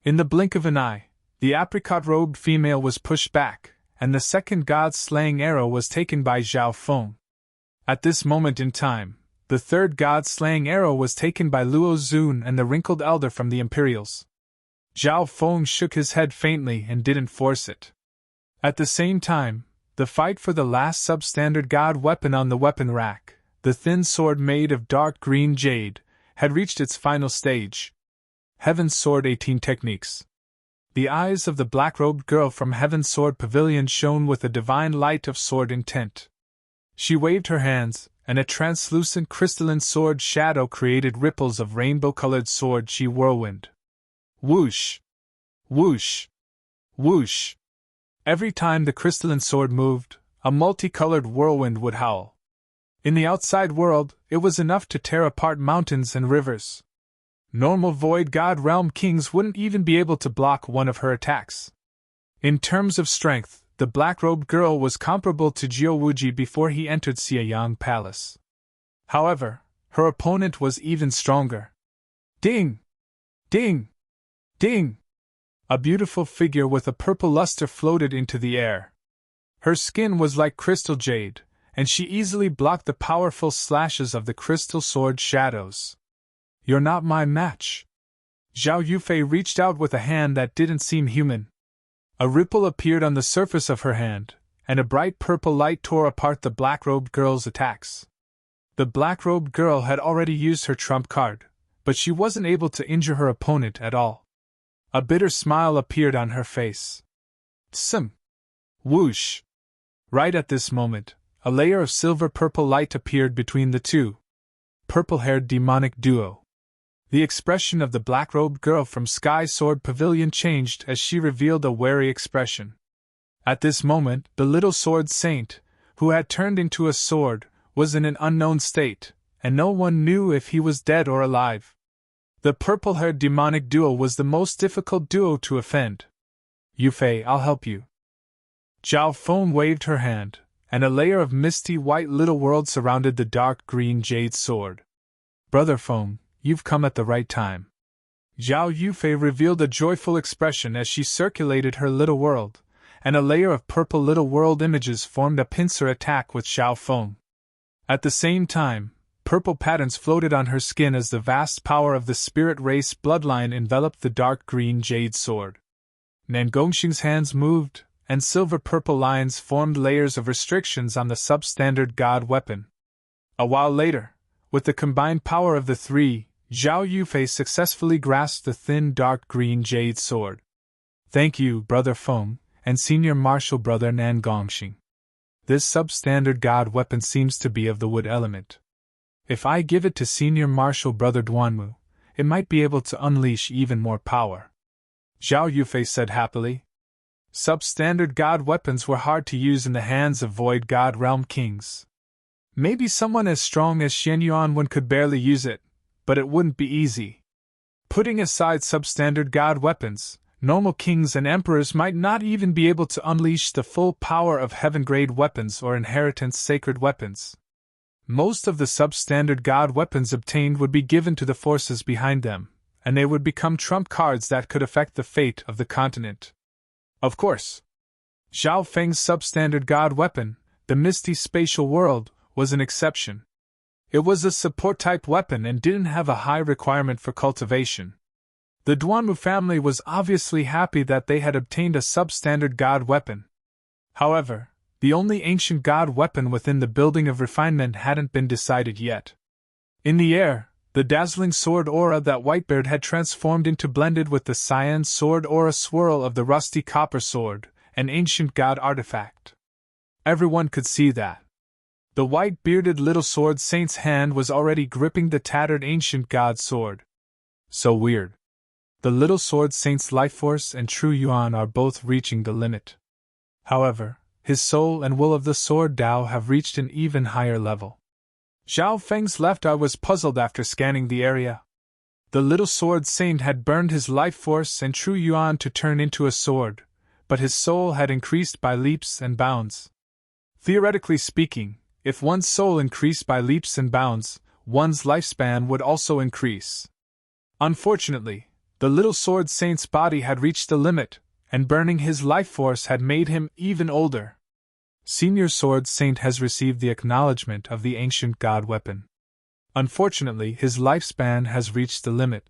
In the blink of an eye, the apricot-robed female was pushed back, and the second god-slaying arrow was taken by Zhao Feng. At this moment in time, the third god-slaying arrow was taken by Luo Zun and the wrinkled elder from the Imperials. Zhao Feng shook his head faintly and didn't force it. At the same time, the fight for the last substandard god weapon on the weapon rack, the thin sword made of dark green jade, had reached its final stage. Heaven's Sword 18 Techniques. The eyes of the black-robed girl from Heaven's Sword Pavilion shone with a divine light of sword intent. She waved her hands, and a translucent crystalline sword shadow created ripples of rainbow-colored sword-chi whirlwind. Whoosh! Whoosh! Whoosh! Every time the crystalline sword moved, a multicolored whirlwind would howl. In the outside world, it was enough to tear apart mountains and rivers. Normal Void God Realm kings wouldn't even be able to block one of her attacks. In terms of strength, the black-robed girl was comparable to Jiao Wuji before he entered Xieyang Palace. However, her opponent was even stronger. Ding! Ding! Ding! A beautiful figure with a purple luster floated into the air. Her skin was like crystal jade, and she easily blocked the powerful slashes of the crystal sword shadows. You're not my match. Zhao Yufei reached out with a hand that didn't seem human. A ripple appeared on the surface of her hand, and a bright purple light tore apart the black-robed girl's attacks. The black-robed girl had already used her trump card, but she wasn't able to injure her opponent at all. A bitter smile appeared on her face. Tsim! Whoosh! Right at this moment, a layer of silver-purple light appeared between the two. Purple-haired demonic duo. The expression of the black-robed girl from Sky Sword Pavilion changed as she revealed a wary expression. At this moment, the little sword saint, who had turned into a sword, was in an unknown state, and no one knew if he was dead or alive. The purple-haired demonic duo was the most difficult duo to offend. Yufei, I'll help you. Zhao Feng waved her hand, and a layer of misty white little world surrounded the dark green jade sword. Brother Feng, you've come at the right time. Zhao Yufei revealed a joyful expression as she circulated her little world, and a layer of purple little world images formed a pincer attack with Zhao Feng. At the same time, purple patterns floated on her skin as the vast power of the spirit race bloodline enveloped the dark green jade sword. Nangongxing's hands moved, and silver-purple lines formed layers of restrictions on the substandard god weapon. A while later, with the combined power of the three, Zhao Yufei successfully grasped the thin dark green jade sword. Thank you, Brother Feng, and Senior Martial Brother Nangongxing. This substandard god weapon seems to be of the wood element. If I give it to Senior Martial Brother Duanmu, it might be able to unleash even more power. Zhao Yufei said happily. Substandard god weapons were hard to use in the hands of Void God Realm kings. Maybe someone as strong as Xian Yuan could barely use it, but it wouldn't be easy. Putting aside substandard god weapons, normal kings and emperors might not even be able to unleash the full power of heaven-grade weapons or inheritance sacred weapons. Most of the substandard god weapons obtained would be given to the forces behind them, and they would become trump cards that could affect the fate of the continent. Of course, Zhao Feng's substandard god weapon, the Misty Spatial World, was an exception. It was a support-type weapon and didn't have a high requirement for cultivation. The Duanmu family was obviously happy that they had obtained a substandard god weapon. However, the only ancient god weapon within the Building of Refinement hadn't been decided yet. In the air, the dazzling sword aura that Whitebeard had transformed into blended with the cyan sword aura swirl of the rusty copper sword, an ancient god artifact. Everyone could see that. The white-bearded little sword saint's hand was already gripping the tattered ancient god sword. So weird. The little sword saint's life force and true yuan are both reaching the limit. However, his soul and will of the sword Dao have reached an even higher level. Zhao Feng's left eye was puzzled after scanning the area. The little sword saint had burned his life force and true yuan to turn into a sword, but his soul had increased by leaps and bounds. Theoretically speaking, if one's soul increased by leaps and bounds, one's lifespan would also increase. Unfortunately, the little sword saint's body had reached the limit, and burning his life force had made him even older. Senior Sword Saint has received the acknowledgement of the ancient god weapon. Unfortunately, his lifespan has reached the limit.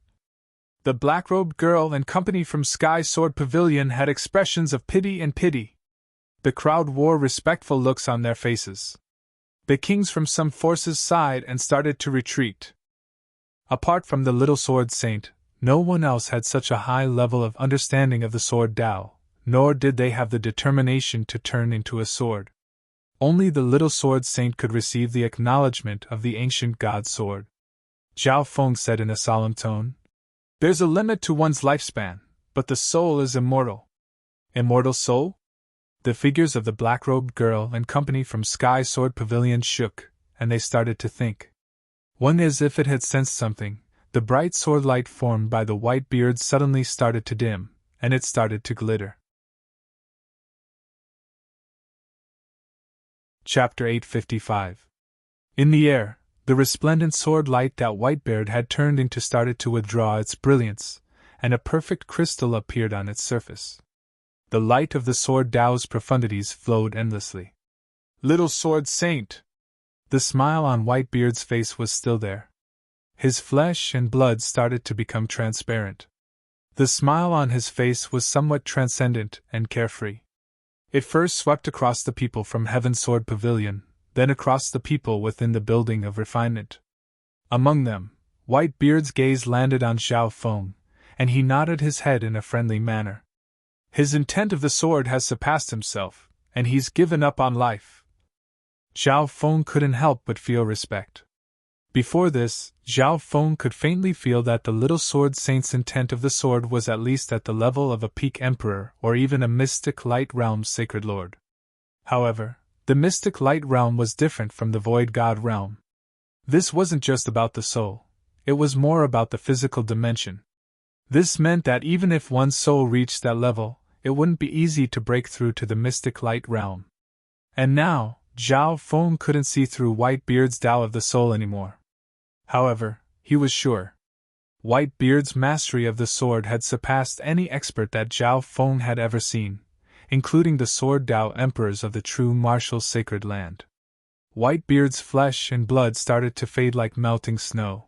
The black-robed girl and company from Sky Sword Pavilion had expressions of pity and pity. The crowd wore respectful looks on their faces. The kings from some forces sighed and started to retreat. Apart from the little sword saint, no one else had such a high level of understanding of the sword Tao, nor did they have the determination to turn into a sword. Only the little sword saint could receive the acknowledgement of the ancient god sword. Zhao Feng said in a solemn tone, "There's a limit to one's lifespan, but the soul is immortal." Immortal soul? The figures of the black-robed girl and company from Sky Sword Pavilion shook, and they started to think. One, as if it had sensed something, the bright sword light formed by the white beard suddenly started to dim, and it started to glitter. Chapter 855. In the air, the resplendent sword light that Whitebeard had turned into started to withdraw its brilliance, and a perfect crystal appeared on its surface. The light of the sword Tao's profundities flowed endlessly. Little sword saint! The smile on Whitebeard's face was still there. His flesh and blood started to become transparent. The smile on his face was somewhat transcendent and carefree. It first swept across the people from Heaven's Sword Pavilion, then across the people within the building of refinement. Among them, Whitebeard's gaze landed on Zhao Feng, and he nodded his head in a friendly manner. His intent of the sword has surpassed himself, and he's given up on life. Zhao Feng couldn't help but feel respect. Before this, Zhao Feng could faintly feel that the little sword saint's intent of the sword was at least at the level of a peak emperor or even a mystic light realm's sacred lord. However, the mystic light realm was different from the void god realm. This wasn't just about the soul, it was more about the physical dimension. This meant that even if one's soul reached that level, it wouldn't be easy to break through to the mystic light realm. And now, Zhao Feng couldn't see through Whitebeard's Tao of the soul anymore. However, he was sure. Whitebeard's mastery of the sword had surpassed any expert that Zhao Feng had ever seen, including the sword Tao emperors of the true martial sacred land. Whitebeard's flesh and blood started to fade like melting snow.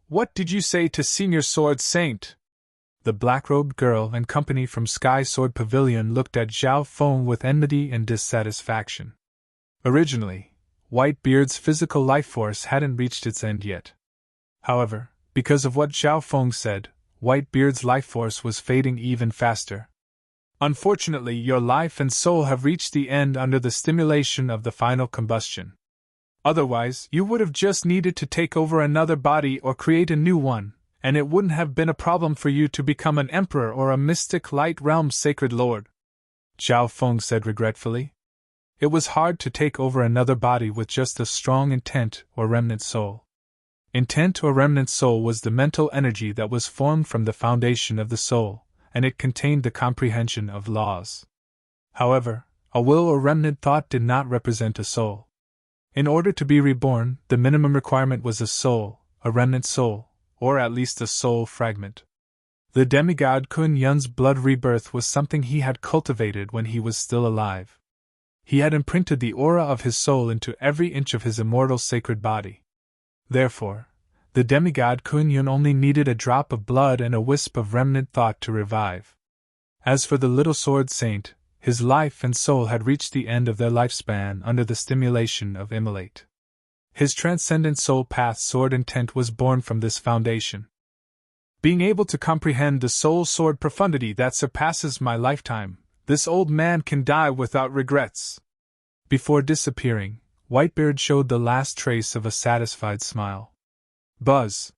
What did you say to Senior Sword Saint?" The black-robed girl and company from Sky Sword Pavilion looked at Zhao Feng with enmity and dissatisfaction. Originally, Whitebeard's physical life force hadn't reached its end yet. However, because of what Zhao Feng said, Whitebeard's life force was fading even faster. "Unfortunately, your life and soul have reached the end under the stimulation of the final combustion. Otherwise, you would have just needed to take over another body or create a new one, and it wouldn't have been a problem for you to become an emperor or a mystic light realm sacred lord," Zhao Feng said regretfully. It was hard to take over another body with just a strong intent or remnant soul. Intent or remnant soul was the mental energy that was formed from the foundation of the soul, and it contained the comprehension of laws. However, a will or remnant thought did not represent a soul. In order to be reborn, the minimum requirement was a soul, a remnant soul, or at least a soul fragment. The demigod Kun Yun's blood rebirth was something he had cultivated when he was still alive. He had imprinted the aura of his soul into every inch of his immortal sacred body. Therefore, the demigod Kun Yun only needed a drop of blood and a wisp of remnant thought to revive. As for the little sword saint, his life and soul had reached the end of their lifespan under the stimulation of immolate. His transcendent soul path sword intent was born from this foundation. Being able to comprehend the soul sword profundity that surpasses my lifetime, this old man can die without regrets. Before disappearing, Whitebeard showed the last trace of a satisfied smile. Buzz!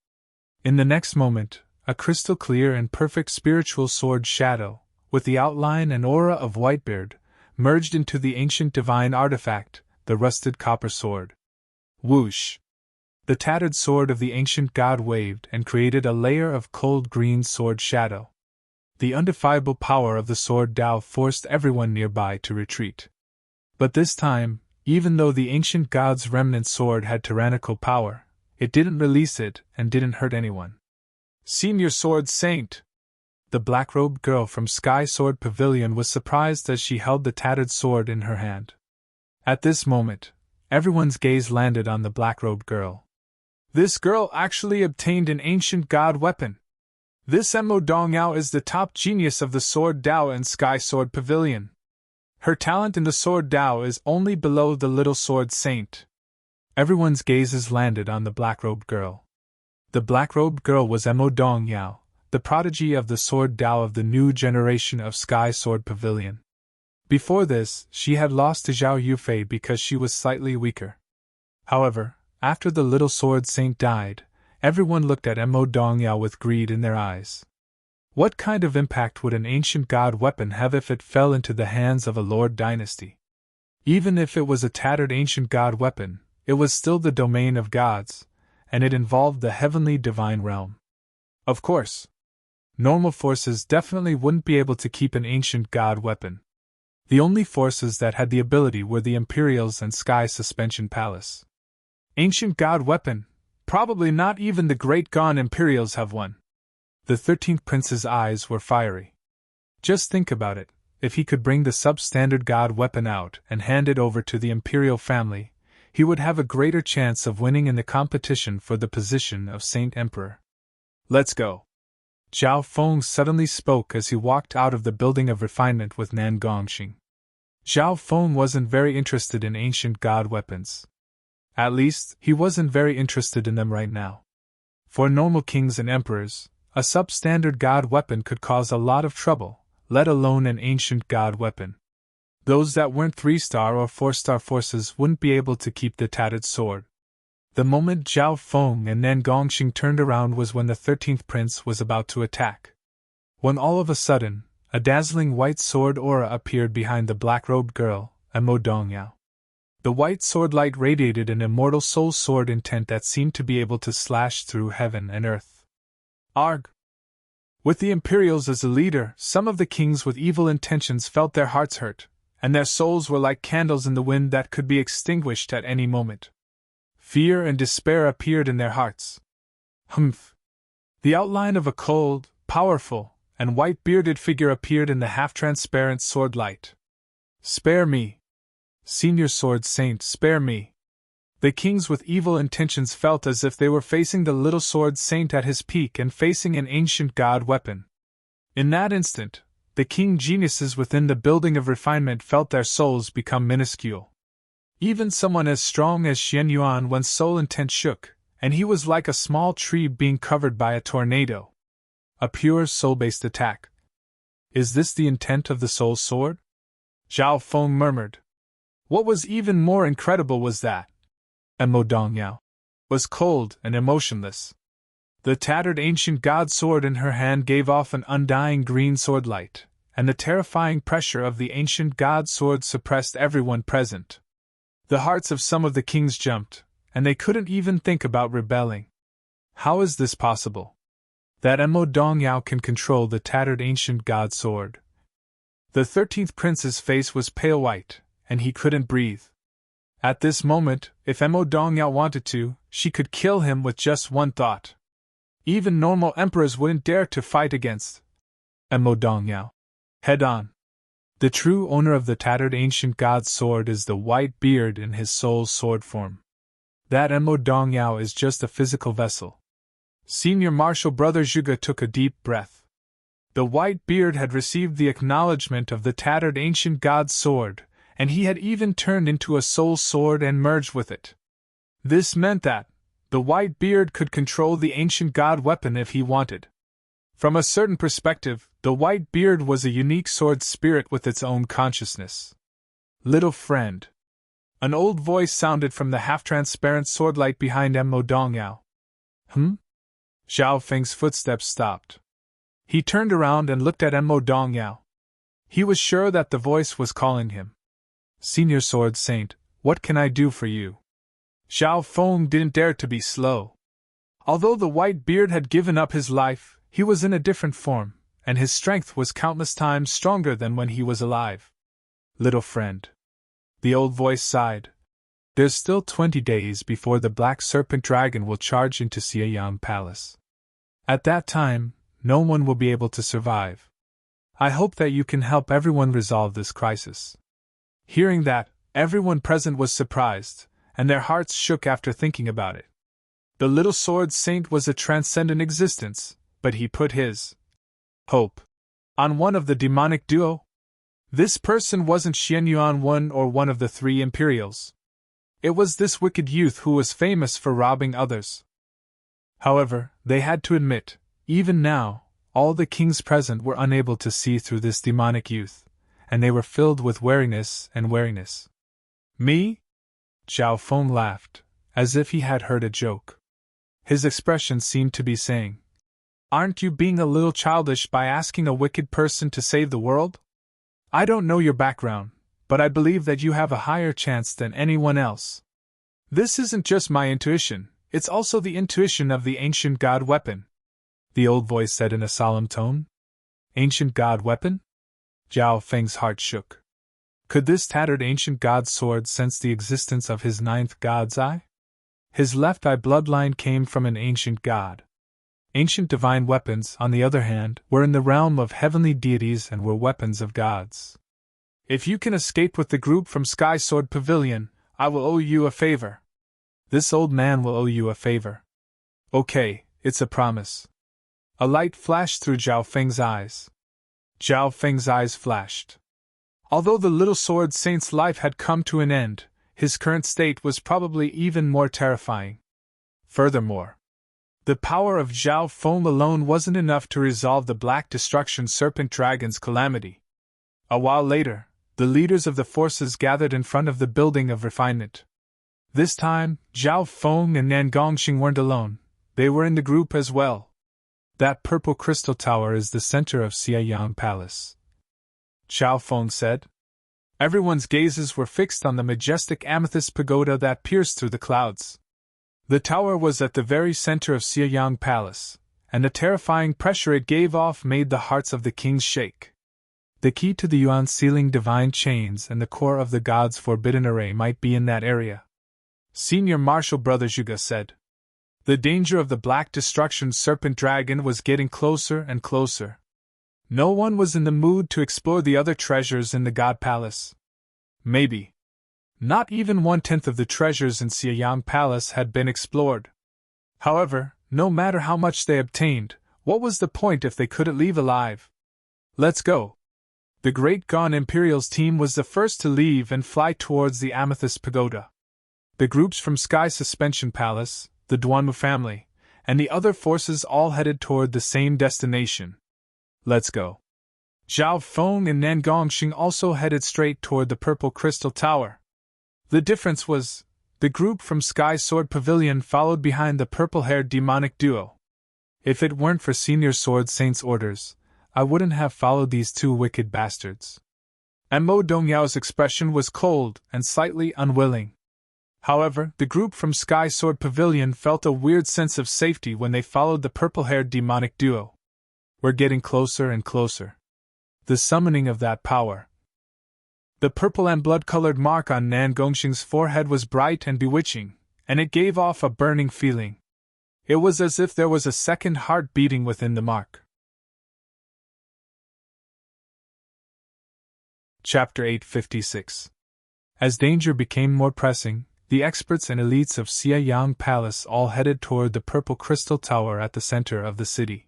In the next moment, a crystal clear and perfect spiritual sword shadow, with the outline and aura of Whitebeard, merged into the ancient divine artifact, the rusted copper sword. Whoosh! The tattered sword of the ancient god waved and created a layer of cold green sword shadow. The undefiable power of the sword Tao forced everyone nearby to retreat. But this time, even though the ancient god's remnant sword had tyrannical power, it didn't release it and didn't hurt anyone. "Senior Sword Saint!" The black-robed girl from Sky Sword Pavilion was surprised as she held the tattered sword in her hand. At this moment, everyone's gaze landed on the black-robed girl. This girl actually obtained an ancient god weapon. This Mo Dongyao is the top genius of the Sword Dao and Sky Sword Pavilion. Her talent in the Sword Dao is only below the Little Sword Saint. Everyone's gazes landed on the black-robed girl. The black-robed girl was Mo Dongyao, the prodigy of the Sword Dao of the new generation of Sky Sword Pavilion. Before this, she had lost to Zhao Yufei because she was slightly weaker. However, after the Little Sword Saint died, everyone looked at Mo Dongyao with greed in their eyes. What kind of impact would an ancient god weapon have if it fell into the hands of a lord dynasty? Even if it was a tattered ancient god weapon, it was still the domain of gods, and it involved the heavenly divine realm. Of course, normal forces definitely wouldn't be able to keep an ancient god weapon. The only forces that had the ability were the Imperials and Sky Suspension Palace. Ancient god weapon? Probably not even the great gone Imperials have one. The 13th Prince's eyes were fiery. Just think about it, if he could bring the substandard god weapon out and hand it over to the Imperial family, he would have a greater chance of winning in the competition for the position of Saint Emperor. Let's go. Zhao Feng suddenly spoke as he walked out of the building of refinement with Nan Gongxing. Zhao Feng wasn't very interested in ancient god weapons. At least, he wasn't very interested in them right now. For normal kings and emperors, a substandard god weapon could cause a lot of trouble, let alone an ancient god weapon. Those that weren't 3-star or 4-star forces wouldn't be able to keep the tattered sword. The moment Zhao Feng and Nan Gongxing turned around was when the 13th Prince was about to attack. When all of a sudden, a dazzling white sword aura appeared behind the black-robed girl, Mo Dongyao. The white sword light radiated an immortal soul sword intent that seemed to be able to slash through heaven and earth. Arg! With the Imperials as a leader, some of the kings with evil intentions felt their hearts hurt, and their souls were like candles in the wind that could be extinguished at any moment. Fear and despair appeared in their hearts. Humph! The outline of a cold, powerful, and white-bearded figure appeared in the half-transparent sword light. Spare me! Senior Sword Saint, spare me! The kings with evil intentions felt as if they were facing the Little Sword Saint at his peak and facing an ancient god weapon. In that instant, the king geniuses within the building of refinement felt their souls become minuscule. Even someone as strong as Xian Yuan one's soul intent shook, and he was like a small tree being covered by a tornado. A pure soul-based attack. Is this the intent of the soul sword? Zhao Feng murmured. What was even more incredible was that Mo Dongyao was cold and emotionless. The tattered ancient god sword in her hand gave off an undying green sword light, and the terrifying pressure of the ancient god sword suppressed everyone present. The hearts of some of the kings jumped, and they couldn't even think about rebelling. How is this possible? That Mo Dongyao can control the tattered ancient god sword. The 13th Prince's face was pale white, and he couldn't breathe. At this moment, if Mo Dongyao wanted to, she could kill him with just one thought. Even normal emperors wouldn't dare to fight against Mo Dongyao. Head on. The true owner of the tattered ancient god sword is the white beard in his soul's sword form. That Mo Dongyao is just a physical vessel. Senior Marshal Brother Zhuge took a deep breath. The white beard had received the acknowledgement of the tattered ancient god sword, and he had even turned into a soul sword and merged with it. This meant that the white beard could control the ancient god weapon if he wanted. From a certain perspective, the white beard was a unique sword spirit with its own consciousness. Little friend. An old voice sounded from the half-transparent sword light behind Mo Dongyao. Zhao Feng's footsteps stopped. He turned around and looked at Mo Dongyao. He was sure that the voice was calling him. Senior Sword Saint, what can I do for you? Zhao Feng didn't dare to be slow. Although the white beard had given up his life, he was in a different form, and his strength was countless times stronger than when he was alive. Little friend. The old voice sighed. There's still 20 days before the Black Serpent Dragon will charge into Xieyang Palace. At that time, no one will be able to survive. I hope that you can help everyone resolve this crisis. Hearing that, everyone present was surprised, and their hearts shook after thinking about it. The Little Sword Saint was a transcendent existence, but he put his hope on one of the demonic duo. This person wasn't Xian Yuan Wen or one of the three Imperials. It was this wicked youth who was famous for robbing others. However, they had to admit, even now, all the kings present were unable to see through this demonic youth, and they were filled with wariness and wariness. Me? Zhao Feng laughed, as if he had heard a joke. His expression seemed to be saying, "Aren't you being a little childish by asking a wicked person to save the world? I don't know your background, but I believe that you have a higher chance than anyone else. This isn't just my intuition, it's also the intuition of the ancient god weapon," the old voice said in a solemn tone. Ancient god weapon? Zhao Feng's heart shook. Could this tattered ancient god's sword sense the existence of his ninth god's eye? His left eye bloodline came from an ancient god. Ancient divine weapons, on the other hand, were in the realm of heavenly deities and were weapons of gods. If you can escape with the group from Sky Sword Pavilion, I will owe you a favor. This old man will owe you a favor. Okay, it's a promise. A light flashed through Zhao Feng's eyes. Zhao Feng's eyes flashed. Although the little sword saint's life had come to an end, his current state was probably even more terrifying. Furthermore, the power of Zhao Feng alone wasn't enough to resolve the Black Destruction Serpent Dragon's calamity. A while later, the leaders of the forces gathered in front of the Building of Refinement. This time, Zhao Feng and Nan Gongxing weren't alone, they were in the group as well. That purple crystal tower is the center of Xiayang Palace, Zhao Feng said. Everyone's gazes were fixed on the majestic amethyst pagoda that pierced through the clouds. The tower was at the very center of Xiayang Palace, and the terrifying pressure it gave off made the hearts of the kings shake. The key to the Yuan sealing divine chains and the core of the god's forbidden array might be in that area, Senior Marshal Brother Zhuge said. The danger of the Black Destruction Serpent Dragon was getting closer and closer. No one was in the mood to explore the other treasures in the God Palace. Maybe not even 1/10 of the treasures in Xiayang Palace had been explored. However, no matter how much they obtained, what was the point if they couldn't leave alive? Let's go. The Great Gone Imperials team was the first to leave and fly towards the Amethyst Pagoda. The groups from Sky Suspension Palace, the Duanmu family, and the other forces all headed toward the same destination. Let's go. Zhao Feng and Nan Gongxing also headed straight toward the Purple Crystal Tower. The difference was, the group from Sky Sword Pavilion followed behind the purple-haired demonic duo. If it weren't for Senior Sword Saint's orders, I wouldn't have followed these two wicked bastards. And Mo Dongyao's expression was cold and slightly unwilling. However, the group from Sky Sword Pavilion felt a weird sense of safety when they followed the purple-haired demonic duo. We're getting closer and closer. The summoning of that power. The purple and blood-colored mark on Nan Gongxing's forehead was bright and bewitching, and it gave off a burning feeling. It was as if there was a second heart beating within the mark. Chapter 856. As danger became more pressing, the experts and elites of Xiayang Palace all headed toward the Purple Crystal Tower at the center of the city.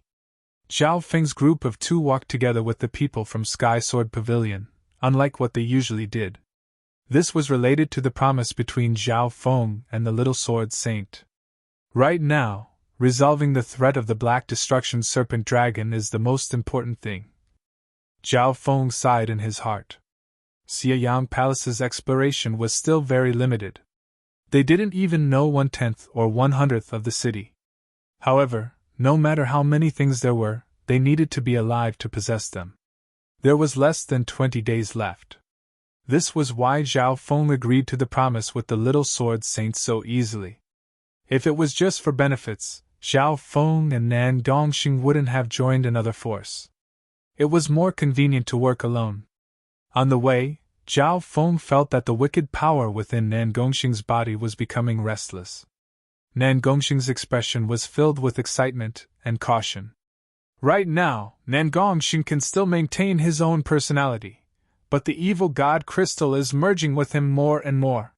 Zhao Feng's group of two walked together with the people from Sky Sword Pavilion, unlike what they usually did. This was related to the promise between Zhao Feng and the Little Sword Saint. Right now, resolving the threat of the Black Destruction Serpent Dragon is the most important thing. Zhao Feng sighed in his heart. Xiayang Palace's exploration was still very limited. They didn't even know 1/10 or 1/100th of the city. However, no matter how many things there were, they needed to be alive to possess them. There was less than 20 days left. This was why Zhao Feng agreed to the promise with the Little Sword Saint so easily. If it was just for benefits, Zhao Feng and Nan Gongxing wouldn't have joined another force. It was more convenient to work alone. On the way, Zhao Feng felt that the wicked power within Nan Gongxing's body was becoming restless. Nan Gongxing's expression was filled with excitement and caution. Right now, Nan Gongxing can still maintain his own personality, but the evil god crystal is merging with him more and more.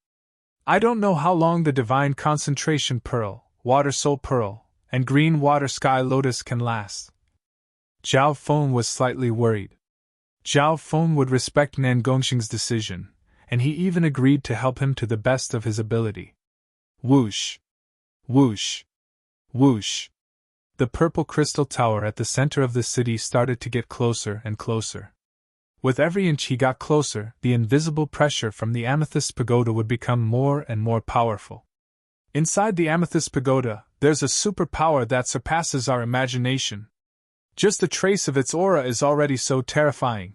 I don't know how long the divine concentration pearl, water soul pearl, and green water sky lotus can last. Zhao Feng was slightly worried. Zhao Feng would respect Nan Gongxing's decision, and he even agreed to help him to the best of his ability. Whoosh! Whoosh! Whoosh! The purple crystal tower at the center of the city started to get closer and closer. With every inch he got closer, the invisible pressure from the amethyst pagoda would become more and more powerful. Inside the amethyst pagoda, there's a superpower that surpasses our imagination. Just a trace of its aura is already so terrifying.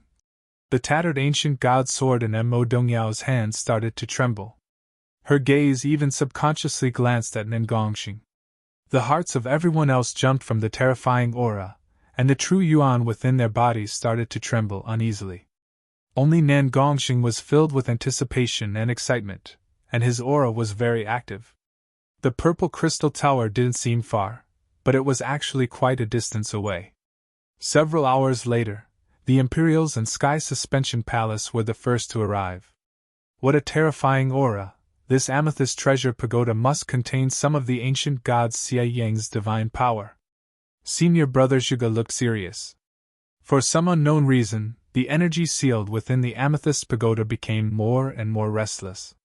The tattered ancient god sword in Mo Dongyao's hand started to tremble. Her gaze even subconsciously glanced at Nan Gongxing. The hearts of everyone else jumped from the terrifying aura, and the true yuan within their bodies started to tremble uneasily. Only Nan Gongxing was filled with anticipation and excitement, and his aura was very active. The purple crystal tower didn't seem far, but it was actually quite a distance away. Several hours later, the Imperials and Sky Suspension Palace were the first to arrive. What a terrifying aura! This amethyst treasure pagoda must contain some of the ancient god Xia Yang's divine power. Senior Brother Zhuge looked serious. For some unknown reason, the energy sealed within the amethyst pagoda became more and more restless.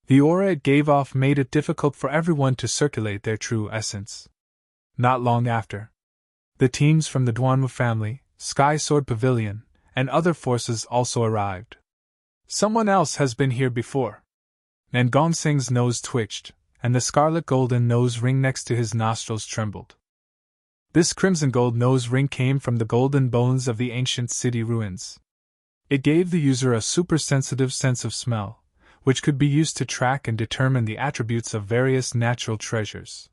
The aura it gave off made it difficult for everyone to circulate their true essence. Not long after, the teams from the Duanwu family, Sky Sword Pavilion, and other forces also arrived. Someone else has been here before. Nan Gongxing's nose twitched, and the scarlet golden nose ring next to his nostrils trembled. This crimson gold nose ring came from the golden bones of the ancient city ruins. It gave the user a super-sensitive sense of smell, which could be used to track and determine the attributes of various natural treasures.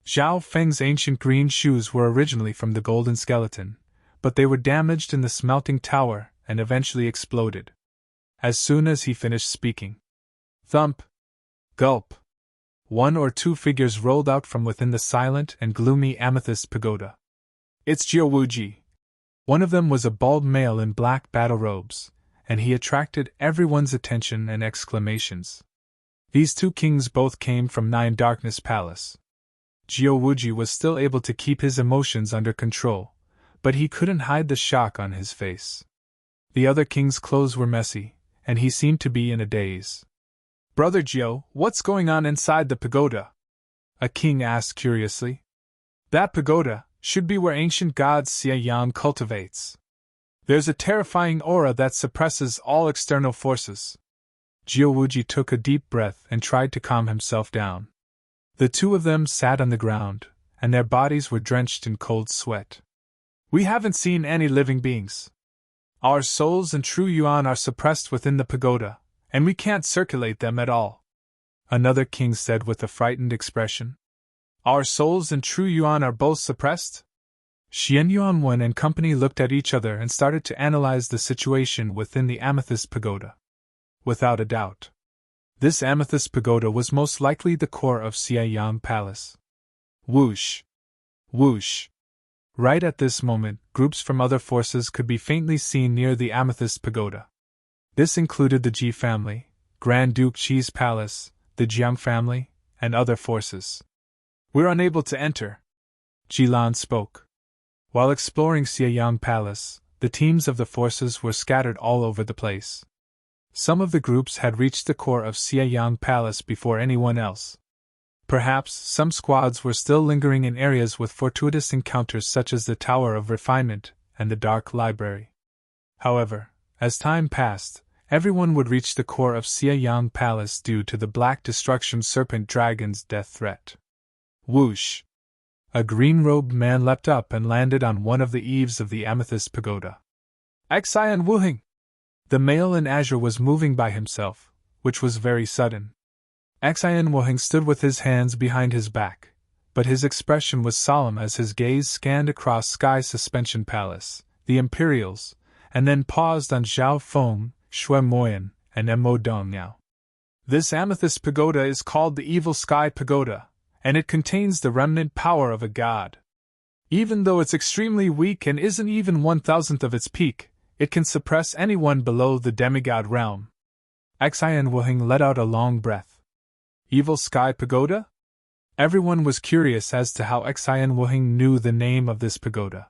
Zhao Feng's ancient green shoes were originally from the golden skeleton, but they were damaged in the smelting tower and eventually exploded. As soon as he finished speaking, thump! Gulp! One or two figures rolled out from within the silent and gloomy amethyst pagoda. It's Jiao Wuji. One of them was a bald male in black battle robes, and he attracted everyone's attention and exclamations. These two kings both came from Nine Darkness Palace. Jiao Wuji was still able to keep his emotions under control, but he couldn't hide the shock on his face. The other king's clothes were messy, and he seemed to be in a daze. Brother Jiao, what's going on inside the pagoda? A king asked curiously. That pagoda should be where ancient god Xia Yang cultivates. There's a terrifying aura that suppresses all external forces. Jiao Wuji took a deep breath and tried to calm himself down. The two of them sat on the ground, and their bodies were drenched in cold sweat. We haven't seen any living beings. Our souls and true yuan are suppressed within the pagoda, and we can't circulate them at all. Another king said with a frightened expression. Our souls and true yuan are both suppressed? Xian Yuanwen and company looked at each other and started to analyze the situation within the amethyst pagoda. Without a doubt, this amethyst pagoda was most likely the core of Xia Yang Palace. Whoosh! Whoosh! Right at this moment, groups from other forces could be faintly seen near the amethyst pagoda. This included the Ji family, Grand Duke Qi's palace, the Jiang family, and other forces. We're unable to enter. Jilan spoke. While exploring Xia Yang Palace, the teams of the forces were scattered all over the place. Some of the groups had reached the core of Xia Yang Palace before anyone else. Perhaps some squads were still lingering in areas with fortuitous encounters such as the Tower of Refinement and the Dark Library. However, as time passed, everyone would reach the core of Xia Yang Palace due to the Black Destruction Serpent Dragon's death threat. Whoosh! A green-robed man leapt up and landed on one of the eaves of the amethyst pagoda. Xian Wuhing! The male in azure was moving by himself, which was very sudden. Xian Wuhing stood with his hands behind his back, but his expression was solemn as his gaze scanned across Sky Suspension Palace, the Imperials, and then paused on Zhao Feng, Shui Moyan, and Mo Dongyao. This amethyst pagoda is called the Evil Sky Pagoda, and it contains the remnant power of a god. Even though it's extremely weak and isn't even 1,000th of its peak, it can suppress anyone below the demigod realm. Xian Wuhing let out a long breath. Evil Sky Pagoda? Everyone was curious as to how Xian Wuheng knew the name of this pagoda.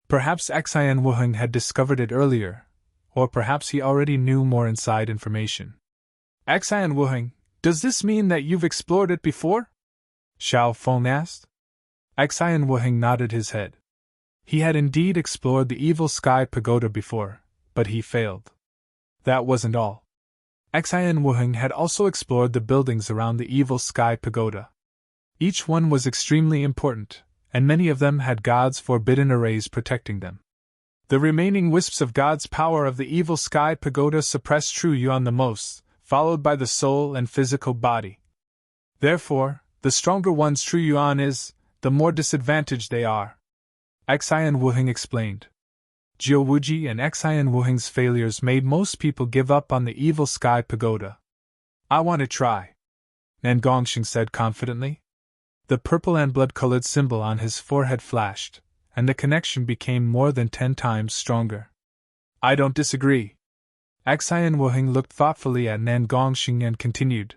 Perhaps Xian Wuheng had discovered it earlier, or perhaps he already knew more inside information. Xian Wuheng, does this mean that you've explored it before? Xiao Feng asked. Xian Wuheng nodded his head. He had indeed explored the Evil Sky Pagoda before, but he failed. That wasn't all. Xian Wuheng had also explored the buildings around the Evil Sky Pagoda. Each one was extremely important, and many of them had God's forbidden arrays protecting them. The remaining wisps of God's power of the Evil Sky Pagoda suppress true yuan the most, followed by the soul and physical body. Therefore, the stronger one's true yuan is, the more disadvantaged they are. Xian Wuheng explained. Jiu Wuji and Xian Wuheng's failures made most people give up on the Evil Sky Pagoda. I want to try, Nan Gongxing said confidently. The purple and blood-colored symbol on his forehead flashed, and the connection became more than 10 times stronger. I don't disagree. Xian Wuheng looked thoughtfully at Nan Gongxing and continued.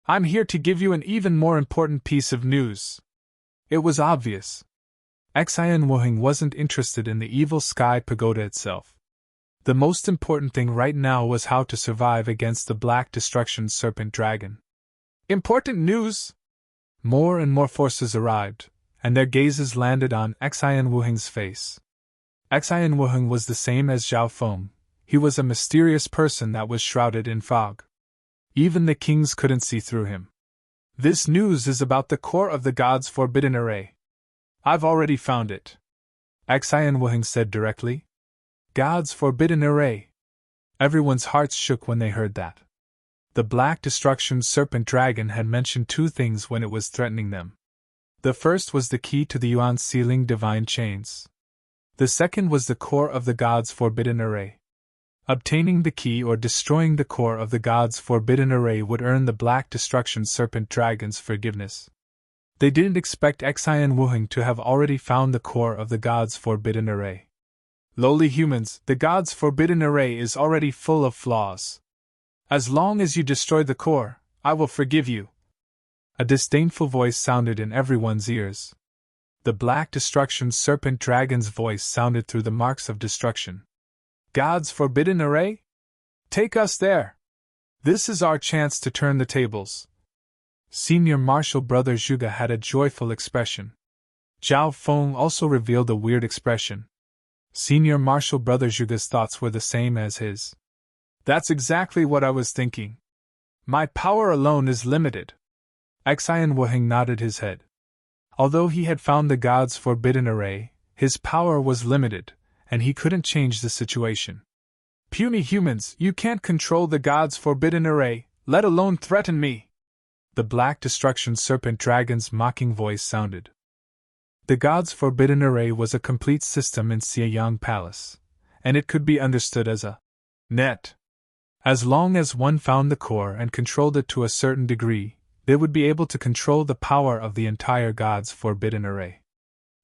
I'm here to give you an even more important piece of news. It was obvious. Xian Wuheng wasn't interested in the Evil Sky Pagoda itself. The most important thing right now was how to survive against the Black Destruction Serpent Dragon. Important news! More and more forces arrived, and their gazes landed on Xian Wuheng's face. Xian Wuheng was the same as Zhao Feng. He was a mysterious person that was shrouded in fog. Even the kings couldn't see through him. This news is about the core of the God's forbidden array. I've already found it, Xian Wuheng said directly. God's forbidden array. Everyone's hearts shook when they heard that. The Black Destruction Serpent Dragon had mentioned 2 things when it was threatening them. The first was the key to the Yuan sealing divine chains. The second was the core of the God's forbidden array. Obtaining the key or destroying the core of the God's forbidden array would earn the Black Destruction Serpent Dragon's forgiveness. They didn't expect Xian Wuheng to have already found the core of the God's forbidden array. Lowly humans, the God's forbidden array is already full of flaws. As long as you destroy the core, I will forgive you. A disdainful voice sounded in everyone's ears. The Black Destruction Serpent Dragon's voice sounded through the marks of destruction. God's forbidden array? Take us there! This is our chance to turn the tables. Senior Marshal Brother Zhuge had a joyful expression. Zhao Feng also revealed a weird expression. Senior Marshal Brother Zhuge's thoughts were the same as his. That's exactly what I was thinking. My power alone is limited. Xian Wuheng nodded his head. Although he had found the God's forbidden array, his power was limited, and he couldn't change the situation. Puny humans, you can't control the God's forbidden array, let alone threaten me. The Black Destruction Serpent Dragon's mocking voice sounded. The God's forbidden array was a complete system in Xieyang Palace, and it could be understood as a net. As long as one found the core and controlled it to a certain degree, they would be able to control the power of the entire God's forbidden array.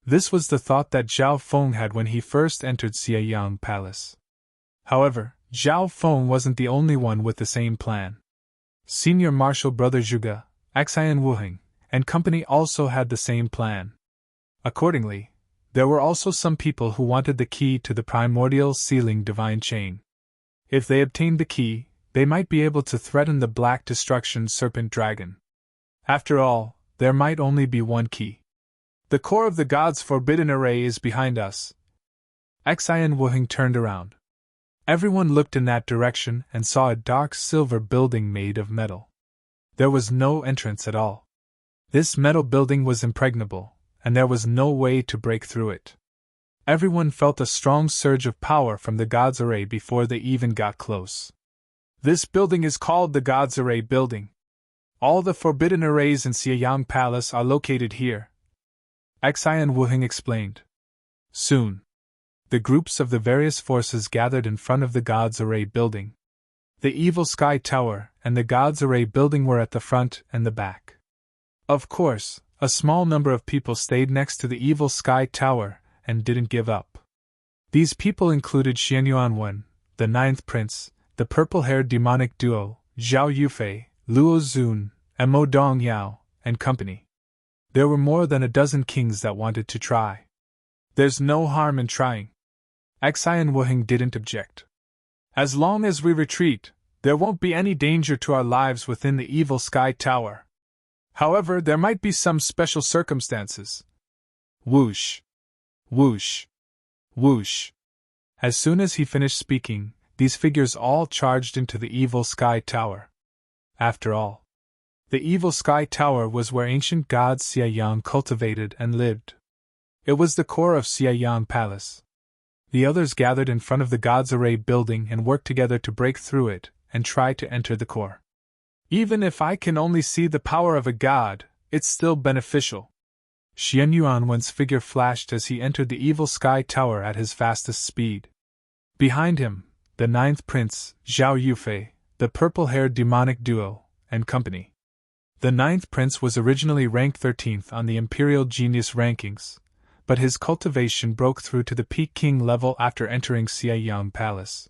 This was the thought that Zhao Feng had when he first entered Xieyang Palace. However, Zhao Feng wasn't the only one with the same plan. Senior Marshal Brother Zhuge, Xian Wuheng, and company also had the same plan. Accordingly, there were also some people who wanted the key to the primordial sealing divine chain. If they obtained the key, they might be able to threaten the Black Destruction Serpent Dragon. After all, there might only be one key. The core of the God's forbidden array is behind us. Xian Wuheng turned around. Everyone looked in that direction and saw a dark silver building made of metal. There was no entrance at all. This metal building was impregnable, and there was no way to break through it. Everyone felt a strong surge of power from the God's Array before they even got close. This building is called the God's Array Building. All the forbidden arrays in Xieyang Palace are located here, Xian Wuheng explained. Soon, the groups of the various forces gathered in front of the God's Array Building. The Evil Sky Tower and the God's Array Building were at the front and the back. Of course, a small number of people stayed next to the Evil Sky Tower and didn't give up. These people included Xian Yuanwen, the Ninth Prince, the purple-haired demonic duo, Zhao Yufei, Luo Zun, and Mo Dongyao, and company. There were more than a dozen kings that wanted to try. There's no harm in trying. Xian Wuheng didn't object. As long as we retreat, there won't be any danger to our lives within the evil sky tower. However, there might be some special circumstances. Whoosh! Whoosh! Whoosh! As soon as he finished speaking, these figures all charged into the evil sky tower. After all, the evil sky tower was where ancient god Xiayang cultivated and lived. It was the core of Xiayang Palace. The others gathered in front of the God's Array building and worked together to break through it and try to enter the core. Even if I can only see the power of a god, it's still beneficial. Xian Yuanwen's figure flashed as he entered the evil sky tower at his fastest speed. Behind him, the ninth prince, Zhao Yufei, the purple-haired demonic duo, and company. The ninth prince was originally ranked 13th on the Imperial Genius rankings, but his cultivation broke through to the peak king level after entering Xiayang Palace.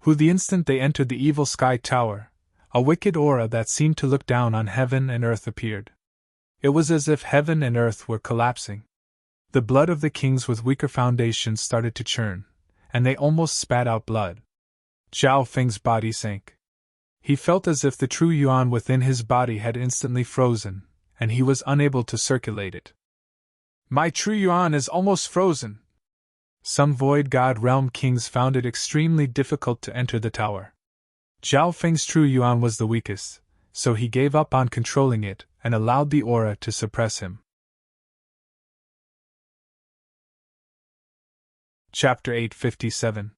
The instant they entered the evil sky tower, a wicked aura that seemed to look down on heaven and earth appeared. It was as if heaven and earth were collapsing. The blood of the kings with weaker foundations started to churn, and they almost spat out blood. Zhao Feng's body sank. He felt as if the true yuan within his body had instantly frozen, and he was unable to circulate it. My true yuan is almost frozen. Some void god realm kings found it extremely difficult to enter the tower. Zhao Feng's true yuan was the weakest, so he gave up on controlling it and allowed the aura to suppress him. Chapter 857.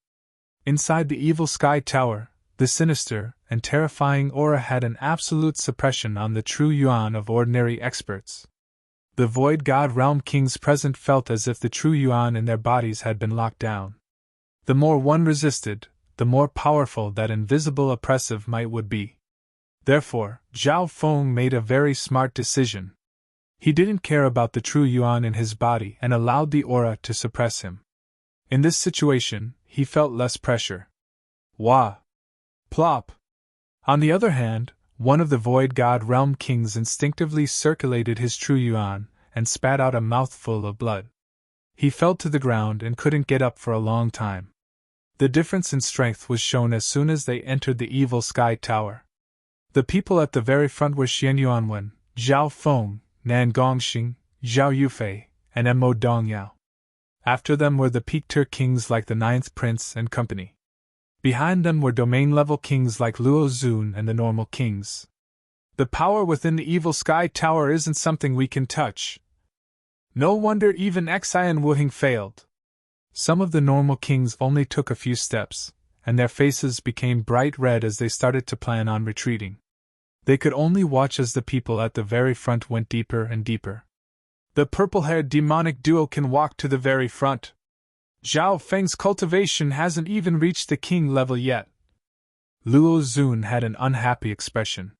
Inside the evil sky tower, the sinister and terrifying aura had an absolute suppression on the true yuan of ordinary experts. The void god realm kings present felt as if the true yuan in their bodies had been locked down. The more one resisted, the more powerful that invisible oppressive might would be. Therefore, Zhao Feng made a very smart decision. He didn't care about the true yuan in his body and allowed the aura to suppress him. In this situation, he felt less pressure. Wah! Plop! On the other hand, one of the void god realm kings instinctively circulated his true yuan and spat out a mouthful of blood. He fell to the ground and couldn't get up for a long time. The difference in strength was shown as soon as they entered the evil sky tower. The people at the very front were Xian Yuanwen, Zhao Feng, Nan Gongxing, Zhao Yufei, and Mo Dongyao. After them were the peak-tier kings like the ninth prince and company. Behind them were domain-level kings like Luo Zun and the normal kings. The power within the evil sky tower isn't something we can touch. No wonder even Xian Wuheng failed. Some of the normal kings only took a few steps, and their faces became bright red as they started to plan on retreating. They could only watch as the people at the very front went deeper and deeper. The purple-haired demonic duo can walk to the very front. Zhao Feng's cultivation hasn't even reached the king level yet. Luo Zun had an unhappy expression.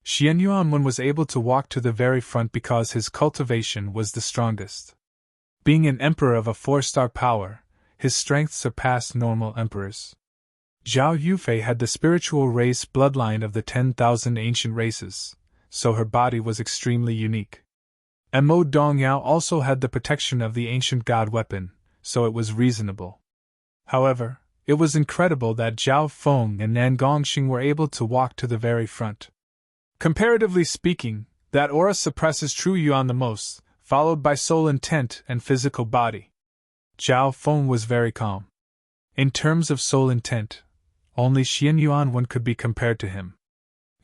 Xian Yuanwen was able to walk to the very front because his cultivation was the strongest. Being an emperor of a 4-star power, his strength surpassed normal emperors. Zhao Yufei had the spiritual race bloodline of the 10,000 ancient races, so her body was extremely unique. Mo Dongyao also had the protection of the ancient god weapon, so it was reasonable. However, it was incredible that Zhao Feng and Nan Gongxing were able to walk to the very front. Comparatively speaking, that aura suppresses true yuan the most, followed by soul intent and physical body. Zhao Feng was very calm. In terms of soul intent, only Xian Yuanwen could be compared to him.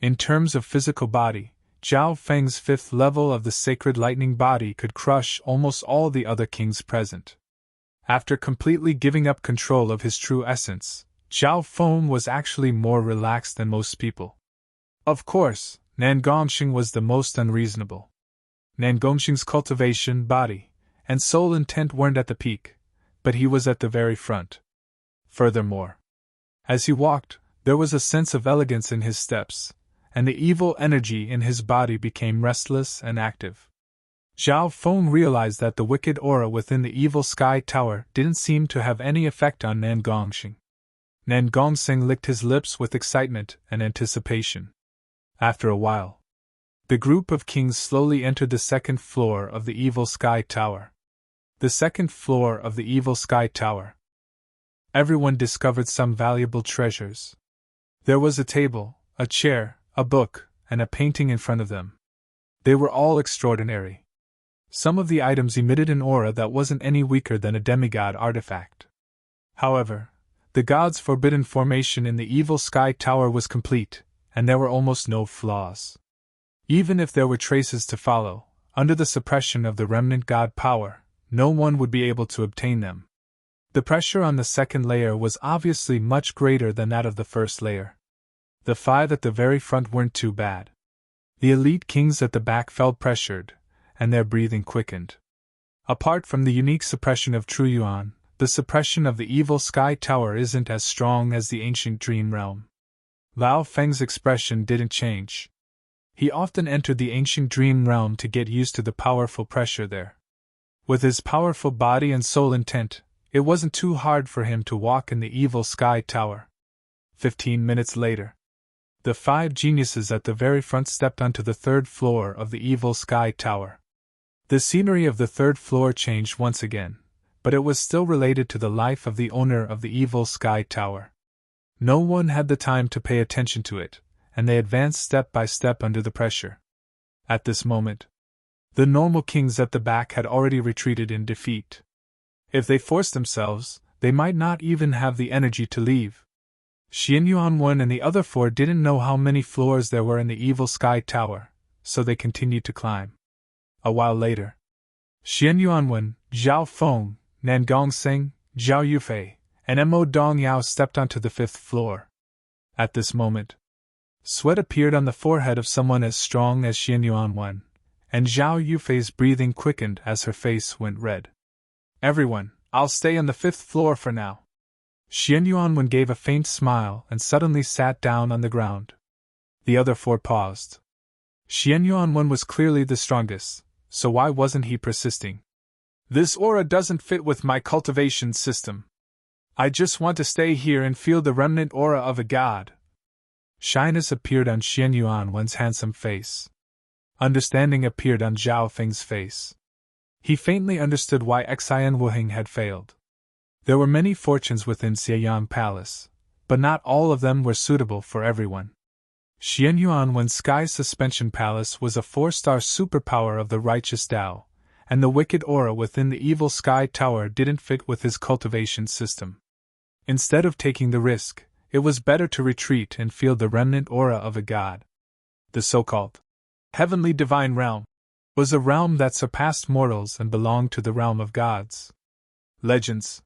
In terms of physical body, Zhao Feng's 5th level of the sacred lightning body could crush almost all the other kings present. After completely giving up control of his true essence, Zhao Feng was actually more relaxed than most people. Of course, Nan Gongxing was the most unreasonable. Nan Gongxing's cultivation, body, and soul intent weren't at the peak, but he was at the very front. Furthermore, as he walked, there was a sense of elegance in his steps, and the evil energy in his body became restless and active. Zhao Feng realized that the wicked aura within the evil sky tower didn't seem to have any effect on Nan Gongxing. Nan Gongxing licked his lips with excitement and anticipation. After a while, The group of kings slowly entered the second floor of the Evil Sky Tower. The second floor of the Evil Sky Tower. Everyone discovered some valuable treasures. There was a table, a chair, a book, and a painting in front of them. They were all extraordinary. Some of the items emitted an aura that wasn't any weaker than a demigod artifact. However, the god's forbidden formation in the Evil Sky Tower was complete, and there were almost no flaws. Even if there were traces to follow, under the suppression of the remnant god power, no one would be able to obtain them. The pressure on the second layer was obviously much greater than that of the first layer. The 5 at the very front weren't too bad. The elite kings at the back felt pressured, and their breathing quickened. Apart from the unique suppression of True Yuan, the suppression of the Evil Sky Tower isn't as strong as the ancient Dream Realm. Lao Feng's expression didn't change. He often entered the ancient Dream Realm to get used to the powerful pressure there. With his powerful body and soul intent, it wasn't too hard for him to walk in the Evil Sky Tower. 15 minutes later, the 5 geniuses at the very front stepped onto the 3rd floor of the Evil Sky Tower. The scenery of the 3rd floor changed once again, but it was still related to the life of the owner of the Evil Sky Tower. No one had the time to pay attention to it, and they advanced step by step under the pressure. At this moment, the normal kings at the back had already retreated in defeat. If they forced themselves, they might not even have the energy to leave. Xian Yuanwen and the other 4 didn't know how many floors there were in the Evil Sky Tower, so they continued to climb. A while later, Xian Yuanwen, Zhao Feng, Nan Gongseng, Zhao Yufei, and Mo Dongyao stepped onto the 5th floor. At this moment, sweat appeared on the forehead of someone as strong as Xian Yuanwen, and Zhao Yufei's breathing quickened as her face went red. Everyone, I'll stay on the 5th floor for now. Xian Yuanwen gave a faint smile and suddenly sat down on the ground. The other 4 paused. Xian Yuanwen was clearly the strongest, so why wasn't he persisting? This aura doesn't fit with my cultivation system. I just want to stay here and feel the remnant aura of a god. Shyness appeared on Xian Yuanwen's handsome face. Understanding appeared on Zhao Feng's face. He faintly understood why Xian Wuheng had failed. There were many fortunes within Xianyang Palace, but not all of them were suitable for everyone. Xian Yuanwen's Sky Suspension Palace was a 4-star superpower of the righteous Tao, and the wicked aura within the Evil Sky Tower didn't fit with his cultivation system. Instead of taking the risk, it was better to retreat and feel the remnant aura of a god. The so-called Heavenly Divine Realm was a realm that surpassed mortals and belonged to the realm of gods. Legends.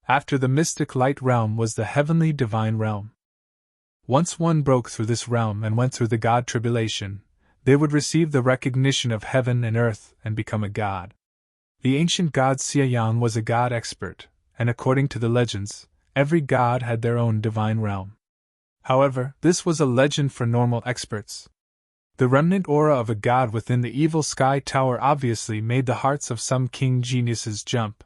After the mystic light realm was the Heavenly Divine Realm. Once one broke through this realm and went through the god tribulation, they would receive the recognition of heaven and earth and become a god. The ancient god Xianyang was a god expert, and according to the legends, every god had their own divine realm. However, this was a legend for normal experts. The remnant aura of a god within the Evil Sky Tower obviously made the hearts of some king geniuses jump.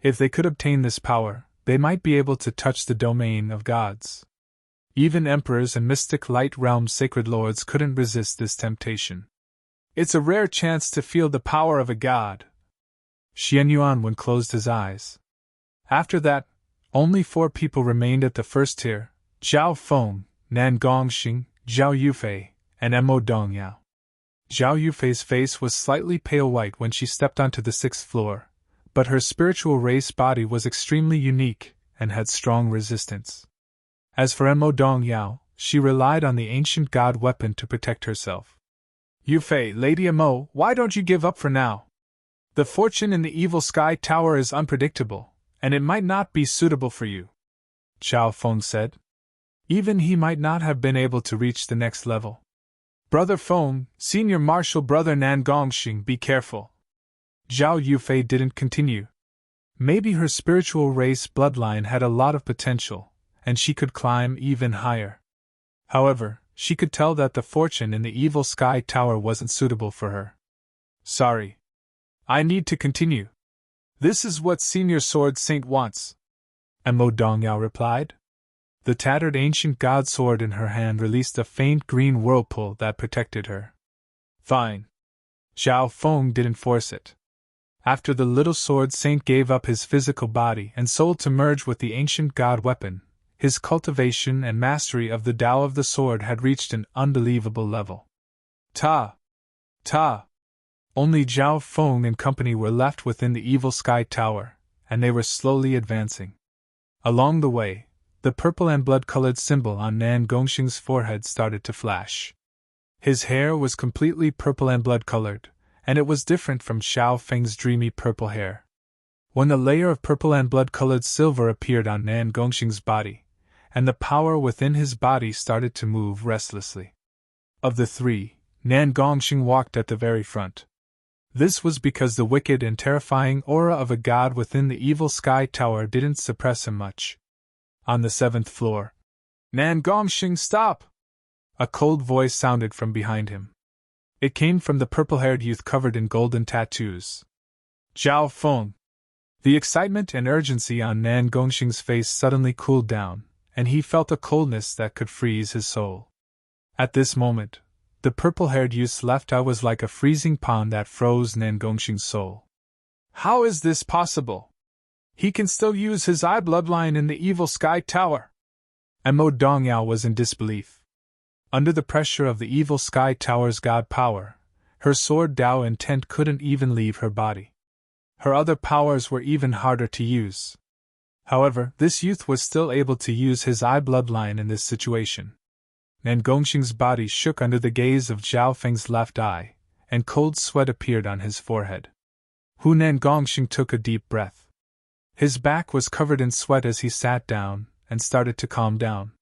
If they could obtain this power, they might be able to touch the domain of gods. Even emperors and mystic light realm sacred lords couldn't resist this temptation. It's a rare chance to feel the power of a god. Xian Yuanwen closed his eyes. After that, only 4 people remained at the first tier: Zhao Feng, Nan Gongxing, Zhao Yufei, and Mo Dongyao. Zhao Yufei's face was slightly pale white when she stepped onto the 6th floor, but her spiritual race body was extremely unique and had strong resistance. As for Mo Dongyao, she relied on the ancient god weapon to protect herself. Yufei, Lady Mo, why don't you give up for now? The fortune in the Evil Sky Tower is unpredictable, and it might not be suitable for you, Zhao Feng said. Even he might not have been able to reach the next level. Brother Feng, Senior Marshal Brother Nan Gongxing, be careful. Zhao Yufei didn't continue. Maybe her spiritual race bloodline had a lot of potential, and she could climb even higher. However, she could tell that the fortune in the Evil Sky Tower wasn't suitable for her. Sorry. I need to continue. This is what Senior Sword Saint wants, Mo Dongyao replied. The tattered ancient god sword in her hand released a faint green whirlpool that protected her. Fine. Zhao Feng didn't force it. After the little sword saint gave up his physical body and soul to merge with the ancient god weapon, his cultivation and mastery of the Tao of the sword had reached an unbelievable level. Ta! Ta! Only Zhao Feng and company were left within the evil sky tower, and they were slowly advancing. Along the way, the purple and blood-colored symbol on Nan Gongxing's forehead started to flash. His hair was completely purple and blood-colored, and it was different from Xiao Feng's dreamy purple hair. When the layer of purple and blood-colored silver appeared on Nan Gongxing's body, and the power within his body started to move restlessly. Of the three, Nan Gongxing walked at the very front. This was because the wicked and terrifying aura of a god within the evil sky tower didn't suppress him much. On the 7th floor, Nan Gongxing, stop! A cold voice sounded from behind him. It came from the purple-haired youth covered in golden tattoos. Zhao Feng! The excitement and urgency on Nan Gongxing's face suddenly cooled down, and he felt a coldness that could freeze his soul. At this moment, the purple-haired youth's left eye was like a freezing pond that froze Nan Gongxing's soul. How is this possible? He can still use his eye bloodline in the evil sky tower. Mo Dongyao was in disbelief. Under the pressure of the evil sky tower's god power, her sword Tao intent couldn't even leave her body. Her other powers were even harder to use. However, this youth was still able to use his eye bloodline in this situation. Nan Gongxing's body shook under the gaze of Zhao Feng's left eye, and cold sweat appeared on his forehead. Nan Gongxing took a deep breath. His back was covered in sweat as he sat down and started to calm down.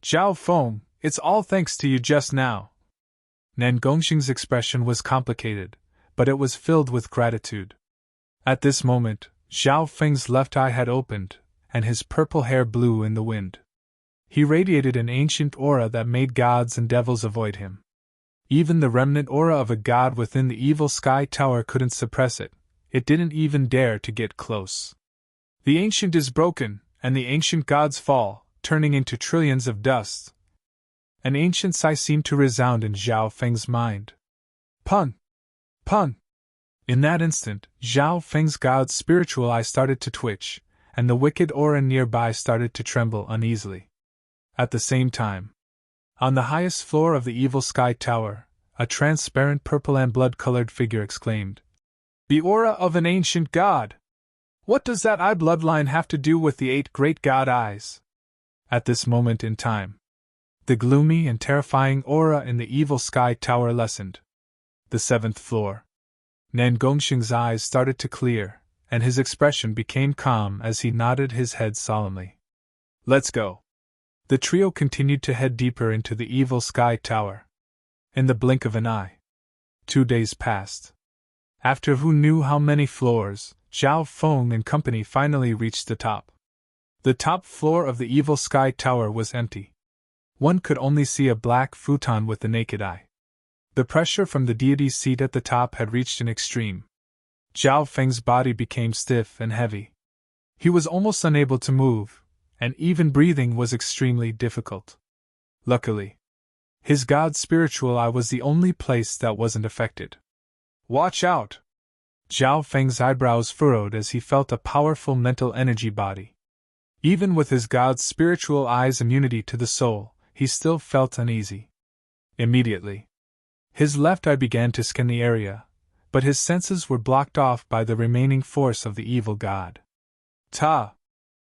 Zhao Feng, it's all thanks to you just now. Nan Gongxing's expression was complicated, but it was filled with gratitude. At this moment, Zhao Feng's left eye had opened, and his purple hair blew in the wind. He radiated an ancient aura that made gods and devils avoid him. Even the remnant aura of a god within the evil sky tower couldn't suppress it. It didn't even dare to get close. The ancient is broken, and the ancient gods fall, turning into trillions of dust. An ancient sigh seemed to resound in Zhao Feng's mind. Pun! Pun! In that instant, Zhao Feng's god's spiritual eye started to twitch, and the wicked aura nearby started to tremble uneasily. At the same time, on the highest floor of the evil sky tower, a transparent purple and blood-colored figure exclaimed, "The aura of an ancient god! What does that eye bloodline have to do with the 8 great god eyes?" At this moment in time, the gloomy and terrifying aura in the evil sky tower lessened. The 7th floor. Nan Gongxing's eyes started to clear, and his expression became calm as he nodded his head solemnly. Let's go. The trio continued to head deeper into the evil sky tower. In the blink of an eye, 2 days passed. After who knew how many floors, Zhao Feng and company finally reached the top. The top floor of the evil sky tower was empty. One could only see a black futon with the naked eye. The pressure from the deity's seat at the top had reached an extreme. Zhao Feng's body became stiff and heavy. He was almost unable to move, and even breathing was extremely difficult. Luckily, his god's spiritual eye was the only place that wasn't affected. Watch out! Zhao Feng's eyebrows furrowed as he felt a powerful mental energy body. Even with his god's spiritual eye's immunity to the soul, he still felt uneasy. Immediately, his left eye began to scan the area, but his senses were blocked off by the remaining force of the evil god. Ta!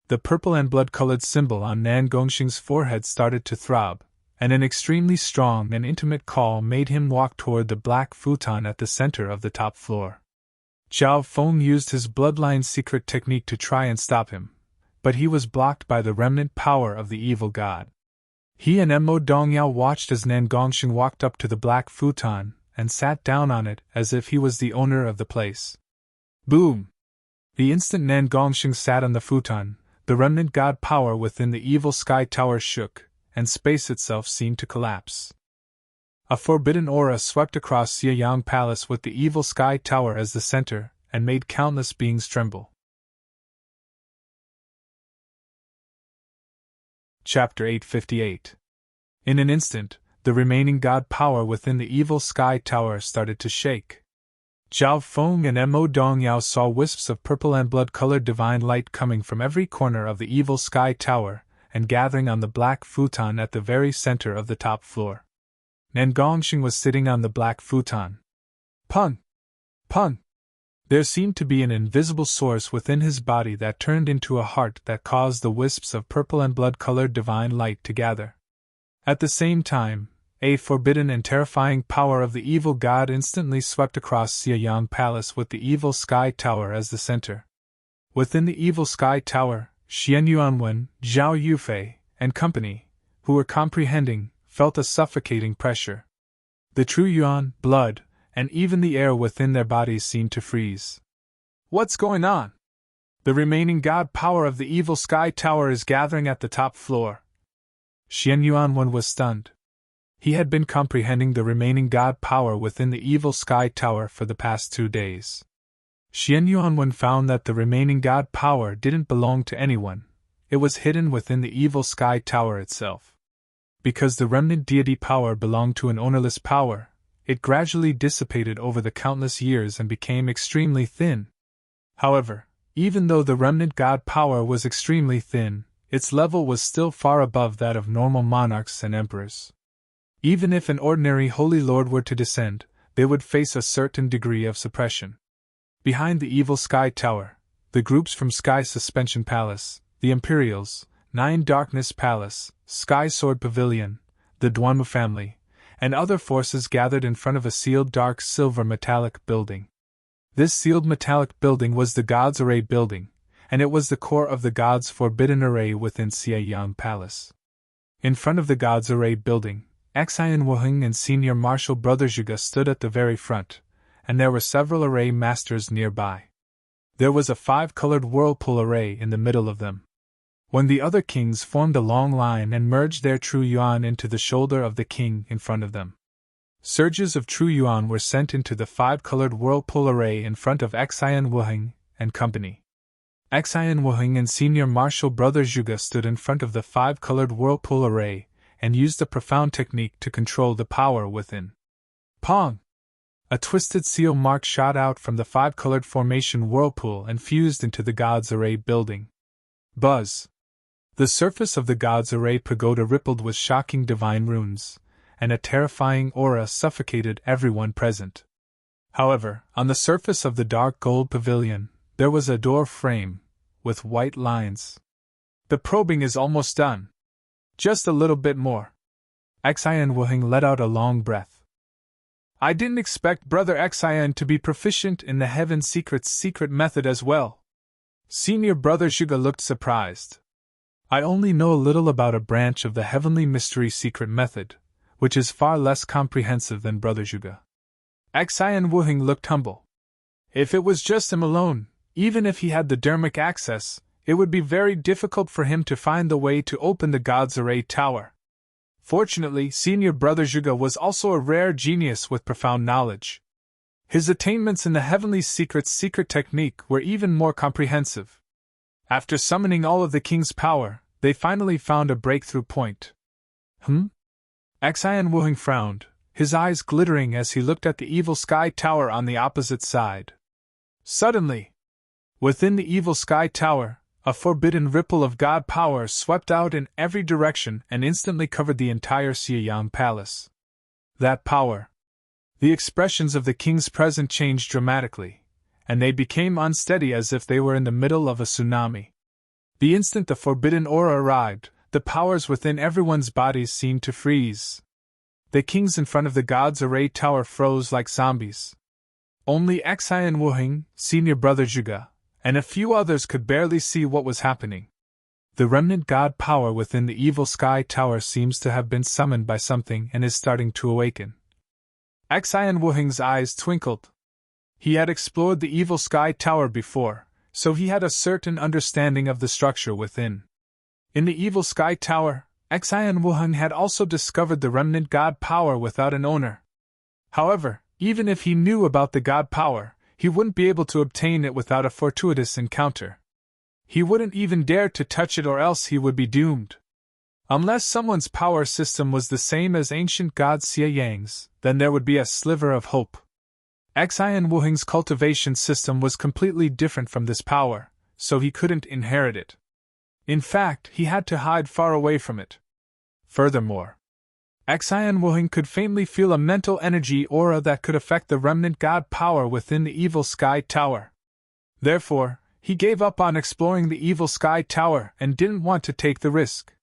The purple and blood-colored symbol on Nan Gongxing's forehead started to throb, and an extremely strong and intimate call made him walk toward the black futon at the center of the top floor. Zhao Feng used his bloodline secret technique to try and stop him, but he was blocked by the remnant power of the evil god. He and Mo Dongyao watched as Nan Gongxing walked up to the black futon and sat down on it as if he was the owner of the place. Boom! The instant Nan Gongxing sat on the futon, the remnant god power within the evil sky tower shook, and space itself seemed to collapse. A forbidden aura swept across Xieyang Palace with the evil sky tower as the center, and made countless beings tremble. Chapter 858. In an instant, the remaining god power within the evil sky tower started to shake. Zhao Feng and Mo Dongyao saw wisps of purple and blood-colored divine light coming from every corner of the evil sky tower and gathering on the black futon at the very center of the top floor. Nan Gongxing was sitting on the black futon. Pun! Pun! There seemed to be an invisible source within his body that turned into a heart that caused the wisps of purple and blood-colored divine light to gather. At the same time, a forbidden and terrifying power of the evil god instantly swept across Xieyang Palace with the evil sky tower as the center. Within the evil sky tower, Xian Yuanwen, Zhao Yufei, and company, who were comprehending, felt a suffocating pressure. The true yuan, blood, and even the air within their bodies seemed to freeze. What's going on? The remaining god power of the evil sky tower is gathering at the top floor. Xian Yuanwen was stunned. He had been comprehending the remaining god power within the evil sky tower for the past 2 days. Xian Yuanwen found that the remaining god power didn't belong to anyone, it was hidden within the evil sky tower itself. Because the remnant deity power belonged to an ownerless power, it gradually dissipated over the countless years and became extremely thin. However, even though the remnant god power was extremely thin, its level was still far above that of normal monarchs and emperors. Even if an ordinary holy lord were to descend, they would face a certain degree of suppression. Behind the evil sky tower, the groups from Sky Suspension Palace, the Imperials, Nine Darkness Palace, Sky Sword Pavilion, the Duanmu family, and other forces gathered in front of a sealed dark silver metallic building. This sealed metallic building was the God's Array building, and it was the core of the God's Forbidden Array within Xieyang Palace. In front of the God's Array building, Xian Wuheng and Senior Marshal Brother Zhuge stood at the very front, and there were several array masters nearby. There was a 5-colored whirlpool array in the middle of them. When the other kings formed a long line and merged their true yuan into the shoulder of the king in front of them. Surges of true yuan were sent into the 5-colored whirlpool array in front of Xian Wuheng and company. Xian Wuheng and Senior Marshal Brother Zhuge stood in front of the 5-colored whirlpool array and used a profound technique to control the power within. Pong! A twisted seal mark shot out from the 5-colored formation whirlpool and fused into the God's Array building. Buzz! The surface of the God's Array pagoda rippled with shocking divine runes, and a terrifying aura suffocated everyone present. However, on the surface of the dark gold pavilion, there was a door frame, with white lines. The probing is almost done. Just a little bit more. Xian Wuheng let out a long breath. I didn't expect Brother Xian to be proficient in the Heaven Secret's secret method as well. Senior Brother Zhuge looked surprised. I only know a little about a branch of the Heavenly Mystery secret method, which is far less comprehensive than Brother Zhuge. Xian Wuheng looked humble. If it was just him alone, even if he had the dermic access, it would be very difficult for him to find the way to open the God's Array Tower. Fortunately, Senior Brother Zhuge was also a rare genius with profound knowledge. His attainments in the Heavenly Secret's secret technique were even more comprehensive. After summoning all of the king's power, they finally found a breakthrough point. Xian Wuheng frowned, his eyes glittering as he looked at the evil sky tower on the opposite side. Suddenly, within the evil sky tower, a forbidden ripple of god power swept out in every direction and instantly covered the entire Xieyang Palace. That power. The expressions of the kings present changed dramatically, and they became unsteady as if they were in the middle of a tsunami. The instant the forbidden aura arrived, the powers within everyone's bodies seemed to freeze. The kings in front of the God's Array Tower froze like zombies. Only Xian Wuheng, Senior Brother Zhuge, and a few others could barely see what was happening. The remnant god power within the evil sky tower seems to have been summoned by something and is starting to awaken. Xian Wuheng's eyes twinkled. He had explored the evil sky tower before, so he had a certain understanding of the structure within. In the evil sky tower, Xian Wuheng had also discovered the remnant god power without an owner. However, even if he knew about the god power, he wouldn't be able to obtain it without a fortuitous encounter. He wouldn't even dare to touch it or else he would be doomed. Unless someone's power system was the same as ancient god Xie Yang's, then there would be a sliver of hope. Xian Wuheng's cultivation system was completely different from this power, so he couldn't inherit it. In fact, he had to hide far away from it. Furthermore, Xian Wuheng could faintly feel a mental energy aura that could affect the remnant god power within the evil sky tower. Therefore, he gave up on exploring the evil sky tower and didn't want to take the risk.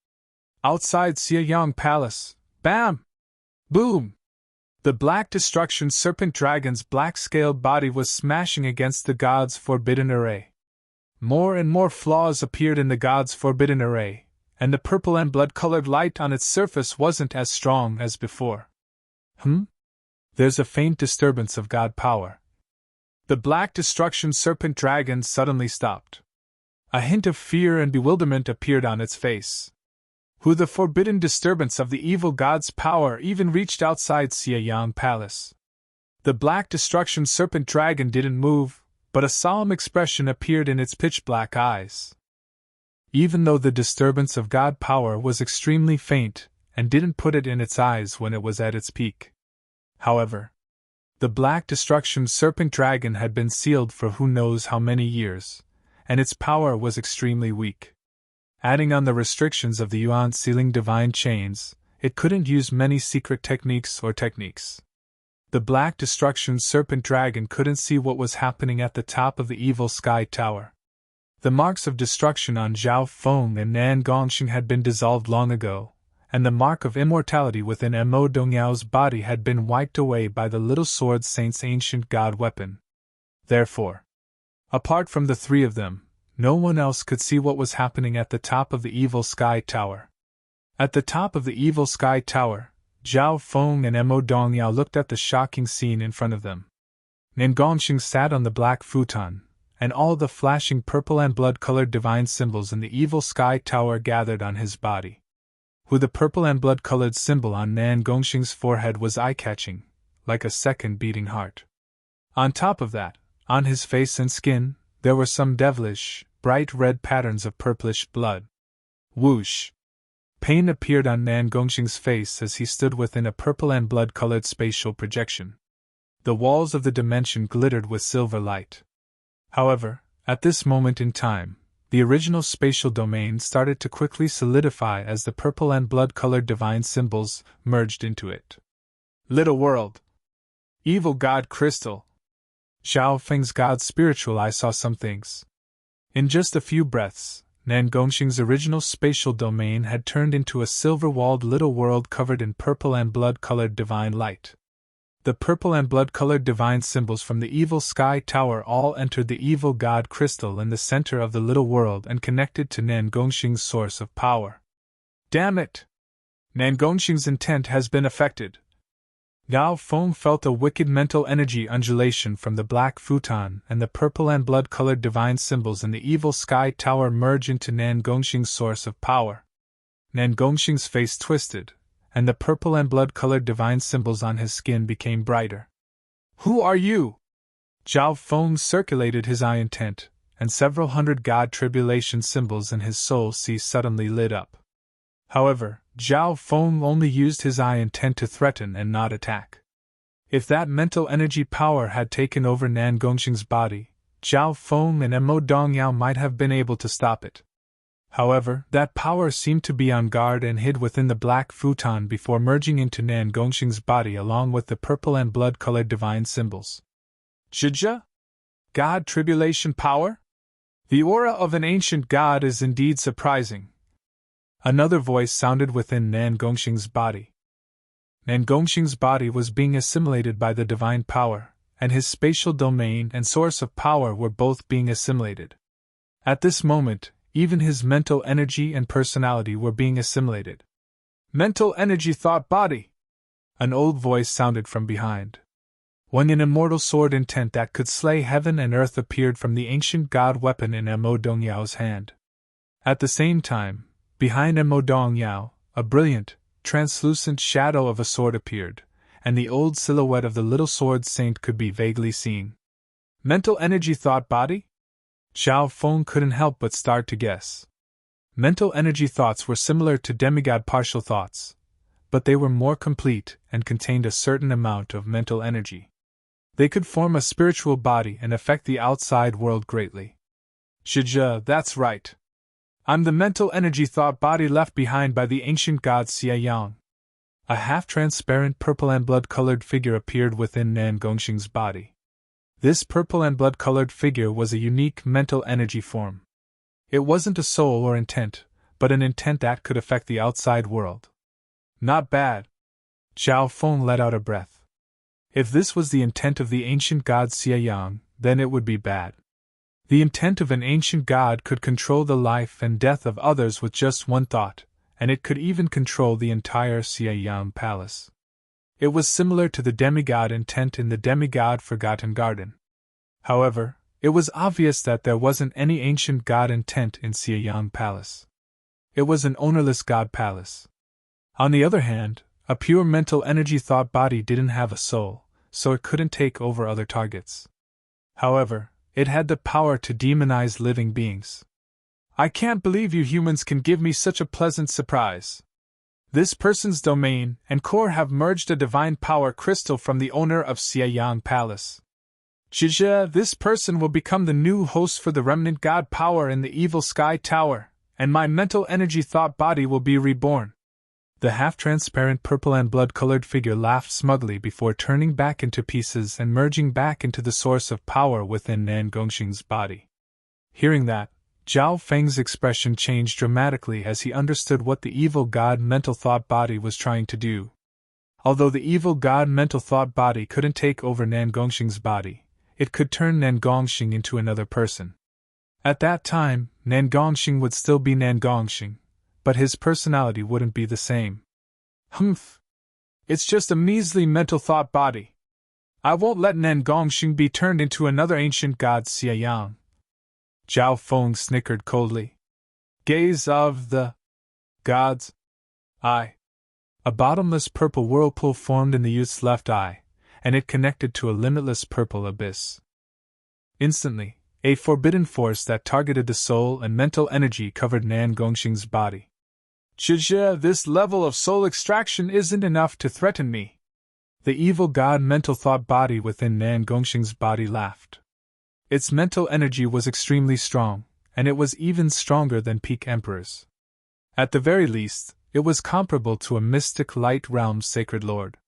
Outside Xieyang Palace, bam! Boom! The Black Destruction Serpent Dragon's black-scaled body was smashing against the god's forbidden array. More and more flaws appeared in the god's forbidden array, and the purple and blood-colored light on its surface wasn't as strong as before. There's a faint disturbance of god power. The Black Destruction Serpent Dragon suddenly stopped. A hint of fear and bewilderment appeared on its face. The forbidden disturbance of the evil god's power even reached outside Xieyang Palace. The Black Destruction Serpent Dragon didn't move, but a solemn expression appeared in its pitch-black eyes. Even though the disturbance of god power was extremely faint, and didn't put it in its eyes when it was at its peak. However, the Black Destruction Serpent Dragon had been sealed for who knows how many years, and its power was extremely weak. Adding on the restrictions of the Yuan sealing divine chains, it couldn't use many secret techniques. The Black Destruction Serpent Dragon couldn't see what was happening at the top of the evil sky tower. The marks of destruction on Zhao Feng and Nan Gongxing had been dissolved long ago, and the mark of immortality within Mo Dongyao's body had been wiped away by the Little Sword Saint's ancient god weapon. Therefore, apart from the three of them, no one else could see what was happening at the top of the evil sky tower. At the top of the evil sky tower, Zhao Feng and Mo Dongyao looked at the shocking scene in front of them. Nan Gongxing sat on the black futon, and all the flashing purple and blood-colored divine symbols in the evil sky tower gathered on his body. The purple and blood-colored symbol on Nan Gongxing's forehead was eye-catching, like a second beating heart. On top of that, on his face and skin, there were some devilish, bright red patterns of purplish blood. Whoosh! Pain appeared on Nan Gongxing's face as he stood within a purple and blood-colored spatial projection. The walls of the dimension glittered with silver light. However, at this moment in time, the original spatial domain started to quickly solidify as the purple and blood-colored divine symbols merged into it. Little world! Evil God Crystal! Zhao Feng's god spiritual eye saw some things. In just a few breaths, Nan Gongxing's original spatial domain had turned into a silver-walled little world covered in purple and blood-colored divine light. The purple and blood-colored divine symbols from the evil sky tower all entered the evil god crystal in the center of the little world and connected to Nan Gongxing's source of power. Damn it! Nan Gongxing's intent has been affected. Zhao Feng felt a wicked mental energy undulation from the black futon, and the purple and blood-colored divine symbols in the evil sky tower merge into Nan Gongxing's source of power. Nan Gongxing's face twisted, and the purple and blood-colored divine symbols on his skin became brighter. Who are you? Zhao Feng circulated his eye intent, and several hundred god tribulation symbols in his soul sea suddenly lit up. However, Zhao Feng only used his eye intent to threaten and not attack. If that mental energy power had taken over Nan Gongxing's body, Zhao Feng and Mo Dongyao might have been able to stop it. However, that power seemed to be on guard and hid within the black futon before merging into Nan Gongxing's body along with the purple and blood-colored divine symbols. Zhizha? God tribulation power? The aura of an ancient god is indeed surprising. Another voice sounded within Nan Gongxing's body. Nan Gongxing's body was being assimilated by the divine power, and his spatial domain and source of power were both being assimilated. At this moment, even his mental energy and personality were being assimilated. Mental energy thought body! An old voice sounded from behind. When an immortal sword intent that could slay heaven and earth appeared from the ancient god weapon in Mo Dongyao's hand. At the same time, behind Mo Dongyao, a brilliant, translucent shadow of a sword appeared, and the old silhouette of the little sword saint could be vaguely seen. Mental energy thought body? Zhao Feng couldn't help but start to guess. Mental energy thoughts were similar to demigod partial thoughts, but they were more complete and contained a certain amount of mental energy. They could form a spiritual body and affect the outside world greatly. Shija, that's right. I'm the mental energy thought body left behind by the ancient god Xie Yang. A half-transparent purple and blood-colored figure appeared within Nan Gongxing's body. This purple and blood-colored figure was a unique mental energy form. It wasn't a soul or intent, but an intent that could affect the outside world. Not bad. Zhao Feng let out a breath. If this was the intent of the ancient god Xie Yang, then it would be bad. The intent of an ancient god could control the life and death of others with just one thought, and it could even control the entire Xie Yang palace. It was similar to the demigod intent in the demigod Forgotten Garden. However, it was obvious that there wasn't any ancient god intent in Xie Yang palace. It was an ownerless god palace. On the other hand, a pure mental energy thought body didn't have a soul, so it couldn't take over other targets. However, it had the power to demonize living beings. I can't believe you humans can give me such a pleasant surprise. This person's domain and core have merged a divine power crystal from the owner of Xie Yang Palace. Zhizhe, this person will become the new host for the remnant god power in the evil sky tower, and my mental energy thought body will be reborn. The half-transparent purple and blood-colored figure laughed smugly before turning back into pieces and merging back into the source of power within Nan Gongxing's body. Hearing that, Zhao Feng's expression changed dramatically as he understood what the evil god mental thought body was trying to do. Although the evil god mental thought body couldn't take over Nan Gongxing's body, it could turn Nan Gongxing into another person. At that time, Nan Gongxing would still be Nan Gongxing, but his personality wouldn't be the same. Humph! It's just a measly mental thought body. I won't let Nan Gongxing be turned into another ancient god Xie Yang. Zhao Feng snickered coldly. Gaze of the god's eye. A bottomless purple whirlpool formed in the youth's left eye, and it connected to a limitless purple abyss. Instantly, a forbidden force that targeted the soul and mental energy covered Nan Gongxing's body. Zhizhe, this level of soul extraction isn't enough to threaten me. The evil god mental thought body within Nan Gongxing's body laughed. Its mental energy was extremely strong, and it was even stronger than Peak Emperor's. At the very least, it was comparable to a mystic light realm's sacred lord.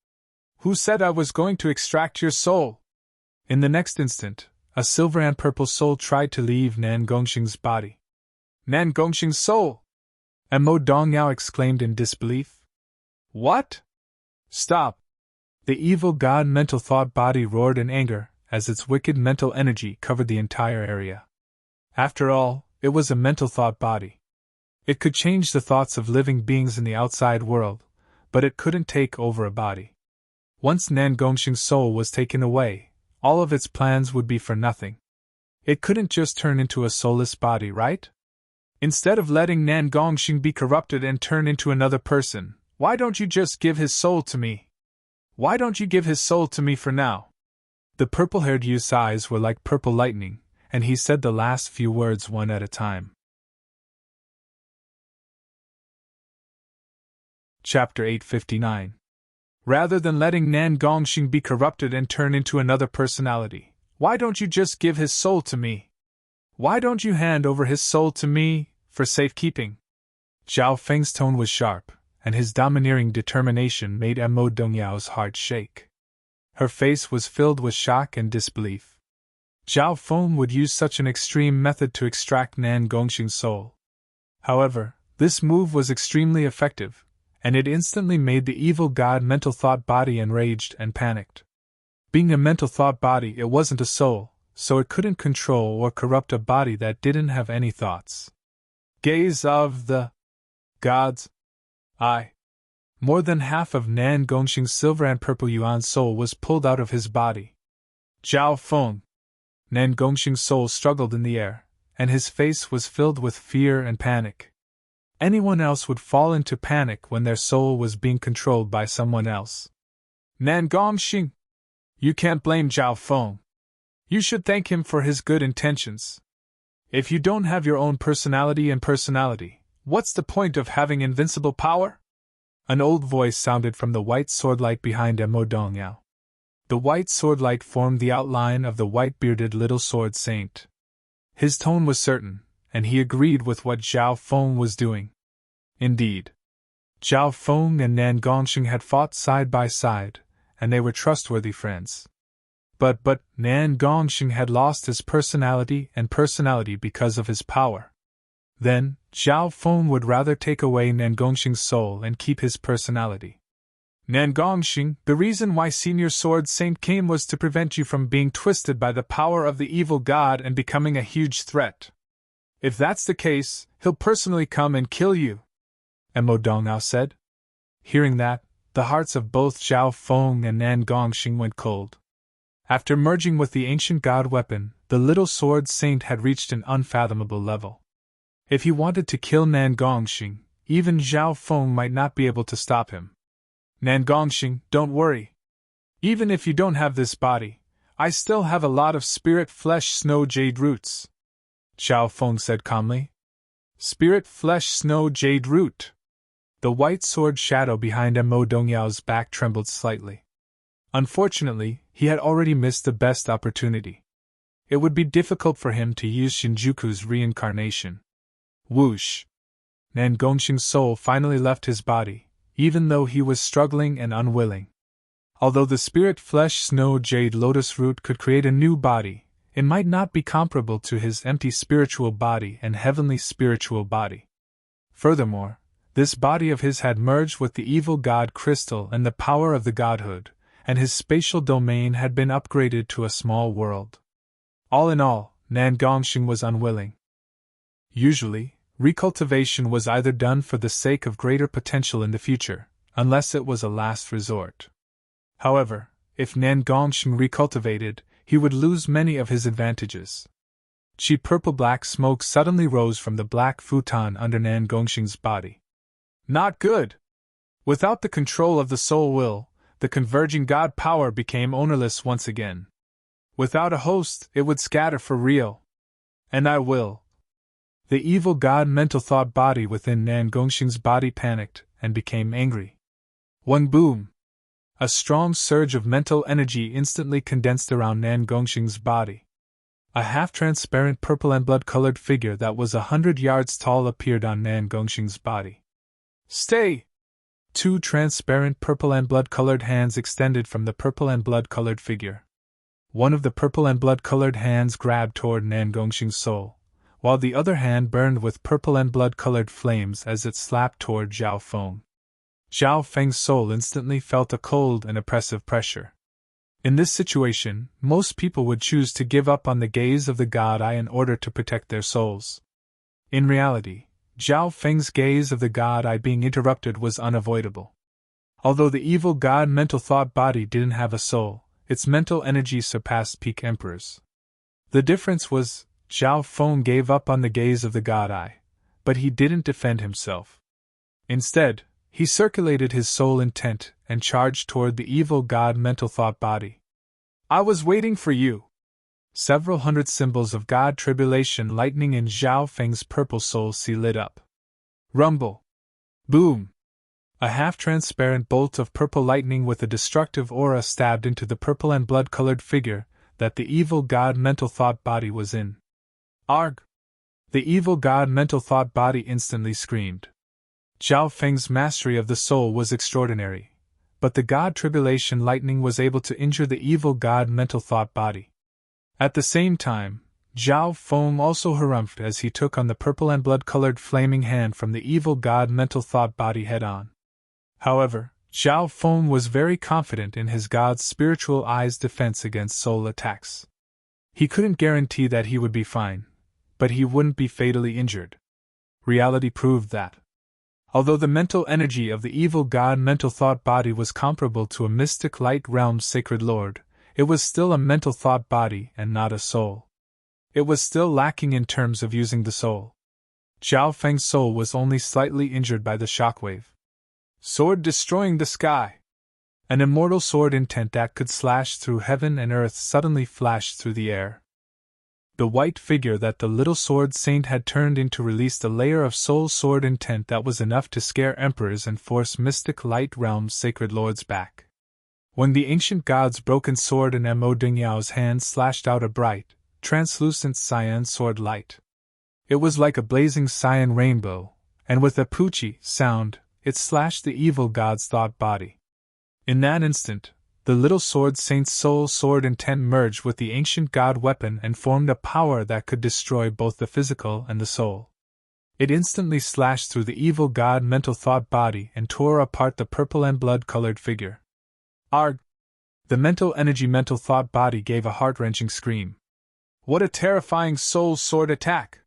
Who said I was going to extract your soul? In the next instant, a silver and purple soul tried to leave Nan Gongxing's body. Nan Gongxing's soul! And Mo Dongyao exclaimed in disbelief. What? Stop! The evil god mental thought body roared in anger as its wicked mental energy covered the entire area. After all, it was a mental thought body. It could change the thoughts of living beings in the outside world, but it couldn't take over a body. Once Nan Gongxing's soul was taken away, all of its plans would be for nothing. It couldn't just turn into a soulless body, right? Instead of letting Nan Gongxing be corrupted and turn into another person, why don't you just give his soul to me? Why don't you give his soul to me for now? The purple-haired youth's eyes were like purple lightning, and he said the last few words one at a time. Chapter 859. Rather than letting Nan Gongxing be corrupted and turn into another personality, why don't you just give his soul to me? Why don't you hand over his soul to me, for safekeeping? Zhao Feng's tone was sharp, and his domineering determination made Mo Dongyao's heart shake. Her face was filled with shock and disbelief. Zhao Feng would use such an extreme method to extract Nan Gongxing's soul. However, this move was extremely effective, and it instantly made the evil god mental thought body enraged and panicked. Being a mental thought body, it wasn't a soul, so it couldn't control or corrupt a body that didn't have any thoughts. Gaze of the god's eye. More than half of Nan Gongxing's silver and purple yuan soul was pulled out of his body. Zhao Feng. Nan Gongxing's soul struggled in the air, and his face was filled with fear and panic. Anyone else would fall into panic when their soul was being controlled by someone else. Nan Gongxing! You can't blame Zhao Feng. You should thank him for his good intentions. If you don't have your own personality, What's the point of having invincible power? An old voice sounded from the white swordlight behind Mo Dongyao. The white swordlight formed the outline of the white-bearded little sword saint. His tone was certain, and he agreed with what Zhao Feng was doing. Indeed, Zhao Feng and Nan Gongxing had fought side by side, and they were trustworthy friends. But Nan Gongxing had lost his personality because of his power. Then, Zhao Feng would rather take away Nan Gongxing's soul and keep his personality. Nan Gongxing, the reason why Senior Sword Saint came was to prevent you from being twisted by the power of the evil god and becoming a huge threat. If that's the case, he'll personally come and kill you, Mo Dongyao said. Hearing that, the hearts of both Zhao Feng and Nan Gongxing went cold. After merging with the ancient god weapon, the little sword saint had reached an unfathomable level. If he wanted to kill Nan Gongxing, even Zhao Feng might not be able to stop him. Nan Gongxing, don't worry. Even if you don't have this body, I still have a lot of spirit flesh snow jade roots, Zhao Feng said calmly. Spirit flesh snow jade root. The white sword shadow behind Mo Dongyao's back trembled slightly. Unfortunately, he had already missed the best opportunity. It would be difficult for him to use Shinjuku's reincarnation. Whoosh! Nan Gongxing's soul finally left his body, even though he was struggling and unwilling. Although the spirit flesh snow jade lotus root could create a new body, it might not be comparable to his empty spiritual body and heavenly spiritual body. Furthermore, this body of his had merged with the evil god crystal and the power of the godhood, and his spatial domain had been upgraded to a small world. All in all, Nan Gongxing was unwilling. Usually, recultivation was either done for the sake of greater potential in the future, unless it was a last resort. However, if Nan Gongxing recultivated, he would lose many of his advantages. Cheap purple-black smoke suddenly rose from the black futon under Nan Gongxing's body. Not good! Without the control of the soul will, the converging god power became ownerless once again. Without a host, it would scatter for real. And I will. The evil god mental thought body within Nan Gongxing's body panicked and became angry. One boom! A strong surge of mental energy instantly condensed around Nan Gongxing's body. A half-transparent purple and blood-colored figure that was 100 yards tall appeared on Nan Gongxing's body. Stay! 2 transparent purple and blood-colored hands extended from the purple and blood-colored figure. One of the purple and blood-colored hands grabbed toward Nan Gongxing's soul, while the other hand burned with purple and blood-colored flames as it slapped toward Zhao Feng. Zhao Feng's soul instantly felt a cold and oppressive pressure. In this situation, most people would choose to give up on the gaze of the god eye in order to protect their souls. In reality, Zhao Feng's gaze of the god eye being interrupted was unavoidable. Although the evil god mental thought body didn't have a soul, its mental energy surpassed peak emperors. The difference was, Zhao Feng gave up on the gaze of the god eye, but he didn't defend himself. Instead, he circulated his soul intent and charged toward the evil god mental thought body. I was waiting for you. Several hundred symbols of god tribulation lightning in Zhao Feng's purple soul sea lit up. Rumble! Boom! A half-transparent bolt of purple lightning with a destructive aura stabbed into the purple and blood-colored figure that the evil god mental thought body was in. Arg! The evil god mental thought body instantly screamed. Zhao Feng's mastery of the soul was extraordinary, but the god tribulation lightning was able to injure the evil god mental thought body. At the same time, Zhao Feng also harumphed as he took on the purple and blood-colored flaming hand from the evil god mental thought body head-on. However, Zhao Feng was very confident in his god's spiritual eye's defense against soul attacks. He couldn't guarantee that he would be fine, but he wouldn't be fatally injured. Reality proved that. Although the mental energy of the evil god mental thought body was comparable to a mystic light realm sacred lord, it was still a mental thought body and not a soul. It was still lacking in terms of using the soul. Zhao Feng's soul was only slightly injured by the shockwave. Sword destroying the sky! An immortal sword intent that could slash through heaven and earth suddenly flashed through the air. The white figure that the little sword saint had turned into released a layer of soul sword intent that was enough to scare emperors and force mystic light realm's sacred lords back. When the ancient god's broken sword in Mo Dingyao's hand slashed out a bright, translucent cyan sword light. It was like a blazing cyan rainbow, and with a poochie sound, it slashed the evil god's thought body. In that instant, the little sword saint's soul sword intent merged with the ancient god weapon and formed a power that could destroy both the physical and the soul. It instantly slashed through the evil god mental thought body and tore apart the purple and blood-colored figure. Arg! The mental energy mental thought body gave a heart-wrenching scream. What a terrifying soul sword attack!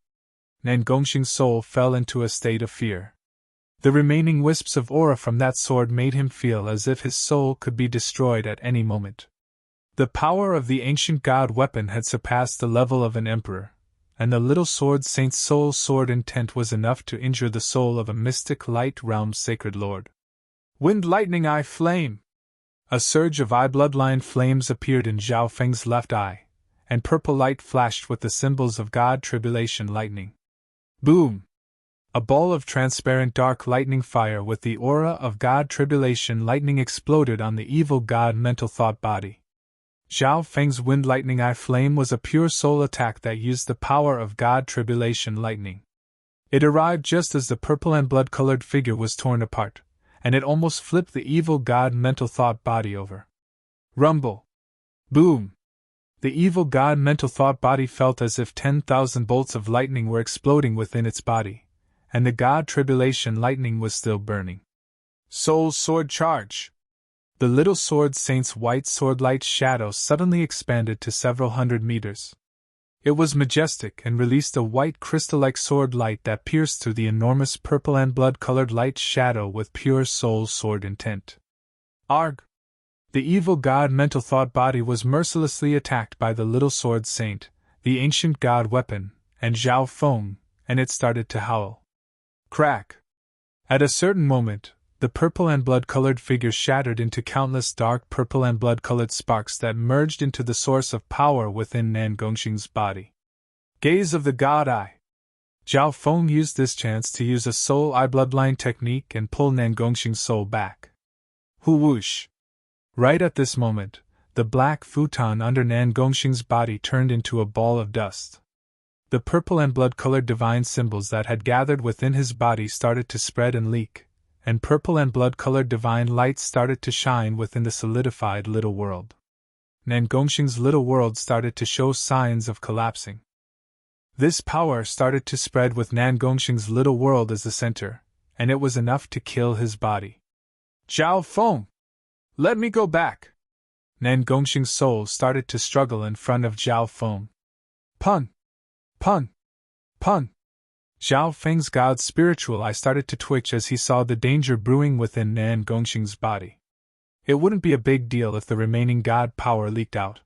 Nan Gongxing's soul fell into a state of fear. The remaining wisps of aura from that sword made him feel as if his soul could be destroyed at any moment. The power of the ancient god weapon had surpassed the level of an emperor, and the little sword saint's soul sword intent was enough to injure the soul of a mystic light realm's sacred lord. Wind lightning eye flame! A surge of eye bloodline flames appeared in Zhao Feng's left eye, and purple light flashed with the symbols of god tribulation lightning. Boom! A ball of transparent dark lightning fire with the aura of god tribulation lightning exploded on the evil god mental thought body. Zhao Feng's wind lightning eye flame was a pure soul attack that used the power of god tribulation lightning. It arrived just as the purple and blood-colored figure was torn apart, and it almost flipped the evil god mental thought body over. Rumble! Boom! The evil god mental thought body felt as if 10,000 bolts of lightning were exploding within its body, and the god tribulation lightning was still burning. Soul sword charge! The little sword saint's white sword light shadow suddenly expanded to several hundred meters. It was majestic and released a white crystal-like sword light that pierced through the enormous purple and blood-colored light shadow with pure soul sword intent. Arg! The evil god mental thought body was mercilessly attacked by the little sword saint, the ancient god weapon, and Zhao Feng, and it started to howl. Crack! At a certain moment, the purple and blood-colored figure shattered into countless dark purple and blood-colored sparks that merged into the source of power within Nan Gongxing's body. Gaze of the God Eye! Zhao Feng used this chance to use a soul eye bloodline technique and pull Nan Gongxing's soul back. Whoosh! Right at this moment, the black futon under Nan Gongxing's body turned into a ball of dust. The purple and blood-colored divine symbols that had gathered within his body started to spread and leak, and purple and blood-colored divine light started to shine within the solidified little world. Nan Gongxing's little world started to show signs of collapsing. This power started to spread with Nan Gongxing's little world as the center, and it was enough to kill his body. Zhao Feng! Let me go back! Nan Gongxing's soul started to struggle in front of Zhao Feng. Pun! Pun! Pun! Zhao Feng's god's spiritual eye started to twitch as he saw the danger brewing within Nan Gongxing's body. It wouldn't be a big deal if the remaining god power leaked out.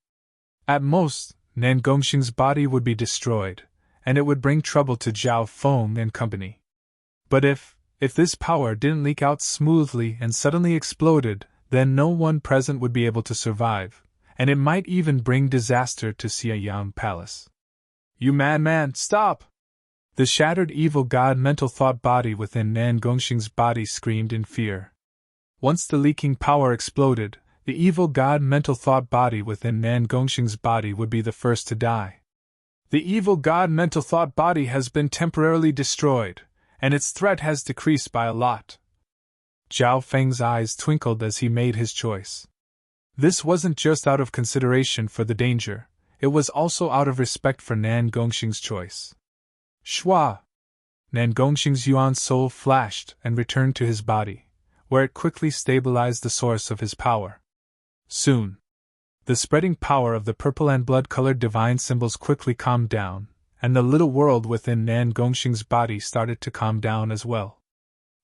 At most, Nan Gongxing's body would be destroyed, and it would bring trouble to Zhao Feng and company. But if this power didn't leak out smoothly and suddenly exploded, then no one present would be able to survive, and it might even bring disaster to Xianyang Palace. You madman, stop! The shattered evil god mental thought body within Nan Gongxing's body screamed in fear. Once the leaking power exploded, the evil god mental thought body within Nan Gongxing's body would be the first to die. The evil god mental thought body has been temporarily destroyed, and its threat has decreased by a lot. Zhao Feng's eyes twinkled as he made his choice. This wasn't just out of consideration for the danger, it was also out of respect for Nan Gongxing's choice. Shua! Nan Gongxing's yuan soul flashed and returned to his body, where it quickly stabilized the source of his power. Soon, the spreading power of the purple and blood-colored divine symbols quickly calmed down, and the little world within Nan Gongxing's body started to calm down as well.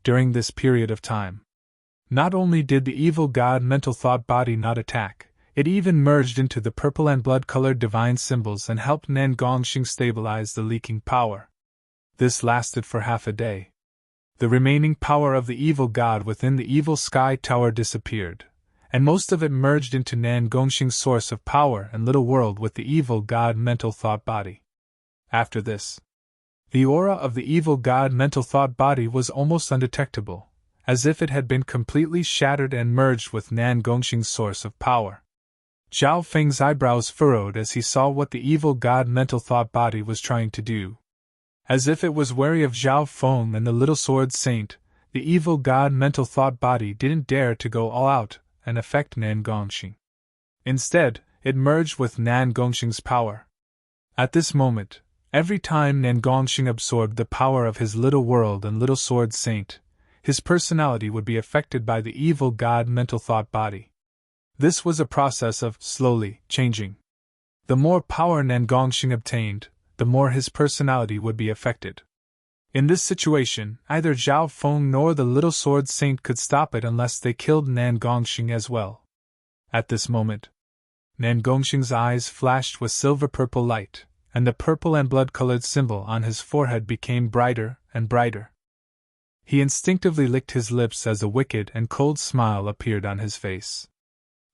During this period of time, not only did the evil god mental thought body not attack, it even merged into the purple and blood-colored divine symbols and helped Nan Gongxing stabilize the leaking power. This lasted for half a day. The remaining power of the evil god within the evil sky tower disappeared, and most of it merged into Nan Gongxing's source of power and little world with the evil god mental thought body. After this, the aura of the evil god mental thought body was almost undetectable, as if it had been completely shattered and merged with Nan Gongxing's source of power. Zhao Feng's eyebrows furrowed as he saw what the evil god mental thought body was trying to do. As if it was wary of Zhao Feng and the little sword saint, the evil god mental thought body didn't dare to go all out and affect Nan Gongxing. Instead, it merged with Nan Gongxing's power. At this moment, every time Nan Gongxing absorbed the power of his little world and little sword saint, his personality would be affected by the evil god mental thought body. This was a process of slowly changing. The more power Nan Gongxing obtained, the more his personality would be affected. In this situation, neither Zhao Feng nor the little sword saint could stop it unless they killed Nan Gongxing as well. At this moment, Nan Gongxing's eyes flashed with silver-purple light, and the purple and blood-colored symbol on his forehead became brighter and brighter. He instinctively licked his lips as a wicked and cold smile appeared on his face.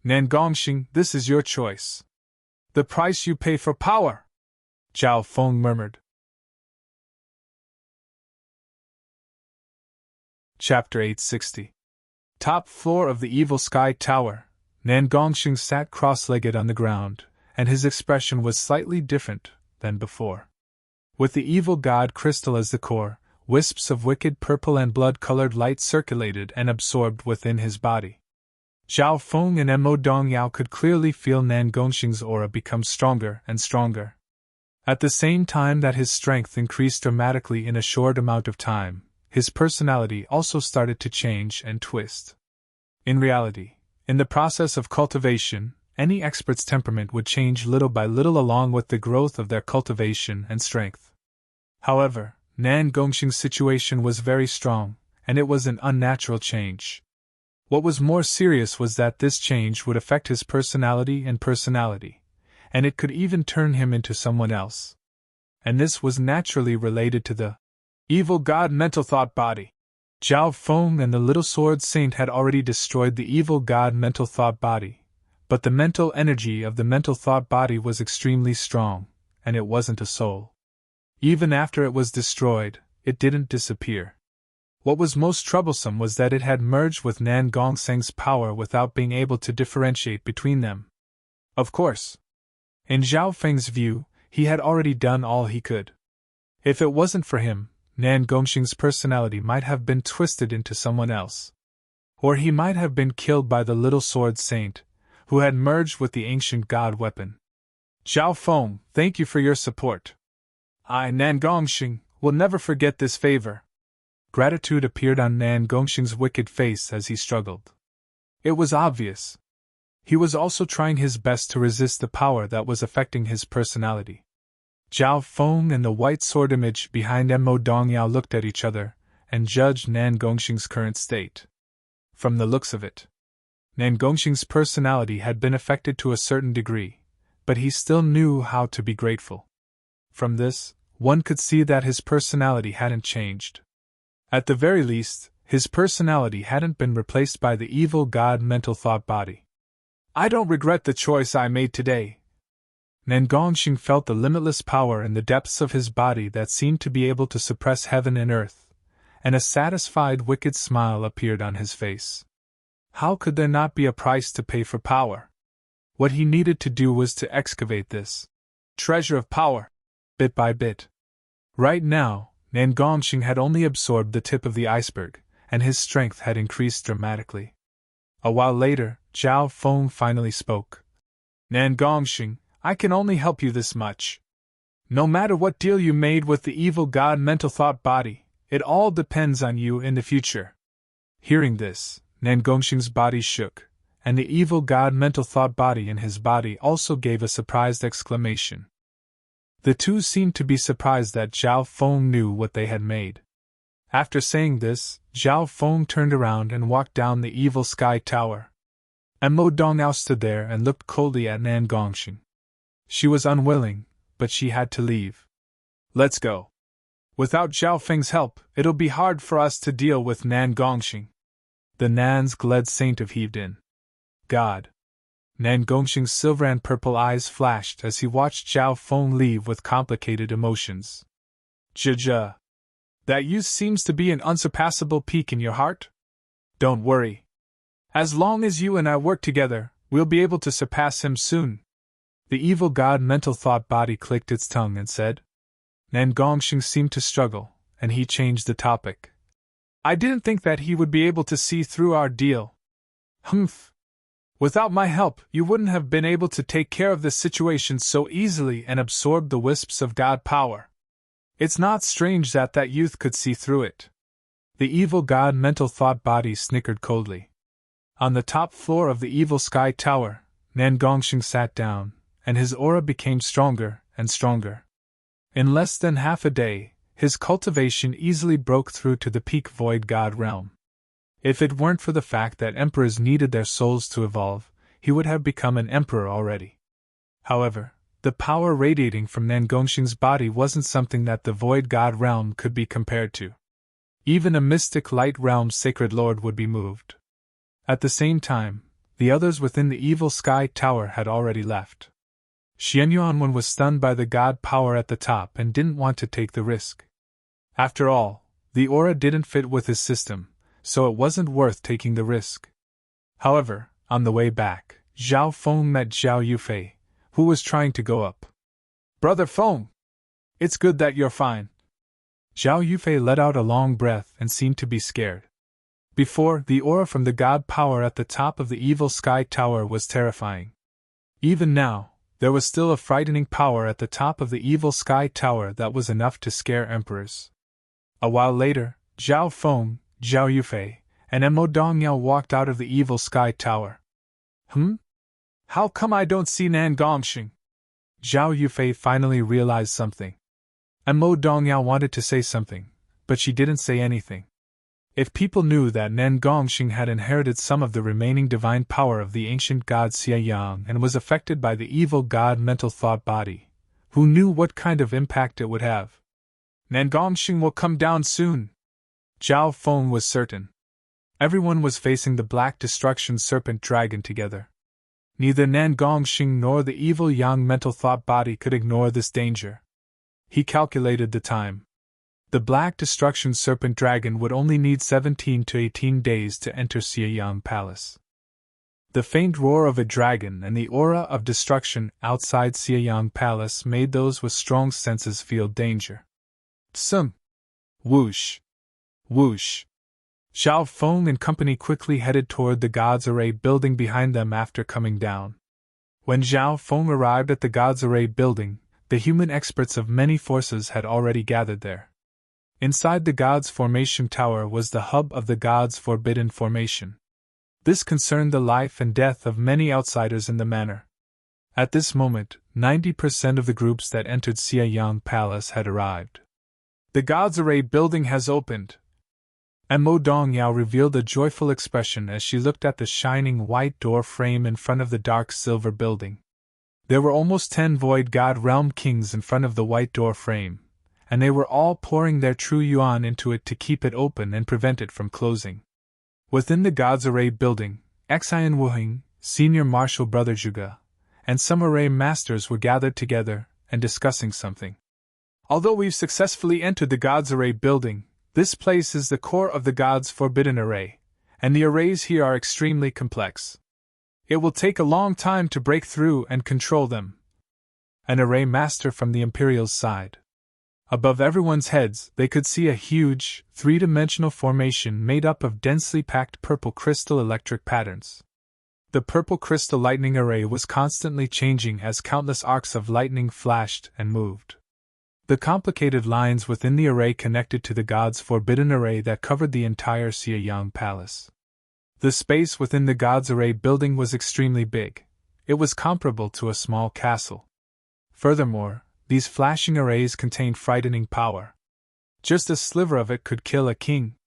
Nan Gongxing, this is your choice. The price you pay for power! Zhao Feng murmured. Chapter 860. Top floor of the Evil Sky Tower. Nan Gongxing sat cross-legged on the ground, and his expression was slightly different than before. With the evil god crystal as the core, wisps of wicked purple and blood-colored light circulated and absorbed within his body. Zhao Feng and Mo Dongyao could clearly feel Nan Gongxing's aura become stronger and stronger. At the same time that his strength increased dramatically in a short amount of time, his personality also started to change and twist. In reality, in the process of cultivation, any expert's temperament would change little by little along with the growth of their cultivation and strength. However, Nan Gongxing's situation was very strong, and it was an unnatural change. What was more serious was that this change would affect his personality, and it could even turn him into someone else. And this was naturally related to the evil god mental thought body. Zhao Feng and the little sword saint had already destroyed the evil god mental thought body, but the mental energy of the mental thought body was extremely strong, and it wasn't a soul. Even after it was destroyed, it didn't disappear. What was most troublesome was that it had merged with Nan Gongxing's power without being able to differentiate between them. Of course, in Zhao Feng's view, he had already done all he could. If it wasn't for him, Nan Gongxing's personality might have been twisted into someone else. Or he might have been killed by the little sword saint, who had merged with the ancient god weapon. Zhao Feng, thank you for your support. I, Nan Gongxing, will never forget this favor. Gratitude appeared on Nan Gongxing's wicked face as he struggled. It was obvious. He was also trying his best to resist the power that was affecting his personality. Zhao Feng and the white sword image behind Mo Dongyao looked at each other and judged Nan Gongxing's current state. From the looks of it, Nan Gongxing's personality had been affected to a certain degree, but he still knew how to be grateful. From this, one could see that his personality hadn't changed. At the very least, his personality hadn't been replaced by the evil god mental thought body. I don't regret the choice I made today. Nan Gongxing felt the limitless power in the depths of his body that seemed to be able to suppress heaven and earth, and a satisfied wicked smile appeared on his face. How could there not be a price to pay for power? What he needed to do was to excavate this treasure of power, bit by bit. Right now, Nan Gongxing had only absorbed the tip of the iceberg, and his strength had increased dramatically. A while later, Zhao Feng finally spoke. Nan Gongxing, I can only help you this much. No matter what deal you made with the evil god mental thought body, it all depends on you in the future. Hearing this, Nan Gongxing's body shook, and the evil god mental thought body in his body also gave a surprised exclamation. The two seemed to be surprised that Zhao Feng knew what they had made. After saying this, Zhao Feng turned around and walked down the evil sky tower. Mo Dongyao stood there and looked coldly at Nan Gongxing. She was unwilling, but she had to leave. Let's go. Without Zhao Feng's help, it'll be hard for us to deal with Nan Gongxing. The Nan's glad saint of heaved in. God. Nan Gongxing's silver and purple eyes flashed as he watched Zhao Feng leave with complicated emotions. Zhe, that youth seems to be an unsurpassable peak in your heart? Don't worry. As long as you and I work together, we'll be able to surpass him soon. The evil god mental thought body clicked its tongue and said. Nan Gongxing seemed to struggle, and he changed the topic. I didn't think that he would be able to see through our deal. Humph. Without my help, you wouldn't have been able to take care of this situation so easily and absorb the wisps of god power. It's not strange that that youth could see through it. The evil god mental thought body snickered coldly. On the top floor of the evil sky tower, Nan Gongxing sat down, and his aura became stronger and stronger. In less than half a day, his cultivation easily broke through to the peak void god realm. If it weren't for the fact that emperors needed their souls to evolve, he would have become an emperor already. However, the power radiating from Nan Gongxing's body wasn't something that the void god realm could be compared to. Even a mystic light realm sacred lord would be moved. At the same time, the others within the evil sky tower had already left. Xian Yuanwen was stunned by the god power at the top and didn't want to take the risk. After all, the aura didn't fit with his system, so it wasn't worth taking the risk. However, on the way back, Zhao Feng met Zhao Yufei, who was trying to go up. Brother Feng! It's good that you're fine. Zhao Yufei let out a long breath and seemed to be scared. Before, the aura from the god power at the top of the evil sky tower was terrifying. Even now, there was still a frightening power at the top of the evil sky tower that was enough to scare emperors. A while later, Zhao Feng, Zhao Yufei, and Mo Dongyao walked out of the evil sky tower. How come I don't see Nan Gongxing? Zhao Yufei finally realized something. Mo Dongyao wanted to say something, but she didn't say anything. If people knew that Nan Gongxing had inherited some of the remaining divine power of the ancient god Xia Yang and was affected by the evil god mental thought body, who knew what kind of impact it would have? Nan Gongxing will come down soon. Zhao Feng was certain. Everyone was facing the black destruction serpent dragon together. Neither Nan Gongxing nor the evil Yang mental thought body could ignore this danger. He calculated the time. The black destruction serpent dragon would only need 17 to 18 days to enter Xia Yang Palace. The faint roar of a dragon and the aura of destruction outside Xia Yang Palace made those with strong senses feel danger. Tsum! Whoosh! Whoosh! Zhao Feng and company quickly headed toward the God's Array building behind them after coming down. When Zhao Feng arrived at the God's Array building, the human experts of many forces had already gathered there. Inside the God's Formation Tower was the hub of the God's Forbidden Formation. This concerned the life and death of many outsiders in the manor. At this moment, 90% of the groups that entered Xia Yang Palace had arrived. The God's Array building has opened. Mo Dongyao revealed a joyful expression as she looked at the shining white door frame in front of the dark silver building. There were almost 10 Void God Realm Kings in front of the white door frame, and they were all pouring their true yuan into it to keep it open and prevent it from closing. Within the God's Array building, Xian Wuhing, Senior Marshal Brother Zhuge, and some array masters were gathered together and discussing something. Although we've successfully entered the God's Array building, this place is the core of the God's Forbidden Array, and the arrays here are extremely complex. It will take a long time to break through and control them. An array master from the Imperial's side. Above everyone's heads, they could see a huge, three-dimensional formation made up of densely packed purple crystal electric patterns. The purple crystal lightning array was constantly changing as countless arcs of lightning flashed and moved. The complicated lines within the array connected to the God's Forbidden Array that covered the entire Xia Yang Palace. The space within the God's Array building was extremely big. It was comparable to a small castle. Furthermore, these flashing arrays contained frightening power. Just a sliver of it could kill a king.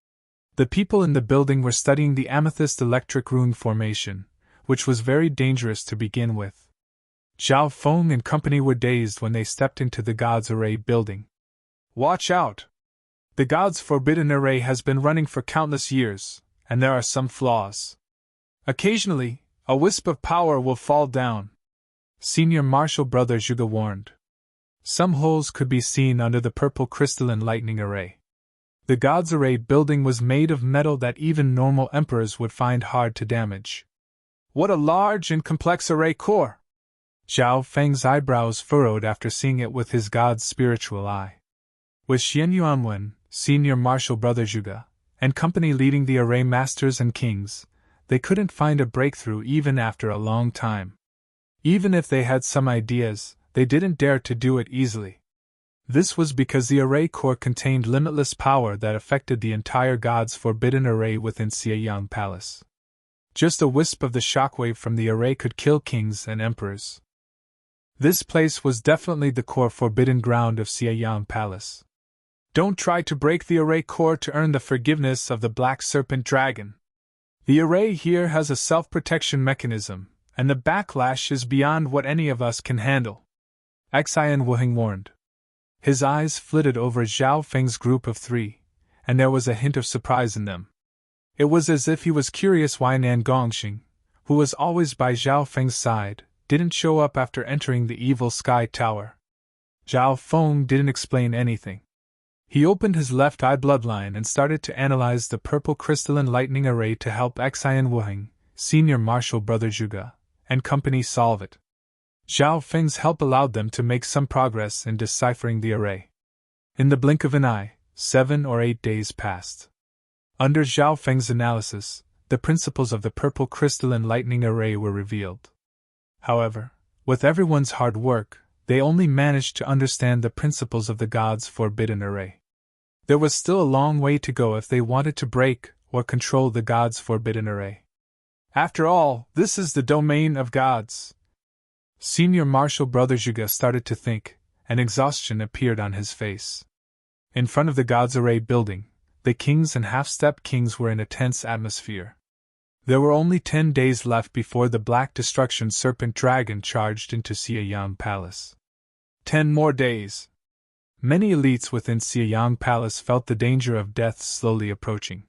The people in the building were studying the amethyst electric rune formation, which was very dangerous to begin with. Zhao Feng and company were dazed when they stepped into the God's Array building. Watch out! The God's Forbidden Array has been running for countless years, and there are some flaws. Occasionally, A wisp of power will fall down, Senior Marshal Brother Zhuge warned. Some holes could be seen under the purple crystalline lightning array. The God's Array building was made of metal that even normal emperors would find hard to damage. What a large and complex array core! Zhao Feng's eyebrows furrowed after seeing it with his god's spiritual eye. With Xian Yuanwen, Senior Marshal Brother Zhuge, and company leading the array masters and kings, they couldn't find a breakthrough even after a long time. Even if they had some ideas, they didn't dare to do it easily. This was because the array core contained limitless power that affected the entire God's Forbidden Array within Xieyang Palace. Just a wisp of the shockwave from the array could kill kings and emperors. This place was definitely the core forbidden ground of Xieyang Palace. Don't try to break the array core to earn the forgiveness of the Black Serpent Dragon. The array here has a self-protection mechanism, and the backlash is beyond what any of us can handle, Xian Wuheng warned. His eyes flitted over Zhao Feng's group of three, and there was a hint of surprise in them. It was as if he was curious why Nan Gongxing, who was always by Zhao Feng's side, didn't show up after entering the evil sky tower. Zhao Feng didn't explain anything. He opened his left eye bloodline and started to analyze the purple crystalline lightning array to help Xian Wuheng, Senior Marshal Brother Zhuge, and company solve it. Zhao Feng's help allowed them to make some progress in deciphering the array. In the blink of an eye, 7 or 8 days passed. Under Zhao Feng's analysis, the principles of the purple crystalline lightning array were revealed. However, with everyone's hard work, they only managed to understand the principles of the God's Forbidden Array. There was still a long way to go if they wanted to break or control the God's Forbidden Array. After all, this is the domain of gods. Senior Marshal Brother Zhuge started to think, and exhaustion appeared on his face. In front of the God's Array building, the kings and half-step kings were in a tense atmosphere. There were only 10 days left before the Black Destruction Serpent Dragon charged into Xieyang Palace. 10 more days. Many elites within Xieyang Palace felt the danger of death slowly approaching.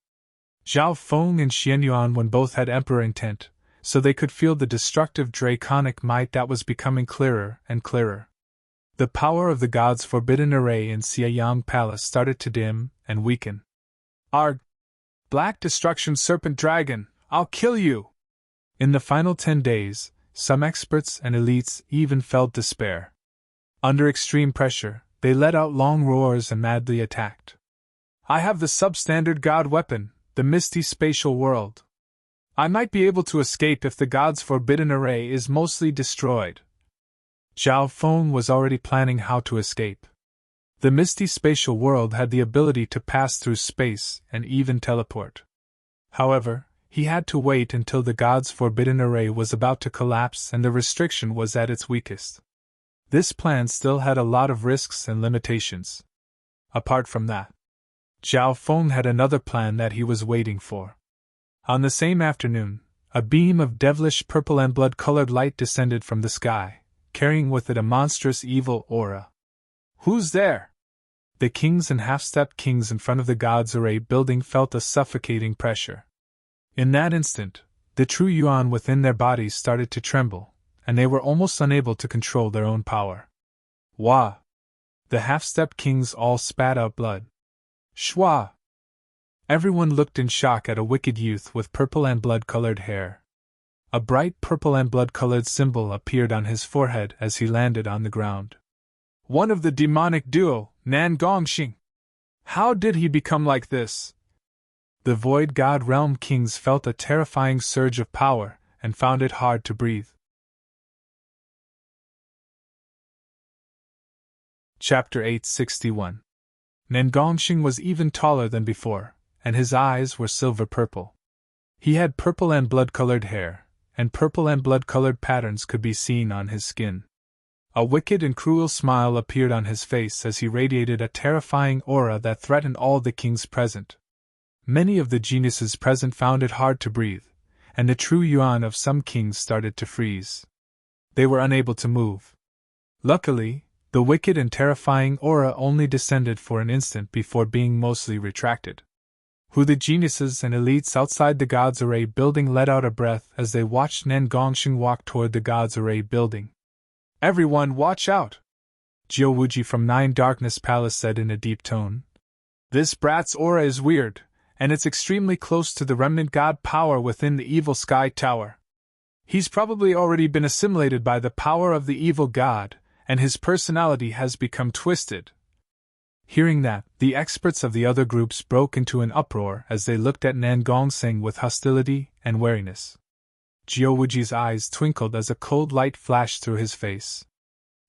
Zhao Feng and Xian Yuanwen both had emperor intent, so they could feel the destructive draconic might that was becoming clearer and clearer. The power of the God's Forbidden Array in Xieyang Palace started to dim and weaken. Arg! Black Destruction Serpent Dragon, I'll kill you! In the final 10 days, some experts and elites even felt despair. Under extreme pressure, they let out long roars and madly attacked. I have the substandard god weapon, the misty spatial world. I might be able to escape if the God's Forbidden Array is mostly destroyed. Zhao Feng was already planning how to escape. The misty spatial world had the ability to pass through space and even teleport. However, he had to wait until the God's Forbidden Array was about to collapse and the restriction was at its weakest. This plan still had a lot of risks and limitations. Apart from that, Zhao Feng had another plan that he was waiting for. On the same afternoon, a beam of devilish purple and blood-colored light descended from the sky, carrying with it a monstrous evil aura. Who's there? The kings and half-step kings in front of the God's Array building felt a suffocating pressure. In that instant, the true yuan within their bodies started to tremble, and they were almost unable to control their own power. Wah! The half-step kings all spat out blood. Shwa! Everyone looked in shock at a wicked youth with purple and blood-colored hair. A bright purple and blood-colored symbol appeared on his forehead as he landed on the ground. One of the demonic duo, Nan Gongxing. How did he become like this? The Void God Realm kings felt a terrifying surge of power and found it hard to breathe. Chapter 861. Nan Gongxing was even taller than before, and his eyes were silver-purple. He had purple and blood-colored hair, and purple and blood-colored patterns could be seen on his skin. A wicked and cruel smile appeared on his face as he radiated a terrifying aura that threatened all the kings present. Many of the geniuses present found it hard to breathe, and the true yuan of some kings started to freeze. They were unable to move. Luckily, the wicked and terrifying aura only descended for an instant before being mostly retracted. Who the geniuses and elites outside the God's Array building let out a breath as they watched Nan Gongxing walk toward the God's Array building. Everyone, watch out! Jiuwuji from Nine Darkness Palace said in a deep tone. This brat's aura is weird, and it's extremely close to the remnant god power within the evil sky tower. He's probably already been assimilated by the power of the evil god, and his personality has become twisted. Hearing that, the experts of the other groups broke into an uproar as they looked at Nan Gongxing with hostility and wariness. Jiuwuji's eyes twinkled as a cold light flashed through his face.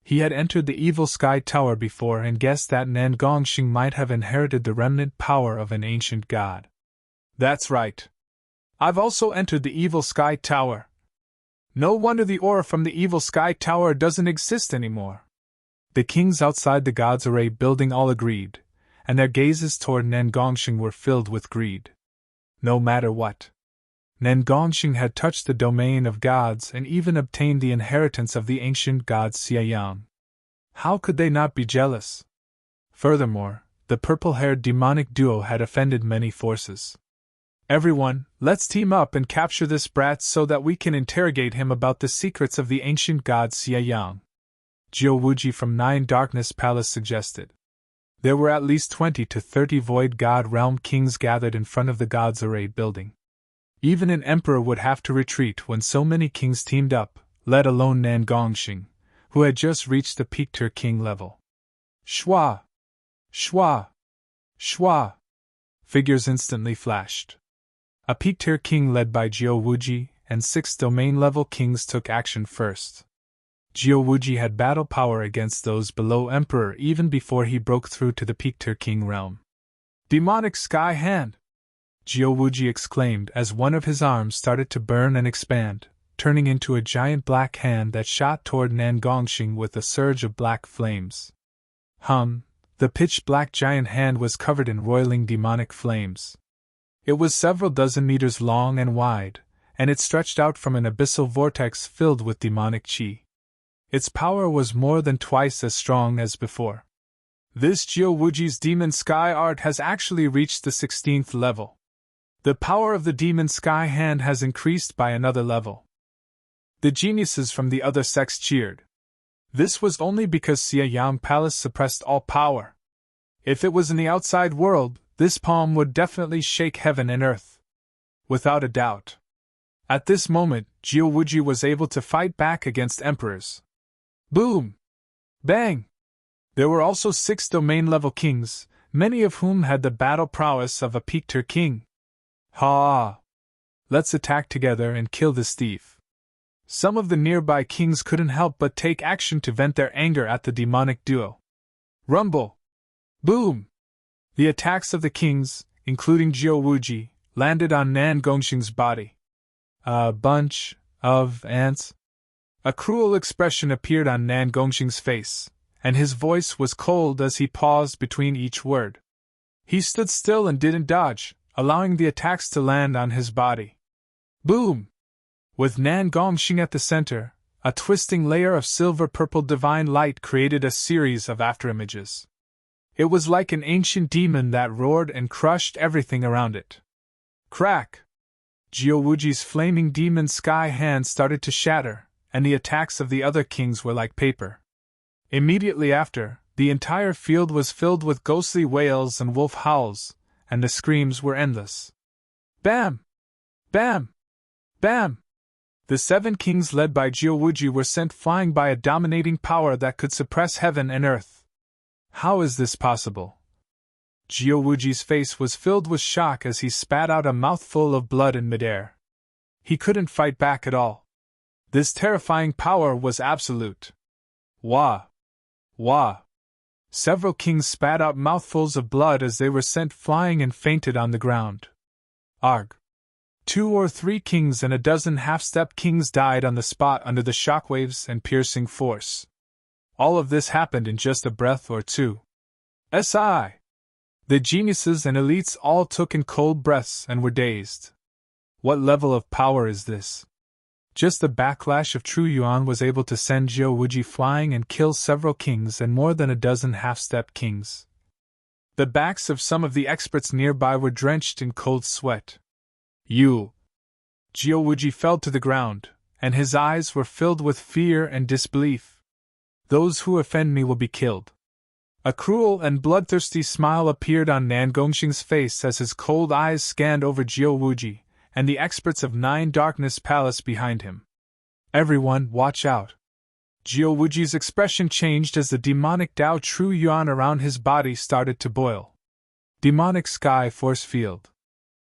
He had entered the evil sky tower before and guessed that Nan Gongxing might have inherited the remnant power of an ancient god. That's right. I've also entered the evil sky tower. No wonder the aura from the evil sky tower doesn't exist anymore. The kings outside the God's Array building all agreed, and their gazes toward Nan Gongxing were filled with greed. No matter what, Nan Gongxing had touched the domain of gods and even obtained the inheritance of the ancient god Xiayang. How could they not be jealous? Furthermore, the purple-haired demonic duo had offended many forces. Everyone, let's team up and capture this brat so that we can interrogate him about the secrets of the ancient god Xiayang. Jiuwuji from Nine Darkness Palace suggested. There were at least 20 to 30 Void God Realm kings gathered in front of the God's Array building. Even an emperor would have to retreat when so many kings teamed up, let alone Nan Gongxing, who had just reached the peak-tier king level. Shwa! Shwa! Shwa! Figures instantly flashed. A peak-tier king led by Jiuwuji and 6 domain-level kings took action first. Jiuwuji had battle power against those below Emperor even before he broke through to the peak-tier king realm. Demonic Sky Hand! Jiuwuji exclaimed as one of his arms started to burn and expand, turning into a giant black hand that shot toward Nan Gongxing with a surge of black flames. The pitch-black giant hand was covered in roiling demonic flames. It was several dozen meters long and wide, and it stretched out from an abyssal vortex filled with demonic chi. Its power was more than twice as strong as before. This Jiuwuji's Demon Sky Art has actually reached the 16th level. The power of the Demon Sky Hand has increased by another level. The geniuses from the other sects cheered. This was only because Xiayang Palace suppressed all power. If it was in the outside world, this palm would definitely shake heaven and earth. Without a doubt. At this moment, Jiuwuji was able to fight back against emperors. Boom! Bang! There were also 6 domain-level kings, many of whom had the battle prowess of a peak-tier king. Ha! Let's attack together and kill this thief. Some of the nearby kings couldn't help but take action to vent their anger at the demonic duo. Rumble! Boom! The attacks of the kings, including Jiuwuji, landed on Nan Gongxing's body. A bunch of ants. A cruel expression appeared on Nan Gongxing's face, and his voice was cold as he paused between each word. He stood still and didn't dodge, allowing the attacks to land on his body. Boom! With Nan Gongxing at the center, a twisting layer of silver-purple divine light created a series of afterimages. It was like an ancient demon that roared and crushed everything around it. Crack! Jiuwuji's flaming demon sky hand started to shatter, and the attacks of the other kings were like paper. Immediately after, the entire field was filled with ghostly wails and wolf howls, and the screams were endless. Bam! Bam! Bam! The 7 kings led by Jiuwuji were sent flying by a dominating power that could suppress heaven and earth. How is this possible? Jiuwuji's face was filled with shock as he spat out a mouthful of blood in midair. He couldn't fight back at all. This terrifying power was absolute. Wah! Wah! Several kings spat out mouthfuls of blood as they were sent flying and fainted on the ground. Arg! 2 or 3 kings and a dozen half-step kings died on the spot under the shockwaves and piercing force. All of this happened in just a breath or two. SI! The geniuses and elites all took in cold breaths and were dazed. What level of power is this? Just the backlash of True Yuan was able to send Jiuwuji flying and kill several kings and more than a dozen half-step kings. The backs of some of the experts nearby were drenched in cold sweat. You! Jiawuji fell to the ground, and his eyes were filled with fear and disbelief. Those who offend me will be killed. A cruel and bloodthirsty smile appeared on Nan Gongxing's face as his cold eyes scanned over Jiawuji and the experts of Nine Darkness Palace behind him. Everyone, watch out! Jiawuji's expression changed as the demonic Dao True Yuan around his body started to boil. Demonic Sky Force Field.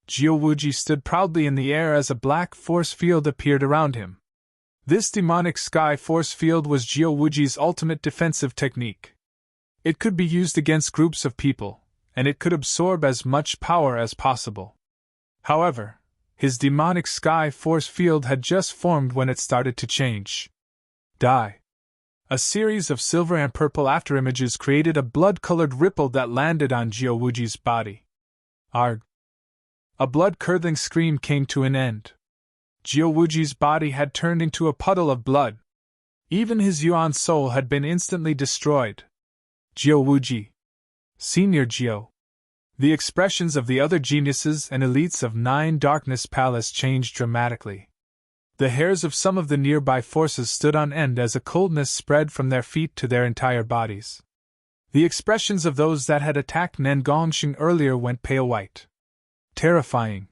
Jiawuji stood proudly in the air as a black force field appeared around him. This demonic sky force field was Jiawuji's ultimate defensive technique. It could be used against groups of people, and it could absorb as much power as possible. However, his demonic sky force field had just formed when it started to change. Die. A series of silver and purple afterimages created a blood-colored ripple that landed on Jiawuji's body. Arg! A blood-curdling scream came to an end. Jiawuji's body had turned into a puddle of blood. Even his Yuan soul had been instantly destroyed. Jiawuji. Senior Jiao. The expressions of the other geniuses and elites of Nine Darkness Palace changed dramatically. The hairs of some of the nearby forces stood on end as a coldness spread from their feet to their entire bodies. The expressions of those that had attacked Nan Gongxing earlier went pale white. Terrifying.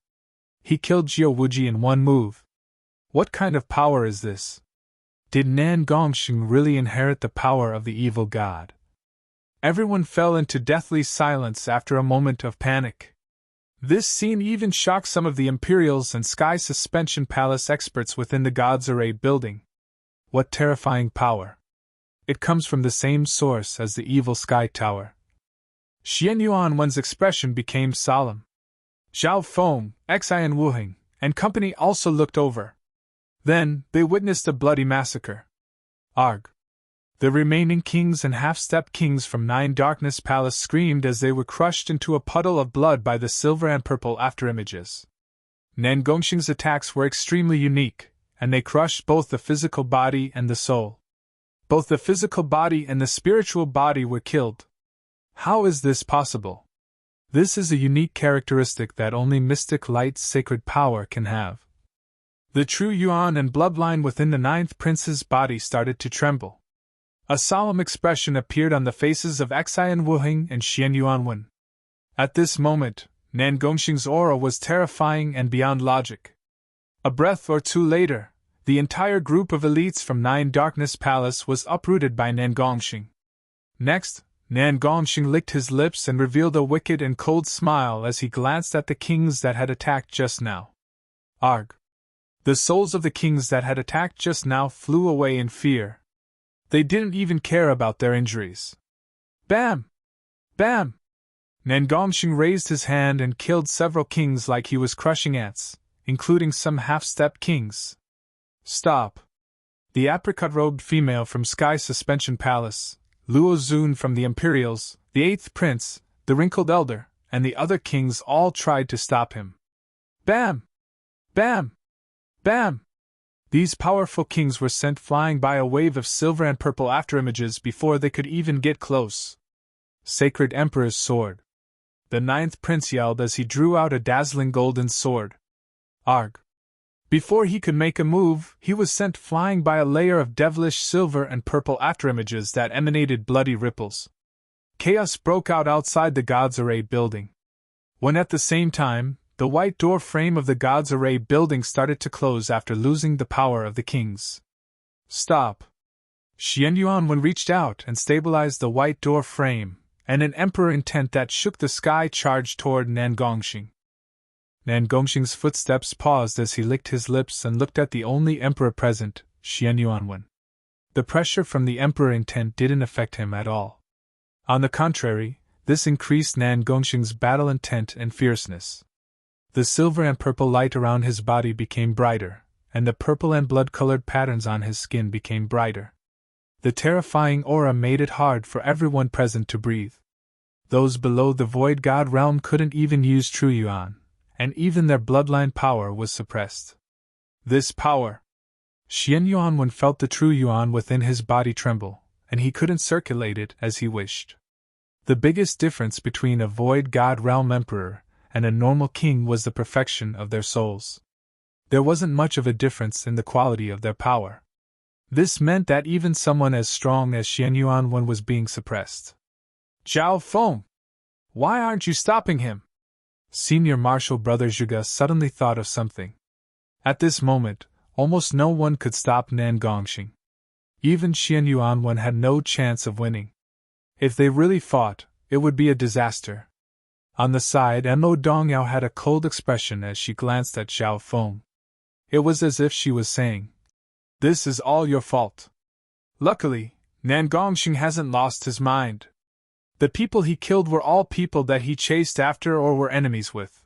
He killed Jiawuji in one move. What kind of power is this? Did Nan Gongxing really inherit the power of the evil god? Everyone fell into deathly silence after a moment of panic. This scene even shocked some of the Imperials and Sky Suspension Palace experts within the God's Array building. What terrifying power! It comes from the same source as the evil Sky Tower. Xian Yuanwen's expression became solemn. Zhao Feng, Xian Wuheng, and company also looked over. Then, they witnessed a bloody massacre. Arg! The remaining kings and half-step kings from Nine Darkness Palace screamed as they were crushed into a puddle of blood by the silver and purple afterimages. Nan Gongxing's attacks were extremely unique, and they crushed both the physical body and the soul. Both the physical body and the spiritual body were killed. How is this possible? This is a unique characteristic that only mystic light's sacred power can have. The true Yuan and bloodline within the ninth prince's body started to tremble. A solemn expression appeared on the faces of Xian Wuheng and Xian Yuanwen. At this moment, Nan Gongxing's aura was terrifying and beyond logic. A breath or two later, the entire group of elites from Nine Darkness Palace was uprooted by Nan Gongxing. Next, Nan Gongxing licked his lips and revealed a wicked and cold smile as he glanced at the kings that had attacked just now. Arg! The souls of the kings that had attacked just now flew away in fear. They didn't even care about their injuries. Bam! Bam! Nan Gongxing raised his hand and killed several kings like he was crushing ants, including some half-step kings. Stop! The apricot-robed female from Sky Suspension Palace, Luo Zun from the Imperials, the eighth prince, the wrinkled elder, and the other kings all tried to stop him. Bam! Bam! Bam! These powerful kings were sent flying by a wave of silver and purple afterimages before they could even get close. Sacred Emperor's Sword. The ninth prince yelled as he drew out a dazzling golden sword. Arg! Before he could make a move, he was sent flying by a layer of devilish silver and purple afterimages that emanated bloody ripples. Chaos broke out outside the God's Array building. When at the same time, the white door frame of the God's Array building started to close after losing the power of the kings. Stop! Xian Yuanwen reached out and stabilized the white door frame, and an emperor intent that shook the sky charged toward Nan Gongxing. Nan Gongxing's footsteps paused as he licked his lips and looked at the only emperor present, Xian Yuanwen. The pressure from the emperor intent didn't affect him at all. On the contrary, this increased Nan Gongxing's battle intent and fierceness. The silver and purple light around his body became brighter, and the purple and blood-colored patterns on his skin became brighter. The terrifying aura made it hard for everyone present to breathe. Those below the Void God realm couldn't even use True Yuan, and even their bloodline power was suppressed. This power! Xian Yuanwen felt the True Yuan within his body tremble, and he couldn't circulate it as he wished. The biggest difference between a void god realm emperor and a normal king was the perfection of their souls. There wasn't much of a difference in the quality of their power. This meant that even someone as strong as Xian Yuanwen was being suppressed. Zhao Feng! Why aren't you stopping him? Senior Marshal Brother Zhuge suddenly thought of something. At this moment, almost no one could stop Nan Gongxing. Even Xian Yuanwen had no chance of winning. If they really fought, it would be a disaster. On the side, Mo Dongyao had a cold expression as she glanced at Zhao Feng. It was as if she was saying, "This is all your fault." Luckily, Nan Gongxing hasn't lost his mind. The people he killed were all people that he chased after or were enemies with.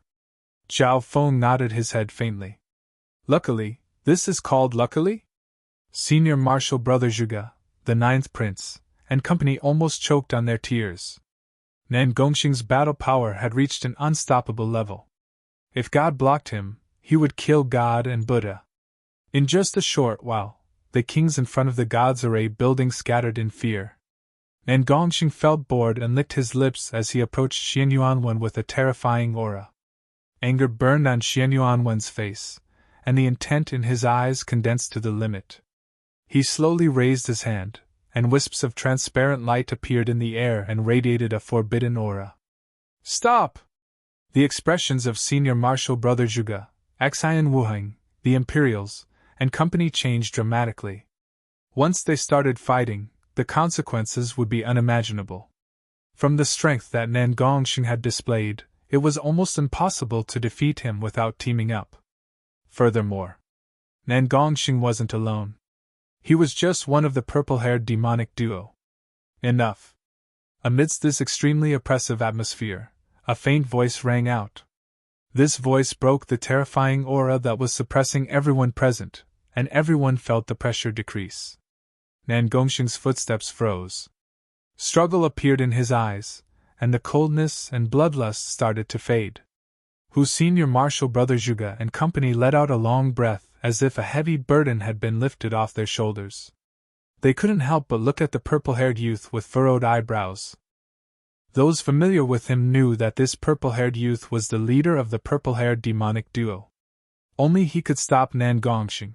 Zhao Feng nodded his head faintly. Luckily, this is called luckily? Senior Marshal Brother Zhuge, the ninth prince, and company almost choked on their tears. Nan Gongxing's battle power had reached an unstoppable level. If God blocked him, he would kill God and Buddha. In just a short while, the kings in front of the gods' array building scattered in fear. Nan Gongxing felt bored and licked his lips as he approached Xian Yuanwen with a terrifying aura. Anger burned on Xian Yuanwen's face, and the intent in his eyes condensed to the limit. He slowly raised his hand, and wisps of transparent light appeared in the air and radiated a forbidden aura. "Stop!" The expressions of Senior Marshal Brother Zhuge, Xian Wuheng, the Imperials, and company changed dramatically. Once they started fighting, the consequences would be unimaginable. From the strength that Nan Gongxing had displayed, it was almost impossible to defeat him without teaming up. Furthermore, Nan Gongxing wasn't alone. He was just one of the purple-haired demonic duo. Enough. Amidst this extremely oppressive atmosphere, a faint voice rang out. This voice broke the terrifying aura that was suppressing everyone present, and everyone felt the pressure decrease. Nan Gongxing's footsteps froze. Struggle appeared in his eyes, and the coldness and bloodlust started to fade. Senior Marshal Brother Zhuge and company let out a long breath as if a heavy burden had been lifted off their shoulders. They couldn't help but look at the purple-haired youth with furrowed eyebrows. Those familiar with him knew that this purple-haired youth was the leader of the purple-haired demonic duo. Only he could stop Nan Gongxing.